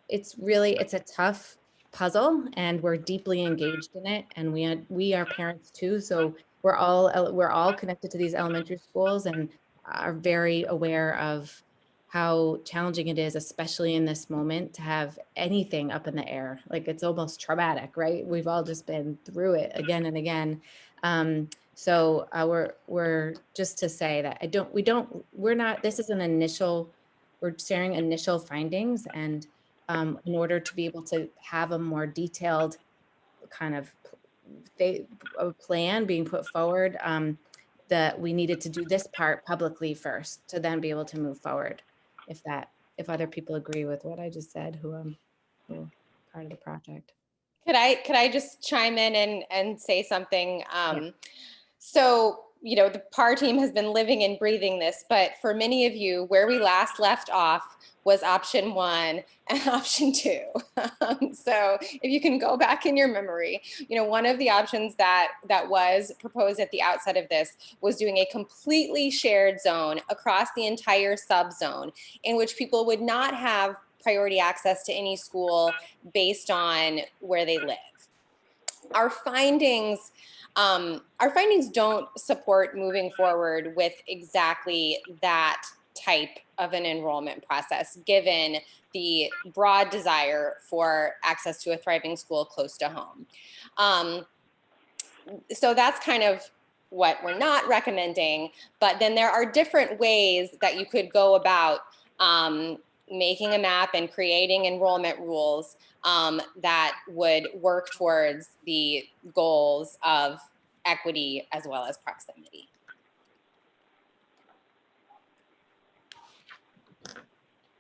it's a tough puzzle, and we're deeply engaged in it, and we are parents too, so we're all connected to these elementary schools and are very aware of how challenging it is, especially in this moment, to have anything up in the air. Like, it's almost traumatic, right? We've all just been through it again and again. So we're just to say that this is an initial, we're sharing initial findings, and in order to be able to have a more detailed kind of plan being put forward, that we needed to do this part publicly first to then be able to move forward. If other people agree with what I just said, who are part of the project. Could I just chime in and say something? So, you know, the PAR team has been living and breathing this, but for many of you, where we last left off was option 1 and option 2. So if you can go back in your memory, you know, one of the options that was proposed at the outset of this was doing a completely shared zone across the entire subzone, in which people would not have priority access to any school based on where they live. Our findings don't support moving forward with exactly that type of an enrollment process, given the broad desire for access to a thriving school close to home. So that's kind of what we're not recommending, but then there are different ways that you could go about making a map and creating enrollment rules that would work towards the goals of equity as well as proximity.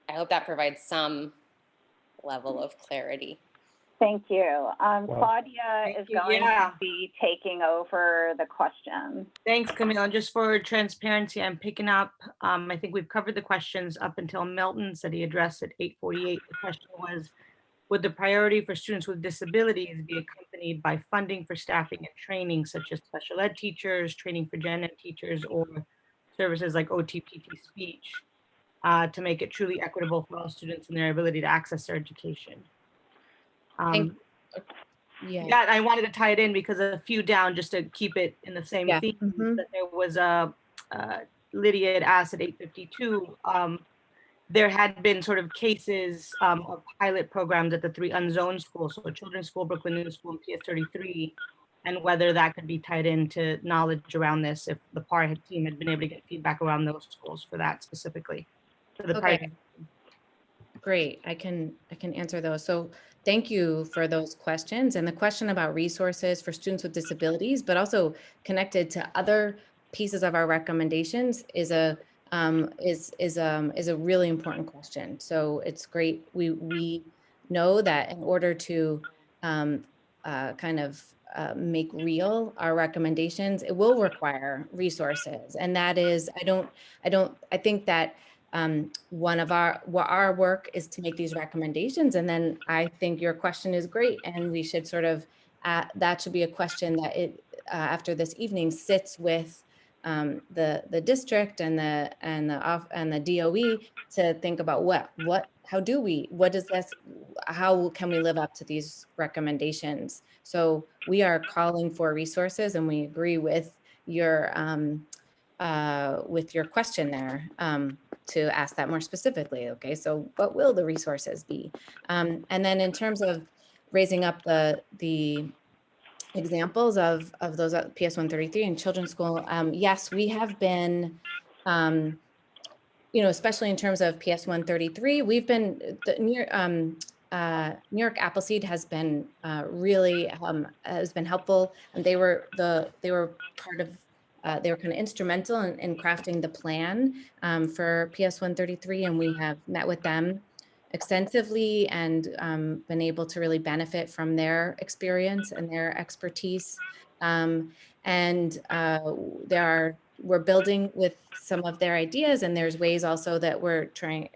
I hope that provides some level of clarity. Thank you. Claudia is going to be taking over the question. Thanks, Camille. Just for transparency, I'm picking up, I think we've covered the questions up until Milton said he addressed at 8:48. The question was, would the priority for students with disabilities be accompanied by funding for staffing and training, such as special ed teachers, training for gen ed teachers, or services like OT/PT speech, to make it truly equitable for all students and their ability to access their education? Yeah, I wanted to tie it in because a few down, just to keep it in the same theme, that there was Lydia had asked at 8:52, there had been sort of cases of pilot programs at the 3 unzoned schools, so Children's School, Brooklyn New School, and PS33, and whether that could be tied into knowledge around this, if the PAR team had been able to get feedback around those schools for that specifically. For the Great, I can answer those. So thank you for those questions. And the question about resources for students with disabilities, but also connected to other pieces of our recommendations is a really important question. So it's great. We know that in order to make real our recommendations, it will require resources. And that is, I think that one of our work is to make these recommendations. And then I think your question is great. And we should sort of, that should be a question that after this evening sits with the district and the DOE to think about how can we live up to these recommendations? So we are calling for resources, and we agree with your question there to ask that more specifically. Okay, so what will the resources be? And then in terms of raising up the examples of those PS 133 in children's school, yes, we have been, especially in terms of PS 133, we've been New York Appleseed has been really helpful, and they were part of. They were kind of instrumental in crafting the plan for PS 133, and we have met with them extensively and been able to really benefit from their experience and their expertise. We're building with some of their ideas, and there's ways also that we're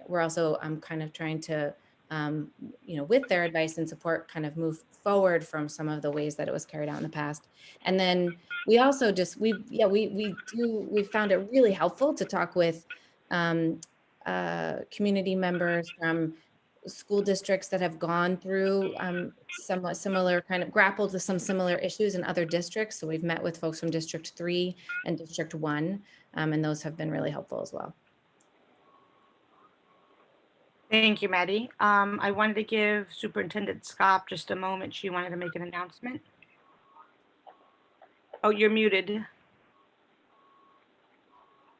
also kind of trying to, with their advice and support, kind of move forward from some of the ways that it was carried out in the past. And then we also we found it really helpful to talk with community members from school districts that have gone through somewhat similar, kind of grappled with some similar issues in other districts. So we've met with folks from District 3 and District 1, and those have been really helpful as well. Thank you, Maddie. I wanted to give Superintendent Scott just a moment. She wanted to make an announcement. Oh, you're muted.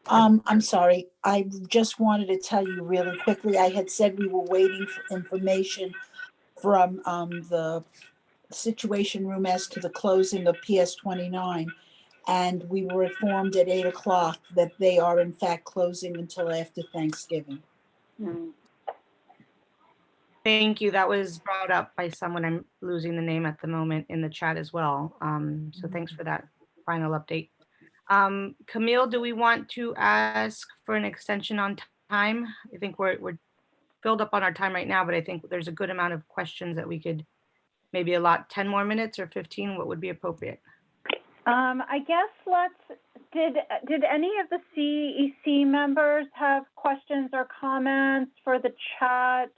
I'm sorry. I just wanted to tell you really quickly. I had said we were waiting for information from the Situation Room as to the closing of PS 29. And we were informed at 8 o'clock that they are in fact closing until after Thanksgiving. Thank you. That was brought up by someone. I'm losing the name at the moment in the chat as well. So thanks for that final update. Camille, do we want to ask for an extension on time? I think we're filled up on our time right now, but I think there's a good amount of questions that we could maybe allot 10 more minutes or 15. What would be appropriate? I guess did any of the CEC members have questions or comments for the chat?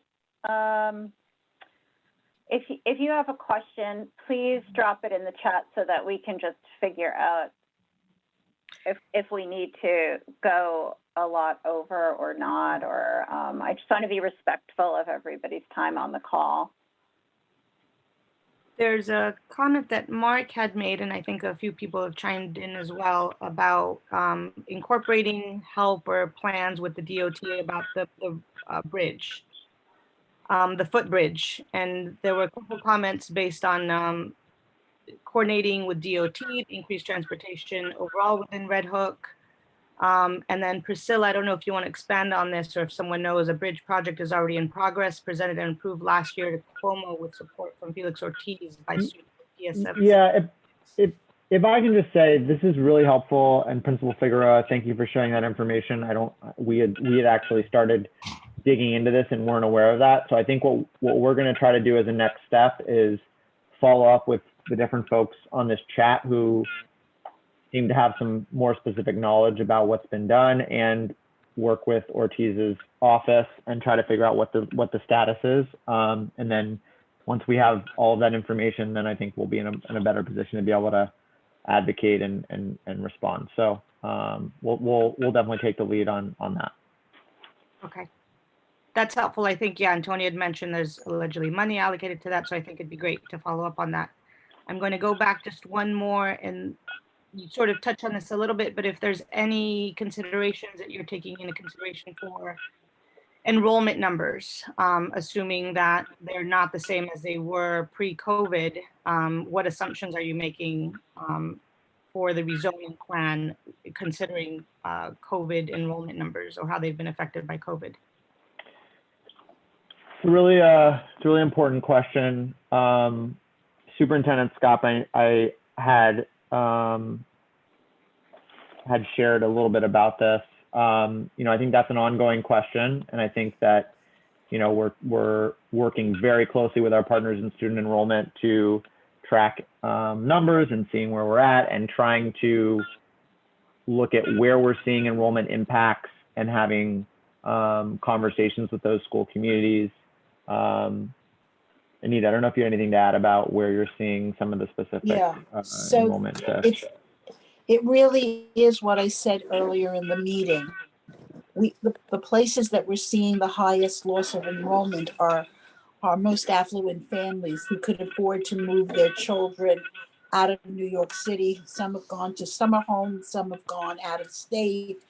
If you have a question, please drop it in the chat so that we can just figure out if we need to go a lot over or not, or I just want to be respectful of everybody's time on the call. There's a comment that Mark had made, and I think a few people have chimed in as well, about incorporating help or plans with the DOT about the bridge, the footbridge. And there were a couple comments based on coordinating with DOT, increased transportation overall within Red Hook. And then Priscilla, I don't know if you want to expand on this or if someone knows, a bridge project is already in progress, presented and approved last year to Cuomo with support from Felix Ortiz by students at PS7. Yeah, if I can just say, this is really helpful, and Principal Figueroa, thank you for sharing that information. We had actually started digging into this and weren't aware of that. So I think what we're going to try to do as a next step is follow up with the different folks on this chat who seem to have some more specific knowledge about what's been done, and work with Ortiz's office and try to figure out what the status is. And then once we have all of that information, then I think we'll be in a better position to be able to advocate and respond. So we'll definitely take the lead on that. Okay. That's helpful. I think, yeah, Antonia had mentioned there's allegedly money allocated to that. So I think it'd be great to follow up on that. I'm going to go back just one more, and you sort of touched on this a little bit, but if there's any considerations that you're taking into consideration for enrollment numbers, assuming that they're not the same as they were pre-COVID. What assumptions are you making for the rezoning plan, considering COVID enrollment numbers or how they've been affected by COVID? It's a really important question. Superintendent Scott, I had shared a little bit about this. I think that's an ongoing question, and I think that we're working very closely with our partners in student enrollment to track numbers and seeing where we're at, and trying to look at where we're seeing enrollment impacts and having conversations with those school communities. Anita, I don't know if you have anything to add about where you're seeing some of the specific enrollment. It really is what I said earlier in the meeting. The places that we're seeing the highest loss of enrollment are our most affluent families who could afford to move their children out of New York City. Some have gone to summer homes, some have gone out of state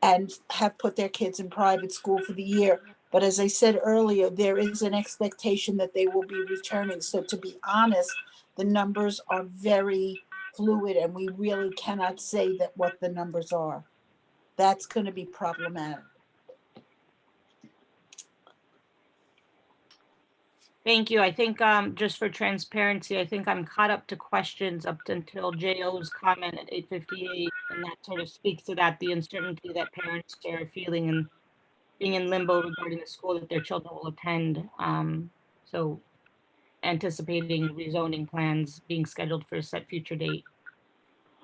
and have put their kids in private school for the year. But as I said earlier, there is an expectation that they will be returning. So to be honest, the numbers are very fluid, and we really cannot say that what the numbers are. That's going to be problematic. Thank you. I think just for transparency, I think I'm caught up to questions up until JO's comment at 8:58, and that sort of speaks to that, the uncertainty that parents are feeling and being in limbo regarding the school that their children will attend. So anticipating rezoning plans being scheduled for a set future date.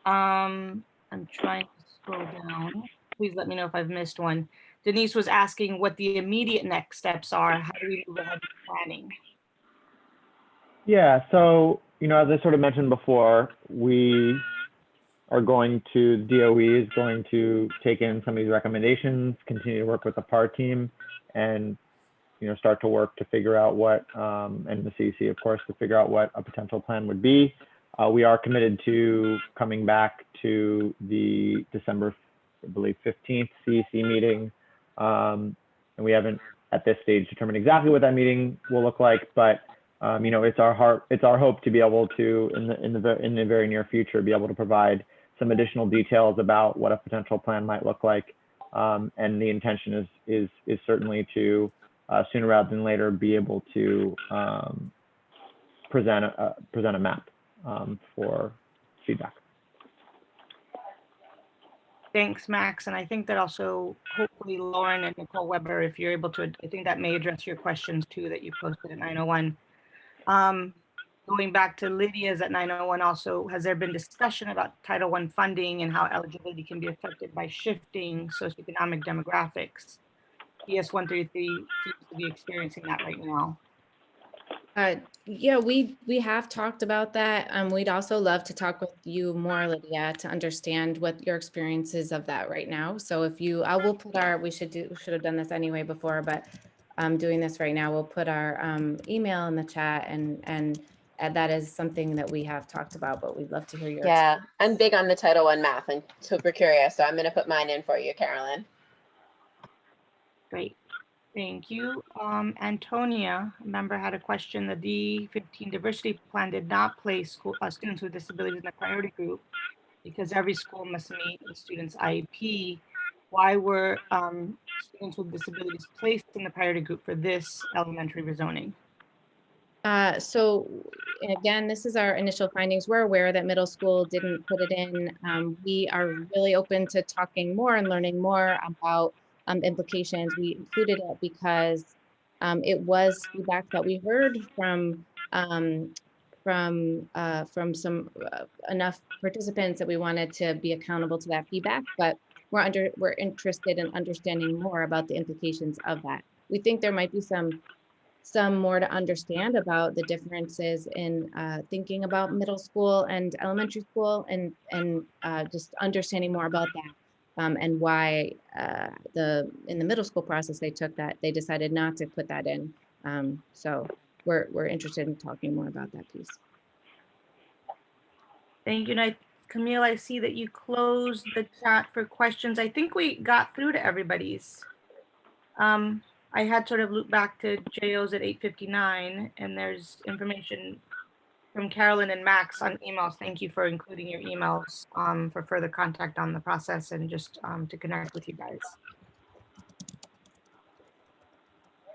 I'm trying to scroll down. Please let me know if I've missed one. Denise was asking what the immediate next steps are. How do we move ahead with planning? Yeah, so, as I sort of mentioned before, we are going to, DOE is going to take in some of these recommendations, continue to work with the PAR team, and, start to work to figure out what, and the CEC, of course, to figure out what a potential plan would be. We are committed to coming back to the December, I believe, 15th CEC meeting. And we haven't at this stage determined exactly what that meeting will look like, but it's our hope to be able to, in the very near future, be able to provide some additional details about what a potential plan might look like. And the intention is certainly to sooner rather than later be able to present a map for feedback. Thanks, Max. And I think that also, hopefully, Lauren and Nicole Weber, if you're able to, I think that may address your questions too that you posted at 9:01. Going back to Lydia's at 9:01 also, has there been discussion about Title I funding and how eligibility can be affected by shifting socioeconomic demographics? PS 133 seems to be experiencing that right now. Yeah, we have talked about that. We'd also love to talk with you more, Lydia, to understand what your experience is of that right now. So if you, I will put our, we should have done this anyway before, but I'm doing this right now. We'll put our email in the chat, and that is something that we have talked about, but we'd love to hear your Yeah, I'm big on the Title I math and super curious, so I'm going to put mine in for you, Carolyn. Great. Thank you. Antonia, a member, had a question. The D15 diversity plan did not place students with disabilities in the priority group because every school must meet the student's IEP. Why were students with disabilities placed in the priority group for this elementary rezoning? So again, this is our initial findings. We're aware that middle school didn't put it in. We are really open to talking more and learning more about implications. We included it because it was feedback that we heard from some enough participants that we wanted to be accountable to that feedback, but we're interested in understanding more about the implications of that. We think there might be some more to understand about the differences in thinking about middle school and elementary school, and just understanding more about that. And why in the middle school process they decided not to put that in. So we're interested in talking more about that piece. Thank you. Camille, I see that you closed the chat for questions. I think we got through to everybody's. I had sort of looped back to JOs at 8:59, and there's information from Carolyn and Max on emails. Thank you for including your emails for further contact on the process and just to connect with you guys.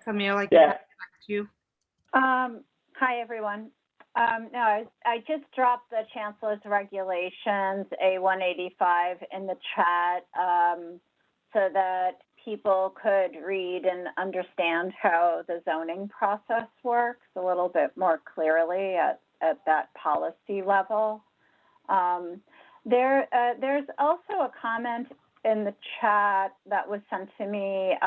Camille, I can pass it back to you. Hi, everyone. No, I just dropped the Chancellor's Regulations A185 in the chat so that people could read and understand how the zoning process works a little bit more clearly at that policy level. There's also a comment in the chat that was sent to me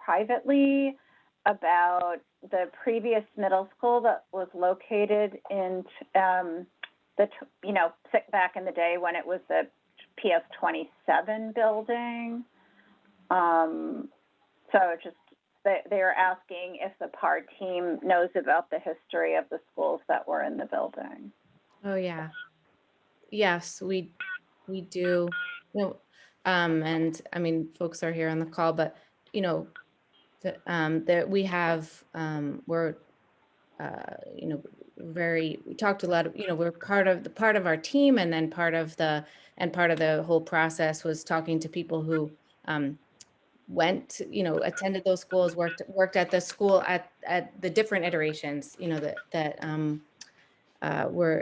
privately about the previous middle school that was located in back in the day when it was the PS 27 building. So just they're asking if the PAR team knows about the history of the schools that were in the building. Oh yeah. Yes, we do. And I mean, folks are here on the call, but that we have we're we talked a lot of, we're part of our team, and then part of the whole process was talking to people who went, attended those schools, worked at the school at the different iterations, that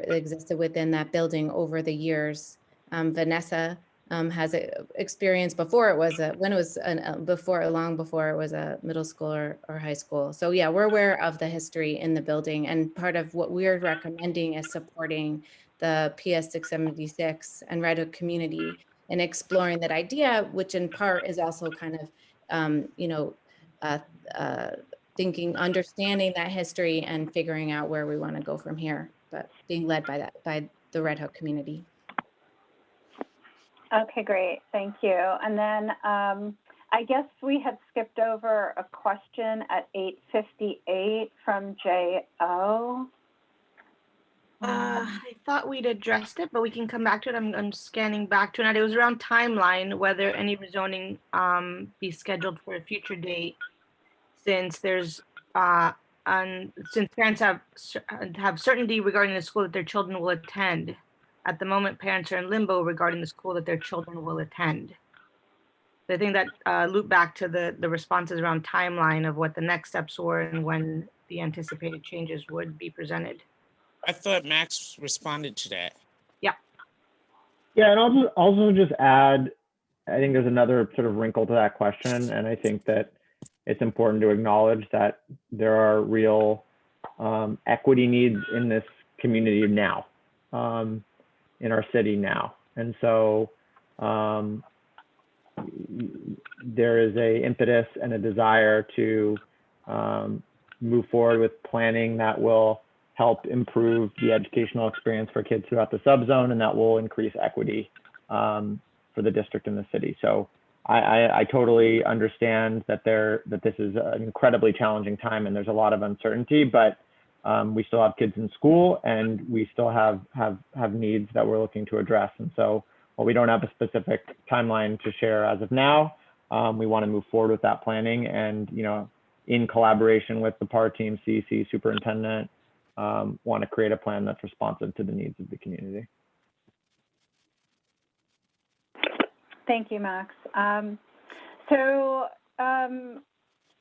existed within that building over the years. Vanessa has experience before it was long before it was a middle school or high school. So yeah, we're aware of the history in the building, and part of what we're recommending is supporting the PS 676 and Red Hook community and exploring that idea, which in part is also kind of understanding that history and figuring out where we want to go from here, but being led by the Red Hook community. Okay, great, thank you. And then I guess we had skipped over a question at 8:58 from J.O. I thought we'd addressed it, but we can come back to it. I'm scanning back to it. It was around timeline, whether any rezoning be scheduled for a future date, since there's since parents have certainty regarding the school that their children will attend. At the moment, parents are in limbo regarding the school that their children will attend. So I think that loop back to the responses around timeline of what the next steps were and when the anticipated changes would be presented. I thought Max responded to that. Yeah. Yeah, and I'll also just add, I think there's another sort of wrinkle to that question, and I think that it's important to acknowledge that there are real equity needs in this community now, in our city now. And so there is a impetus and a desire to move forward with planning that will help improve the educational experience for kids throughout the subzone, and that will increase equity for the district and the city. So I totally understand that this is an incredibly challenging time and there's a lot of uncertainty, but we still have kids in school and we still have needs that we're looking to address. And so while we don't have a specific timeline to share as of now, we want to move forward with that planning, and in collaboration with the PAR team, CEC superintendent, want to create a plan that's responsive to the needs of the community. Thank you, Max.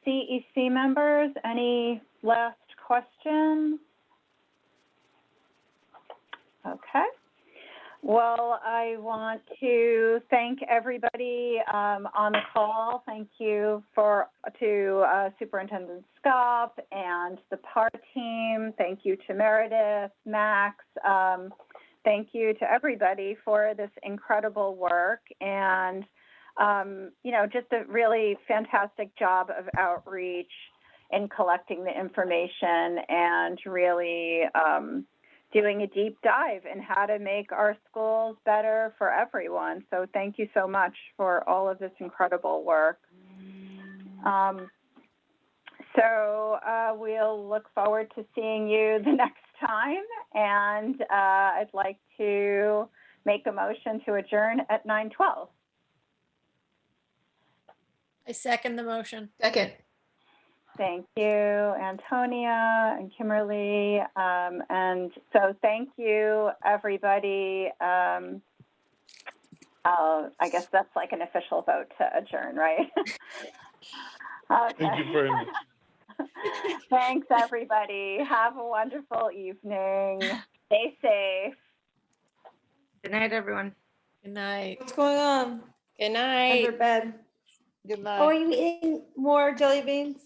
CEC members, any last questions? Okay. Well, I want to thank everybody on the call. Thank you to Superintendent Scop and the PAR team. Thank you to Meredith, Max. Thank you to everybody for this incredible work, and just a really fantastic job of outreach in collecting the information and really doing a deep dive in how to make our schools better for everyone. So thank you so much for all of this incredible work. We'll look forward to seeing you the next time, and I'd like to make a motion to adjourn at 9:12. I second the motion. Second. Thank you, Antonia and Kimberly. And so thank you, everybody. I guess that's like an official vote to adjourn, right? Okay. Thank you very much. Thanks, everybody. Have a wonderful evening. Stay safe. Good night, everyone. Good night. What's going on? Good Under night. bed. Good Oh, are you eating more jelly beans?